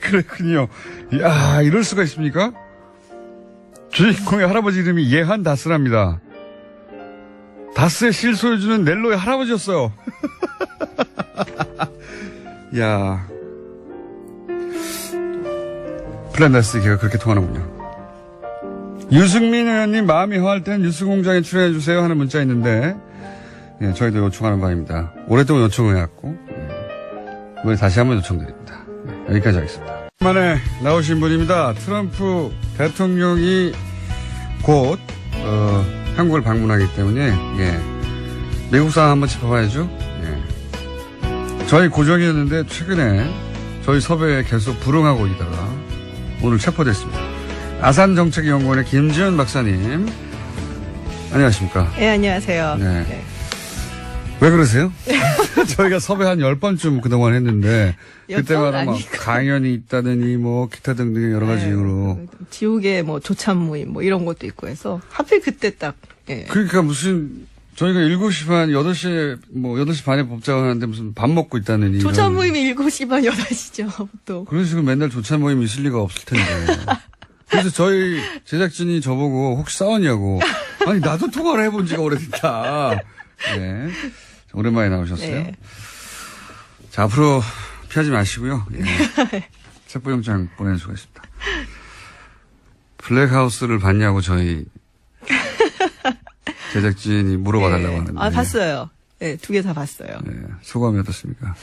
그렇군요. 야, 이럴 수가 있습니까? 주인공의 할아버지 이름이 예한 다스랍니다. 다스의 실소유주는 넬로의 할아버지였어요. 야, 플랜다스 걔가 그렇게 통하는군요. 유승민 의원님 마음이 허할 때는 뉴스공장에 출연해주세요 하는 문자 있는데 예, 저희도 요청하는 바입니다. 오랫동안 요청해왔고 이번에 다시 한번 요청드립니다. 여기까지 하겠습니다. 만에 나오신 분입니다. 트럼프 대통령이 곧 한국을 방문하기 때문에 미국 상황 한번 짚어봐야죠. 저희 고정이었는데 최근에 저희 섭외에 계속 불응하고 있다가 오늘 체포됐습니다. 아산정책연구원의 김지연 박사님 안녕하십니까? 네, 안녕하세요. 네. 네. 왜 그러세요? 저희가 섭외 한 10번쯤 그동안 했는데 그때마다 막 강연이 있다더니 뭐 기타 등등의 여러 가지 이유로 지옥의 뭐 조참 모임 뭐 이런 것도 있고 해서 하필 그때 딱 그러니까 무슨 저희가 7시 반 8시에 뭐 8시 반에 법자고 하는데 무슨 밥 먹고 있다느니 조참 모임이 7시 반 8시죠 또 그런 식으로 맨날 조참 모임 있을 리가 없을 텐데 그래서 저희 제작진이 저보고 혹시 싸웠냐고 아니 나도 통화를 해본 지가 오래됐다. 네. 오랜만에 나오셨어요. 네. 자, 앞으로 피하지 마시고요. 체포영장 보낼 수가 있습니다. 블랙하우스를 봤냐고 저희 제작진이 물어봐달라고 하는데. 아, 봤어요. 네, 2개 다 봤어요. 네, 소감이 어떻습니까?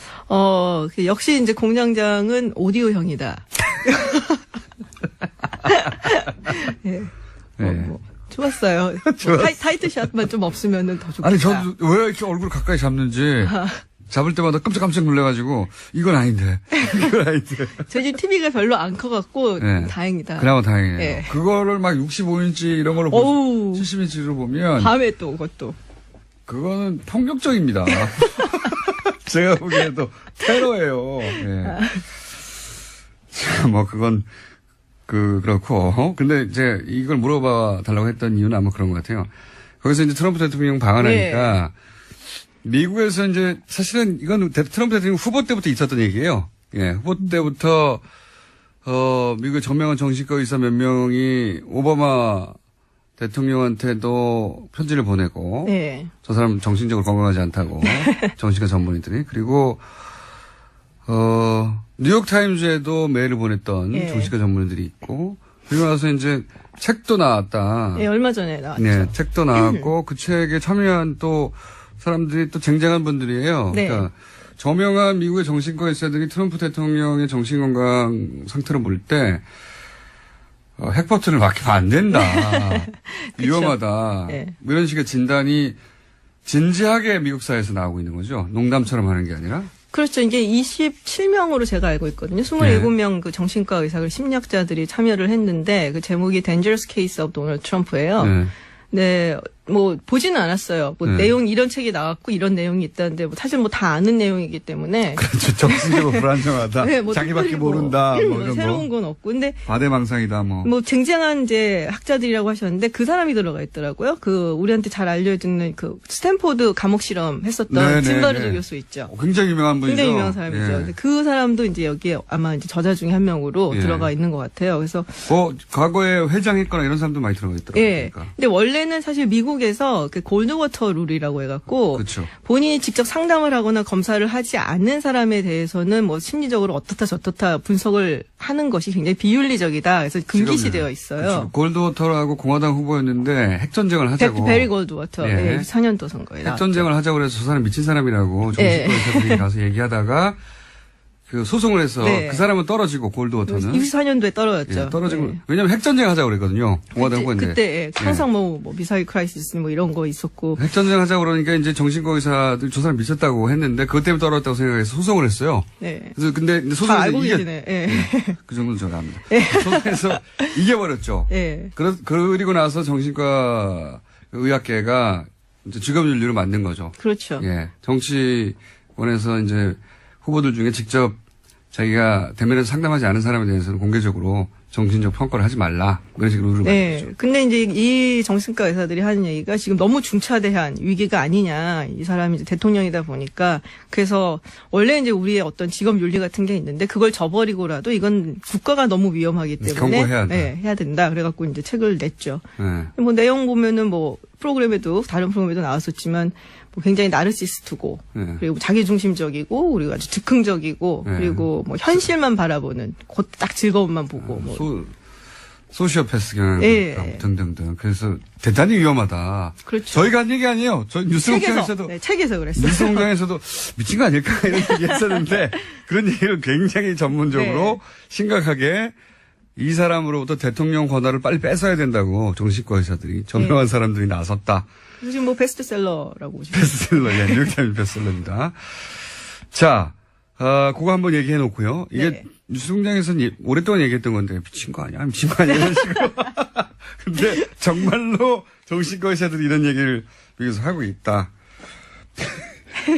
역시 이제 공장장은 오디오형이다. 네. 좋았어요. 타이트샷만 좀 없으면은 더 좋겠다. 아니, 저도 왜 이렇게 얼굴 가까이 잡는지 잡을 때마다 깜짝깜짝 놀래가지고 이건 아닌데. 이건 아닌데. 저희 집 TV가 별로 안 커갖고 네. 다행이다. 그나마 다행이네요. 네. 그거를 막 65인치 이런 걸로 70인치로 보면 밤에 또 그것도. 그거는 폭력적입니다. 제가 보기에도 테러예요. 네. 뭐 그건 그렇고 근데 이제 이걸 물어봐 달라고 했던 이유는 아마 그런 것 같아요. 거기서 이제 트럼프 대통령 방한하니까 미국에서 이제 사실은 이건 트럼프 대통령 후보 때부터 있었던 얘기예요. 후보 때부터 미국의 저명한 정신과 의사 몇 명이 오바마 대통령한테도 편지를 보내고 저 사람 정신적으로 건강하지 않다고 정신과 전문의들이 그리고 뉴욕타임즈에도 메일을 보냈던 정신과 전문의들이 있고 그리고 나서 이제 책도 나왔다. 네, 얼마 전에 나왔죠. 네, 책도 나왔고 그 책에 참여한 또 사람들이 또 쟁쟁한 분들이에요. 네. 그러니까 저명한 미국의 정신과 의사들이 트럼프 대통령의 정신건강 상태를 볼 때 핵버튼을 맡기면 안 된다. 위험하다. 네. 이런 식의 진단이 진지하게 미국 사회에서 나오고 있는 거죠. 농담처럼 하는 게 아니라. 그렇죠. 이게 27명으로 제가 알고 있거든요. 27명 그 정신과 의사, 심리학자들이 참여를 했는데 그 제목이 Dangerous Case of Donald Trump예요. 네. 네, 뭐 보지는 않았어요. 뭐 네. 내용 이런 책이 나왔고 이런 내용이 있다는데 뭐 사실 뭐 다 아는 내용이기 때문에 그렇죠. 정신적으로 불안정하다. 네, 뭐 자기밖에 특별히 뭐, 모른다. 뭐 이런 새로운 거. 건 없고 근데 과대망상이다. 뭐 쟁쟁한 이제 학자들이라고 하셨는데 그 사람이 들어가 있더라고요. 그 우리한테 잘 알려주는 그 스탠포드 감옥 실험 했었던 네, 짐바르조 네. 교수 있죠. 굉장히 유명한 분이죠. 굉장히 유명한 사람이죠. 예. 근데 그 사람도 이제 여기에 아마 이제 저자 중에 한 명으로 예. 들어가 있는 것 같아요. 그래서 과거에 회장했거나 이런 사람도 많이 들어가 있더라고요. 예. 그러니까. 근데 원래는 사실 미국에서 그 골드워터 룰이라고 해갖고 그렇죠. 본인이 직접 상담을 하거나 검사를 하지 않는 사람에 대해서는 뭐 심리적으로 어떻다 저떻다 분석을 하는 것이 굉장히 비윤리적이다. 그래서 금기시되어 있어요. 그렇죠. 골드워터라고 공화당 후보였는데 핵전쟁을 하자고. 베리 골드워터. 예. 4년도 선거에 나왔죠. 핵전쟁을 하자고 그래서 저 사람 미친 사람이라고 정신과 의사들이 가서 얘기하다가 그 소송을 해서 네. 그 사람은 떨어지고 골드워터는 64년도에 떨어졌죠. 예, 떨어지고 네. 왜냐면 핵전쟁 하자고 그랬거든요. 공화당 후보인데. 그때 예, 항상 뭐 미사일 크라이시스 뭐 이런 거 있었고 핵전쟁 하자고 그러니까 이제 정신과 의사들 저 사람 미쳤다고 했는데 그것 때문에 떨어졌다고 생각해서 소송을 했어요. 네. 그래서 근데 다 소송에서 알고 이게 계시네. 예. 그 정도는 제가 압니다. 소송에서 이겨버렸죠. 예. 그리고 나서 정신과 의학계가 이제 직업윤리로 만든 거죠. 그렇죠. 예. 정치원에서 이제 후보들 중에 직접 자기가 대면에서 상담하지 않은 사람에 대해서는 공개적으로 정신적 평가를 하지 말라. 그런 식으로 룰을 네. 만들었죠. 근데 이제 이 정신과 의사들이 하는 얘기가 지금 너무 중차대한 위기가 아니냐. 이 사람이 이제 대통령이다 보니까 그래서 원래 이제 우리의 어떤 직업 윤리 같은 게 있는데 그걸 저버리고라도 이건 국가가 너무 위험하기 때문에 경고해야 한다. 네, 해야 된다. 그래갖고 이제 책을 냈죠. 네. 뭐 내용 보면은 뭐 프로그램에도 다른 프로그램에도 나왔었지만 뭐 굉장히 나르시스트고 네. 그리고 자기중심적이고 그리고 아주 즉흥적이고 네. 그리고 뭐 현실만 바라보는 곧 딱 즐거움만 보고 뭐 소시오패스 경향 예. 등등등. 그래서 대단히 위험하다. 그렇죠. 저희가 한 얘기 아니에요. 저희 뉴스공장에서도 네, 책에서 그랬어요. 뉴스공장에서도 미친 거 아닐까 이런 얘기 했었는데 그런 얘기를 굉장히 전문적으로 네. 심각하게 이 사람으로부터 대통령 권한을 빨리 뺏어야 된다고 정신과 의사들이 전명한 사람들이 나섰다. 지금 뭐 베스트셀러라고 보시면 베스트셀러, 예, 뉴욕타임즈 베스트셀러입니다. 자, 그거 한번 얘기해 놓고요. 이게 네. 뉴스공장에서는 오랫동안 얘기했던 건데 미친 거 아니야? 미친 거 아니야? 이런 식으로. 근데 정말로 정신과 의사들이 이런 얘기를 여기서 하고 있다.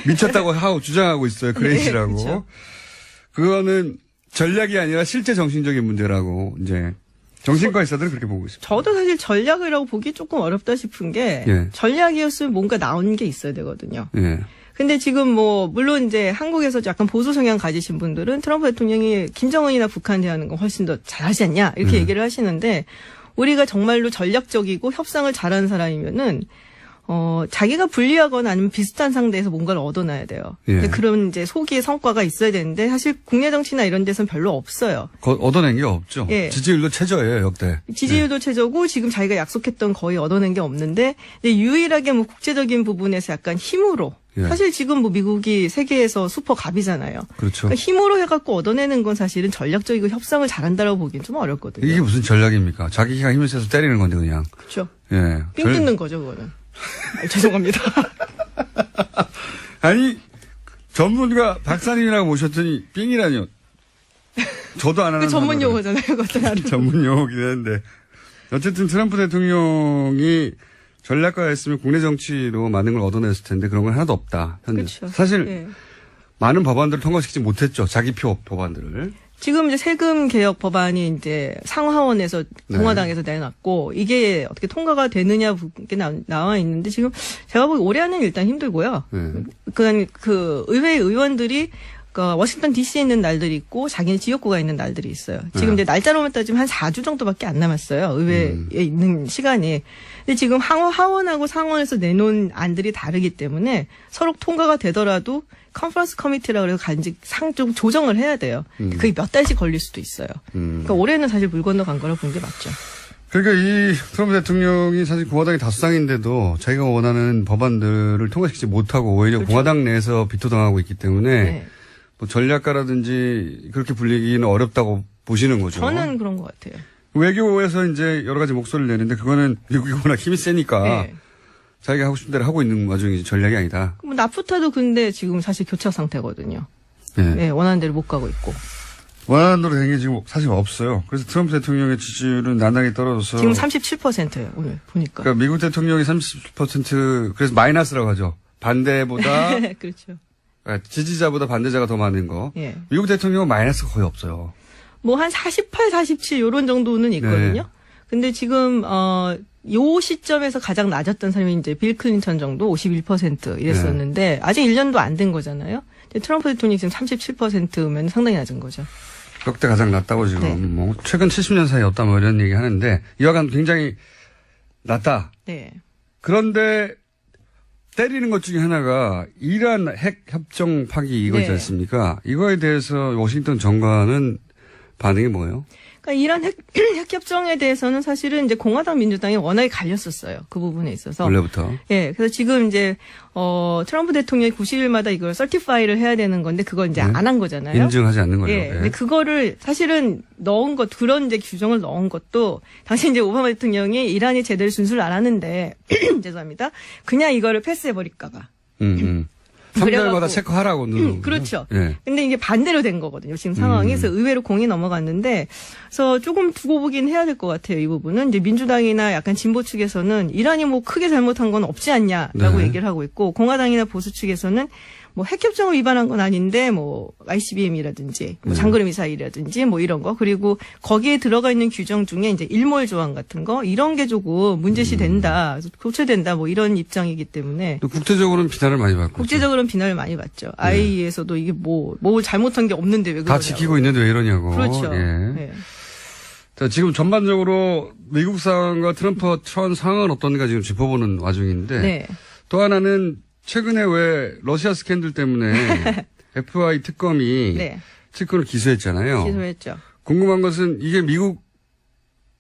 미쳤다고 하고 주장하고 있어요. 그레이시라고. 네, 그렇죠. 그거는 전략이 아니라 실제 정신적인 문제라고 이제 정신과 의사들은 그렇게 보고 있습니다. 저도 사실 전략이라고 보기 조금 어렵다 싶은 게 예. 전략이었으면 뭔가 나온 게 있어야 되거든요. 예. 근데 지금 뭐 물론 이제 한국에서 약간 보수 성향 가지신 분들은 트럼프 대통령이 김정은이나 북한 대하는 건 훨씬 더 잘하지 않냐 이렇게 얘기를 하시는데 우리가 정말로 전략적이고 협상을 잘하는 사람이면은 자기가 불리하거나 아니면 비슷한 상대에서 뭔가를 얻어놔야 돼요. 예. 근데 그런 이제 소기의 성과가 있어야 되는데 사실 국내 정치나 이런 데서는 별로 없어요. 얻어낸 게 없죠. 예. 지지율도 최저예요, 역대. 지지율도 최저고 지금 자기가 약속했던 거의 얻어낸 게 없는데 근데 유일하게 뭐 국제적인 부분에서 약간 힘으로 예. 사실 지금 뭐 미국이 세계에서 슈퍼갑이잖아요. 그렇죠. 그러니까 힘으로 해갖고 얻어내는 건 사실은 전략적이고 협상을 잘한다고 보기엔 좀 어렵거든요. 이게 무슨 전략입니까? 자기가 힘을 세서 때리는 건데 그냥. 그렇죠. 예. 삥 뜯는 거죠, 그거는. 죄송합니다. 아니 전문가 박사님이라고 모셨더니 삥이라뇨. 저도 안 하는 그 전문 단어를. 용어잖아요, 그것도. 전문 용어긴 한데 어쨌든 트럼프 대통령이 전략가였으면 국내 정치로 많은 걸 얻어냈을 텐데 그런 건 하나도 없다. 현재. 그렇죠. 사실 예. 많은 법안들을 통과시키지 못했죠. 자기 표 법안들을. 지금 이제 세금 개혁 법안이 이제 상하원에서 네. 공화당에서 내놨고 이게 어떻게 통과가 되느냐 게 나와 있는데 지금 제가 보기 올해는 일단 힘들고요. 네. 그 의회 의원들이 그 워싱턴 DC에 있는 날들이 있고 자기네 지역구가 있는 날들이 있어요. 지금 이제 날짜로만 따지면 한 4주 정도밖에 안 남았어요. 의회에 있는 시간이. 근데 지금 하원하고 상원에서 내놓은 안들이 다르기 때문에 서로 통과가 되더라도 컨퍼런스 커미티라고 해서 간직 상좀 조정을 해야 돼요. 그게 몇 달씩 걸릴 수도 있어요. 그러니까 올해는 사실 물 건너간 거라고 보는 게 맞죠. 그러니까 이 트럼프 대통령이 사실 공화당이 다수당인데도 자기가 원하는 법안들을 통과시키지 못하고 오히려 그렇죠. 공화당 내에서 비토당하고 있기 때문에 네. 뭐 전략가라든지 그렇게 불리기는 어렵다고 보시는 거죠. 저는 그런 것 같아요. 외교에서 이제 여러 가지 목소리를 내는데 그거는 미국이 워낙 힘이 세니까 네. 자기가 하고 싶은 대로 하고 있는 와중에 전략이 아니다. 뭐 나프타도 근데 지금 사실 교착 상태거든요. 네. 네, 원하는 대로 못 가고 있고. 원하는 대로 된 게 지금 사실 없어요. 그래서 트럼프 대통령의 지지율은 나날이 떨어져서. 지금 37%예요, 오늘 보니까. 그러니까 미국 대통령이 30% 그래서 마이너스라고 하죠. 반대보다 그렇죠. 지지자보다 반대자가 더 많은 거. 예. 미국 대통령은 마이너스가 거의 없어요. 뭐 한 48, 47 요런 정도는 있거든요. 네. 근데 지금 요 시점에서 가장 낮았던 사람이 이제 빌 클린턴 정도 51% 이랬었는데 아직 1년도 안 된 거잖아요. 근데 트럼프 대통령이 지금 37%면 상당히 낮은 거죠. 역대 가장 낮다고 지금 네. 뭐 최근 70년 사이 없다 뭐 이런 얘기 하는데 이와간 굉장히 낮다. 네. 그런데 때리는 것 중에 하나가 이란 핵 협정 파기 이거 있지 네. 않습니까? 이거에 대해서 워싱턴 정관은 반응이 뭐예요? 그러니까 이란 핵협정에 대해서는 사실은 이제 공화당 민주당이 워낙에 갈렸었어요. 그 부분에 있어서. 원래부터. 예, 그래서 지금 이제 트럼프 대통령이 90일마다 이걸 서티파이를 해야 되는 건데 그걸 이제 네. 안 한 거잖아요. 인증하지 않는 거죠. 예. 근데 그거를 사실은 넣은 것, 그런 이제 규정을 넣은 것도 당시 이제 오바마 대통령이 이란이 제대로 준수를 안 하는데 죄송합니다. 그냥 이거를 패스해버릴까봐. 3개월마다 그래갖고. 체크하라고 누르는 그렇죠. 예. 근데 이게 반대로 된 거거든요. 지금 상황이. 그래서 의외로 공이 넘어갔는데, 그래서 조금 두고 보긴 해야 될 것 같아요. 이 부분은. 이제 민주당이나 약간 진보 측에서는 이란이 뭐 크게 잘못한 건 없지 않냐라고 네. 얘기를 하고 있고, 공화당이나 보수 측에서는 뭐 핵협정을 위반한 건 아닌데, 뭐 ICBM이라든지, 뭐 네. 장거리 미사일이라든지, 뭐 이런 거. 그리고 거기에 들어가 있는 규정 중에 이제 일몰 조항 같은 거, 이런 게 조금 문제시 된다. 교체된다. 뭐 이런 입장이기 때문에. 또 국제적으로는 비난을 많이 받고. 국제적으로는 비난을 많이 받죠. IAEA에서도 이게 뭐 잘못한 게 없는데 왜 다 그러냐고. 지키고 있는데 왜 이러냐고. 그렇죠. 예. 예. 자, 지금 전반적으로 미국 상황과 트럼프 상황은 어떤가 지금 짚어보는 와중인데. 네. 또 하나는 최근에 왜 러시아 스캔들 때문에 FBI 특검이 네. 측근을 기소했잖아요. 기소했죠. 궁금한 것은 이게 미국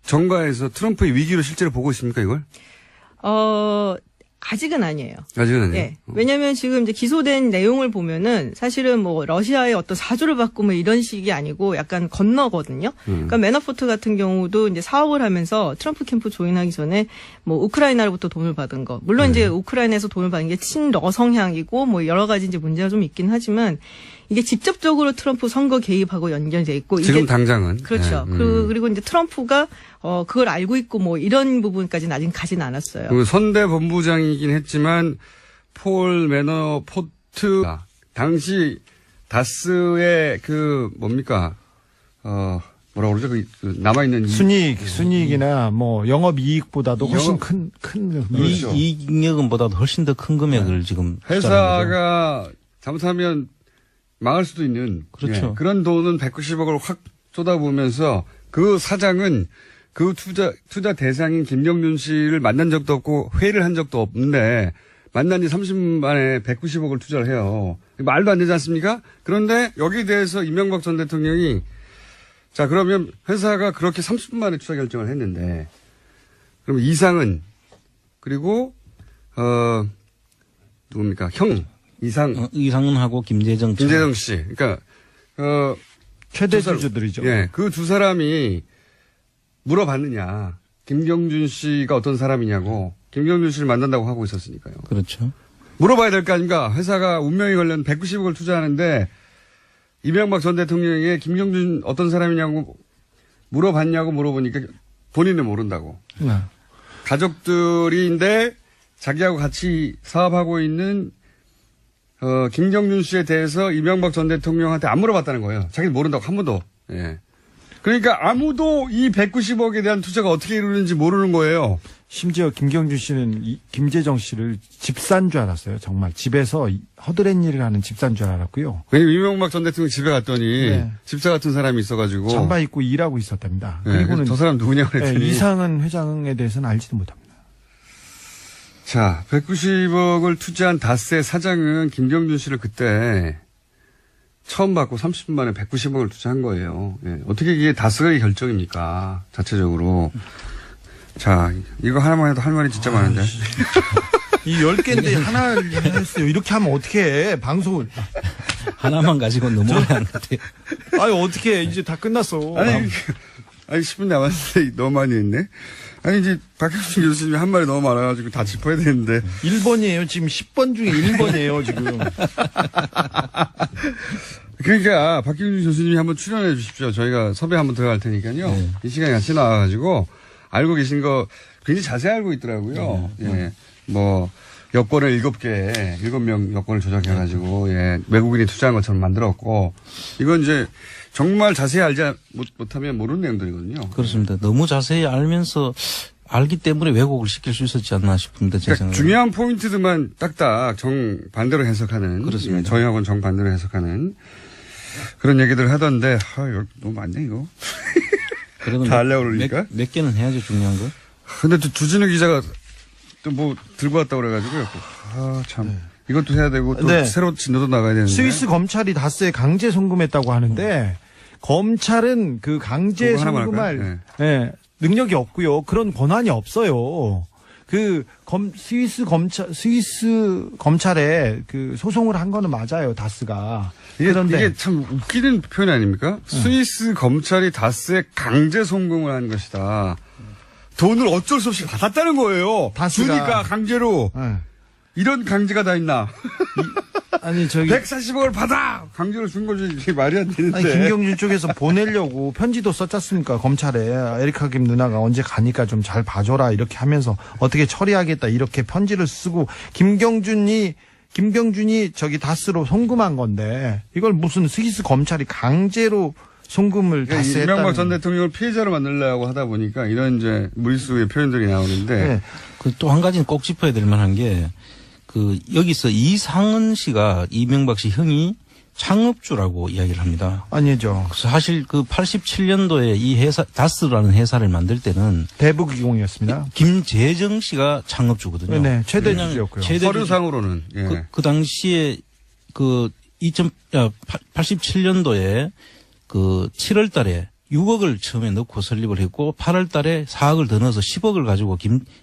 정가에서 트럼프의 위기로 실제로 보고 있습니까, 이걸? 아직은 아니에요. 아직은 아니에요. 예. 왜냐면 지금 이제 기소된 내용을 보면은 사실은 뭐 러시아의 어떤 사주를 받고 뭐 이런 식이 아니고 약간 건너거든요. 그러니까 매너포트 같은 경우도 이제 사업을 하면서 트럼프 캠프 조인하기 전에 뭐 우크라이나로부터 돈을 받은 거. 물론 이제 우크라이나에서 돈을 받은 게 친러 성향이고 뭐 여러 가지 이제 문제가 좀 있긴 하지만 이게 직접적으로 트럼프 선거 개입하고 연결돼 있고 지금 이게 당장은. 그렇죠. 네. 그리고 이제 트럼프가 그걸 알고 있고 뭐 이런 부분까지는 아직 가진 않았어요. 그 선대 본부장이긴 했지만 폴 매너포트 당시 다스의 그 뭡니까 뭐라고 그러죠? 그 남아있는 순이익이나 뭐 영업 이익보다도 훨씬 영업- 큰 그렇죠. 이익금보다도 훨씬 더 큰 금액을 지금 투자하는 거죠. 회사가 잘못하면 망할 수도 있는 그렇죠. 예, 그런 돈은 190억을 확 쏟아부으면서 그 사장은 그 투자 대상인 김정준 씨를 만난 적도 없고 회의를 한 적도 없는데 만난 지 30분 만에 190억을 투자를 해요. 말도 안 되지 않습니까? 그런데 여기에 대해서 이명박 전 대통령이 자 그러면 회사가 그렇게 30분 만에 투자 결정을 했는데 그럼 이상은 그리고 누굽니까? 형 이상은하고 김재정 씨. 그러니까 최대 두 사람- 주주들이죠. 예, 그 두 사람이 물어봤느냐. 김경준 씨가 어떤 사람이냐고. 김경준 씨를 만난다고 하고 있었으니까요. 그렇죠. 물어봐야 될 거 아닙니까? 회사가 운명이 걸린 190억을 투자하는데 이명박 전 대통령에게 김경준 어떤 사람이냐고 물어봤냐고 물어보니까 본인은 모른다고. 네. 가족들인데 자기하고 같이 사업하고 있는 김경준 씨에 대해서 이명박 전 대통령한테 안 물어봤다는 거예요. 자기는 모른다고 한 번도. 예. 그러니까 아무도 이 190억에 대한 투자가 어떻게 이루는지 모르는 거예요. 심지어 김경준 씨는 김재정 씨를 집사인 줄 알았어요. 정말 집에서 허드렛 일을 하는 집사인 줄 알았고요. 왜냐면 이명박 전 대통령 집에 갔더니 네. 집사 같은 사람이 있어가지고. 잠바 입고 일하고 있었답니다. 네, 그리고는 그래서 저 사람 누구냐 그랬더니. 이상은 회장에 대해서는 알지도 못합니다. 자, 190억을 투자한 다스의 사장은 김경준 씨를 그때 처음 받고 30분 만에 190억을 투자한 거예요. 예. 어떻게 이게 다스의 결정입니까? 자체적으로. 자, 이거 하나만 해도 할 말이 진짜 많은데. 이 10개인데 하나를 했어요. 이렇게 하면 어떻게 해? 방송을. 하나만 가지고 넘어가야 하는 것 같아요. 아유, 어떻게 해? 이제 다 끝났어. 아니 10분 남았는데 너무 많이 했네. 아니, 이제 박혁준 교수님이 한 말이 너무 많아가지고 다 짚어야 되는데. 1번이에요. 지금 10번 중에 1번이에요, 지금. 그러니까 박경준 교수님이 한번 출연해 주십시오. 저희가 섭외 한번 들어갈 테니까요. 네. 이 시간에 같이 나와가지고 알고 계신 거 굉장히 자세히 알고 있더라고요. 예. 뭐 여권을 7명 여권을 조작해가지고 예. 외국인이 투자한 것처럼 만들었고 이건 이제 정말 자세히 알지 못하면 모르는 내용들이거든요. 그렇습니다. 너무 자세히 알면서 알기 때문에 왜곡을 시킬 수 있었지 않나 싶은데 제 그러니까 생각에. 중요한 포인트들만 딱딱 정반대로 해석하는. 그렇습니다. 예, 저희하고는 정반대로 해석하는 그런 얘기들 하던데 이거 너무 많네 이거. 그래도 다 하려고 그러니까? 몇 개는 해야죠, 중요한 거. 근데 또 주진우 기자가 또 뭐 들고 왔다고 그래가지고요. 참. 이것도 해야 되고 또 네. 새로 진도도 나가야 되는데. 스위스 검찰이 다스에 강제 송금했다고 하는데 검찰은 그 강제 그거 하나만 송금할 할까요? 예, 능력이 없고요. 그런 권한이 없어요. 그 스위스 검찰에 그 소송을 한 거는 맞아요. 다스가. 이게 참 웃기는 표현 아닙니까? 스위스 검찰이 다스에 강제 송금을 한 것이다. 돈을 어쩔 수 없이 받았다는 거예요. 다스가. 주니까 강제로. 예. 이런 강제가 다 있나. 아니 140억을 받아! 강제로 준 거지. 이게 말이 안 되는데. 아니, 김경준 쪽에서 보내려고 편지도 썼지 않습니까? 검찰에. 에리카 김 누나가 언제 가니까 좀 잘 봐줘라. 이렇게 하면서 어떻게 처리하겠다. 이렇게 편지를 쓰고 김경준이 저기 다스로 송금한 건데 이걸 무슨 스위스 검찰이 강제로 송금을 그러니까 다스에 이명박 했다는. 전 대통령을 피해자로 만들려고 하다 보니까 이런 이제 무리수의 표현들이 나오는데. 네. 또 한 가지는 꼭 짚어야 될 만한 게 여기서 이상은 씨가 이명박 씨 형이 창업주라고 이야기를 합니다. 아니죠. 사실 87년도에 이 회사 다스라는 회사를 만들 때는 대북이공이었습니다. 김재정 씨가 창업주거든요. 네, 최대 주주였고요. 서류상으로는. 예. 그 당시에 87년도에 7월 달에 6억을 처음에 넣고 설립을 했고 8월 달에 4억을 더 넣어서 10억을 가지고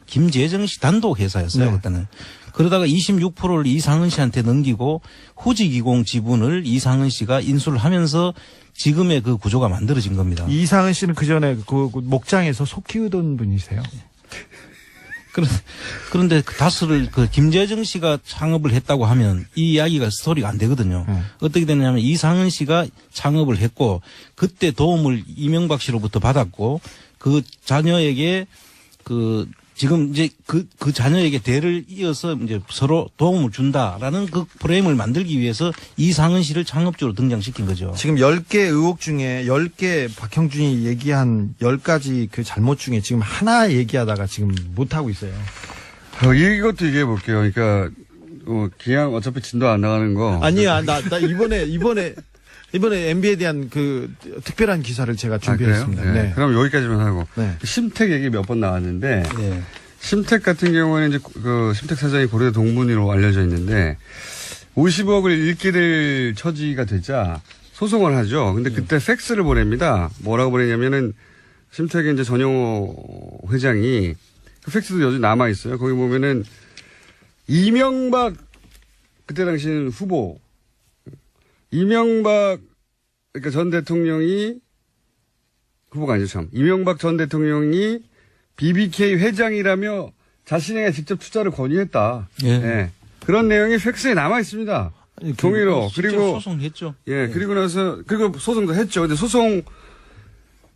김재정 씨 단독 회사였어요. 네. 그때는. 그러다가 26%를 이상은 씨한테 넘기고 후지기공 지분을 이상은 씨가 인수를 하면서 지금의 그 구조가 만들어진 겁니다. 이상은 씨는 그 전에 그 목장에서 소 키우던 분이세요. 그런데 다스를 김재정 씨가 창업을 했다고 하면 이 이야기가 스토리가 안 되거든요. 어떻게 되느냐면 이상은 씨가 창업을 했고 그때 도움을 이명박 씨로부터 받았고 그 자녀에게 지금 이제 그 자녀에게 대를 이어서 이제 서로 도움을 준다라는 그 프레임을 만들기 위해서 이상은 씨를 창업주로 등장시킨 거죠. 지금 10개 의혹 중에 10개 박형준이 얘기한 10가지 그 잘못 중에 지금 하나 얘기하다가 지금 못하고 있어요. 이것도 얘기해 볼게요. 그러니까, 그냥 어차피 진도 안 나가는 거. 아니야, 나 이번에 MB에 대한 그 특별한 기사를 제가 준비했습니다. 그래요? 네. 그럼 여기까지만 하고. 네. 심택 얘기 몇 번 나왔는데. 네. 심택 같은 경우에는 이제 심택 사장이 고려대 동문이로 알려져 있는데 50억을 잃게 될 처지가 되자 소송을 하죠. 근데 그때 팩스를 보냅니다. 뭐라고 보내냐면은 심택의 이제 전용호 회장이 그 팩스도 여전히 남아 있어요. 거기 보면은 이명박 그때 당시는 후보 이명박 그러니까 전 대통령이 후보가 아니죠 참 이명박 전 대통령이 BBK 회장이라며 자신에게 직접 투자를 권유했다. 예. 예. 그런 내용이 팩스에 남아 있습니다. 종이로. 그리고 소송했죠. 예, 그리고 나서 그리고 소송도 했죠. 근데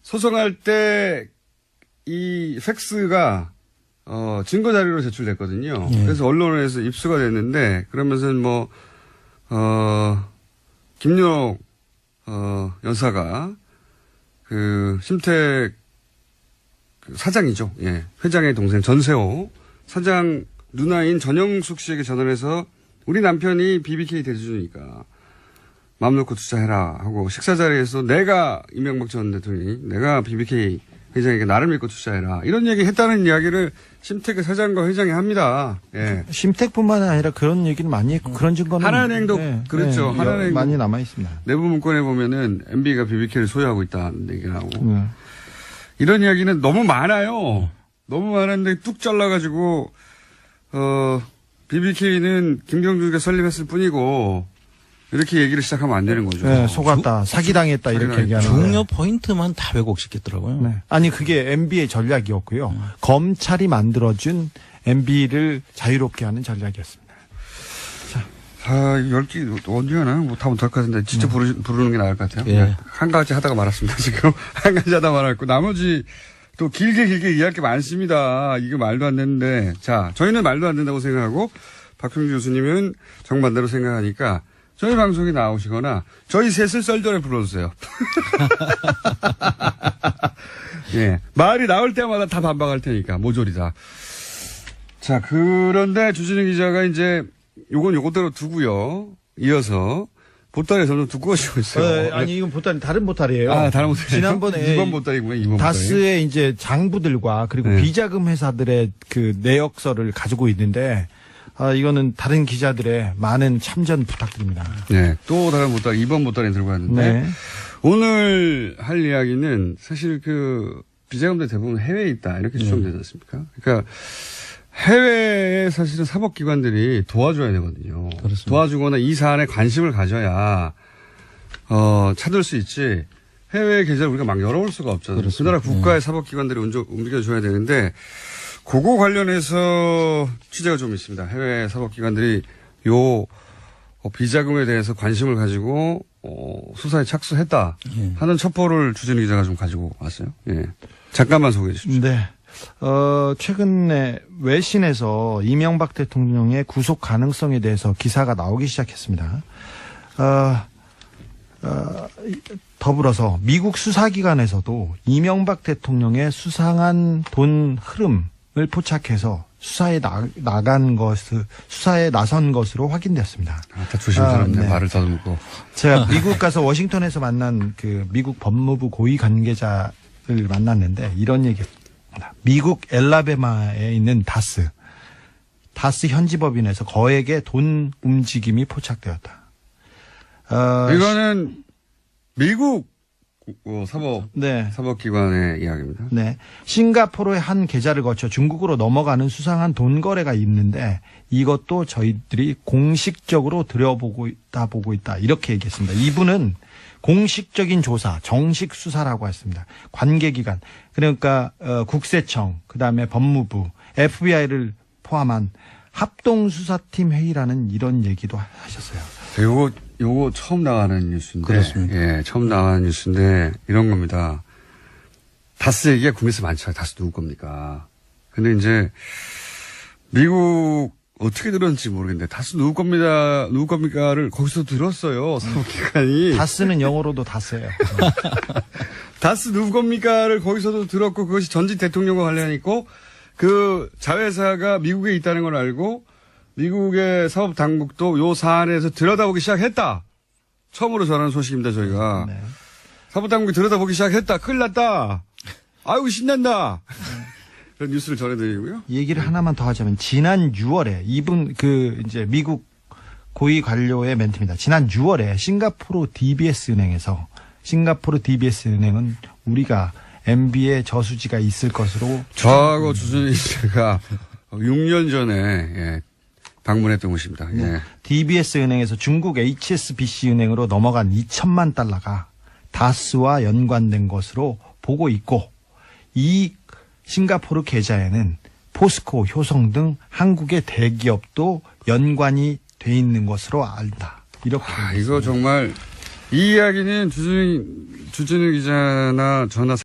소송할 때 이 팩스가 증거 자료로 제출됐거든요. 예. 그래서 언론에서 입수가 됐는데 그러면서 김윤옥 여사가 심택 사장이죠. 예. 회장의 동생 전세호 사장 누나인 전영숙 씨에게 전화를 해서 우리 남편이 BBK 대주주니까 마음 놓고 투자해라 하고 식사 자리에서 내가 이명박 전 대통령이 내가 BBK 회장에게 나를 믿고 투자해라 이런 얘기 했다는 이야기를 심택의 사장과 회장이 합니다. 예. 심택뿐만 아니라 그런 얘기는 많이 했고 그런 증거는 하나은행도 그렇죠. 하나은행도 많이 남아 있습니다. 내부 문건에 보면은 MB가 BBK를 소유하고 있다는 얘기를 하고 이런 이야기는 너무 많아요. 너무 많은데 뚝 잘라가지고 BBK는 김경준이가 설립했을 뿐이고 이렇게 얘기를 시작하면 안 되는 거죠. 네, 속았다, 사기당했다 이렇게 얘기하는 거예요. 중요 포인트만 다 왜곡시켰더라고요. 네. 아니 그게 MB의 전략이었고요. 검찰이 만들어준 MB를 자유롭게 하는 전략이었습니다. 이거 10개 언제 하나? 뭐 다 못할 것 같은데, 진짜 부르는 게 나을 것 같아요. 예. 네. 한 가지 하다가 말았습니다, 지금. 한 가지 하다가 말았고, 나머지 또 길게 이해할 게 많습니다. 이게 말도 안 되는데. 자, 저희는 말도 안 된다고 생각하고, 박형준 교수님은 정반대로 생각하니까, 저희 방송에 나오시거나, 저희 셋을 썰전에 불러주세요. 예. 말이 나올 때마다 다 반박할 테니까, 모조리다. 자, 그런데 주진우 기자가 이제, 요건 요것대로 두고요. 이어서, 보따리가 점점 두꺼워지고 있어요. 아니 이건 보따리 다른 보따리예요. 다른 보따리. 지난번에 2번 보따리구나, 2번 보따리. 다스의 이제 장부들과 그리고 네. 비자금 회사들의 그 내역서를 가지고 있는데 이거는 다른 기자들의 많은 참전 부탁드립니다. 네. 또 다른 보따리, 2번 보따리 들고 왔는데, 네. 오늘 할 이야기는 사실 비자금들 대부분 해외에 있다. 이렇게 추정되지 않습니까? 그러니까, 해외에 사실은 사법기관들이 도와줘야 되거든요. 그렇습니다. 도와주거나 이 사안에 관심을 가져야, 찾을 수 있지. 해외 계좌를 우리가 막 열어올 수가 없잖아요. 그 그렇습니다. 나라 국가의 사법기관들이 움직여줘야 되는데, 그거 관련해서 취재가 좀 있습니다. 해외 사법기관들이 비자금에 대해서 관심을 가지고, 수사에 착수했다 하는 첩보를 주진우 기자가 좀 가지고 왔어요. 예. 잠깐만 소개해 주십시오. 네. 최근에 외신에서 이명박 대통령의 구속 가능성에 대해서 기사가 나오기 시작했습니다. 더불어서 미국 수사기관에서도 이명박 대통령의 수상한 돈 흐름을 포착해서 수사에 나선 것으로 확인됐습니다. 다 조심스럽네. 네. 말을 더듬고. 제가 미국 가서 워싱턴에서 만난 미국 법무부 고위 관계자를 만났는데 이런 얘기했습니다. 미국 엘라베마에 있는 다스 현지 법인에서 거액의 돈 움직임이 포착되었다. 이거는 미국 네. 사법기관의 이야기입니다. 네. 싱가포르의 한 계좌를 거쳐 중국으로 넘어가는 수상한 돈 거래가 있는데 이것도 저희들이 공식적으로 들여보고 있다. 이렇게 얘기했습니다. 이분은 공식적인 조사, 정식 수사라고 했습니다. 관계기관, 그러니까 국세청, 그다음에 법무부, FBI를 포함한 합동수사팀 회의라는 이런 얘기도 하셨어요. 요거 처음 나가는 뉴스인데. 그렇습니다. 예, 처음 나가는 뉴스인데 이런 겁니다. 다스 얘기가 국내에서 많죠. 다스 누구 겁니까? 근데 이제 미국 어떻게 들었는지 모르겠는데 다스 누구 겁니까를 거기서 들었어요. 사법기관이. 다스는 영어로도 다스예요. 다스 누구 겁니까를 거기서도 들었고 그것이 전직 대통령과 관련이 있고 그 자회사가 미국에 있다는 걸 알고 미국의 사법당국도 요 사안에서 들여다보기 시작했다. 처음으로 전하는 소식입니다, 저희가. 네. 사법당국이 들여다보기 시작했다. 큰일 났다. 아이고, 신난다. 그런 뉴스를 전해드리고요. 얘기를 하나만 더 하자면 지난 6월에 이분 이제 미국 고위 관료의 멘트입니다. 지난 6월에 싱가포르 DBS 은행은 우리가 MB의 저수지가 있을 것으로 저하고 주준희 씨가 6년 전에 방문했던 곳입니다. 예. DBS 은행에서 중국 HSBC 은행으로 넘어간 2천만 달러가 다스와 연관된 것으로 보고 있고 이 싱가포르 계좌에는 포스코, 효성 등 한국의 대기업도 연관이 돼 있는 것으로 알다. 이렇게. 이거 정말 이 이야기는 주진우 기자나 저나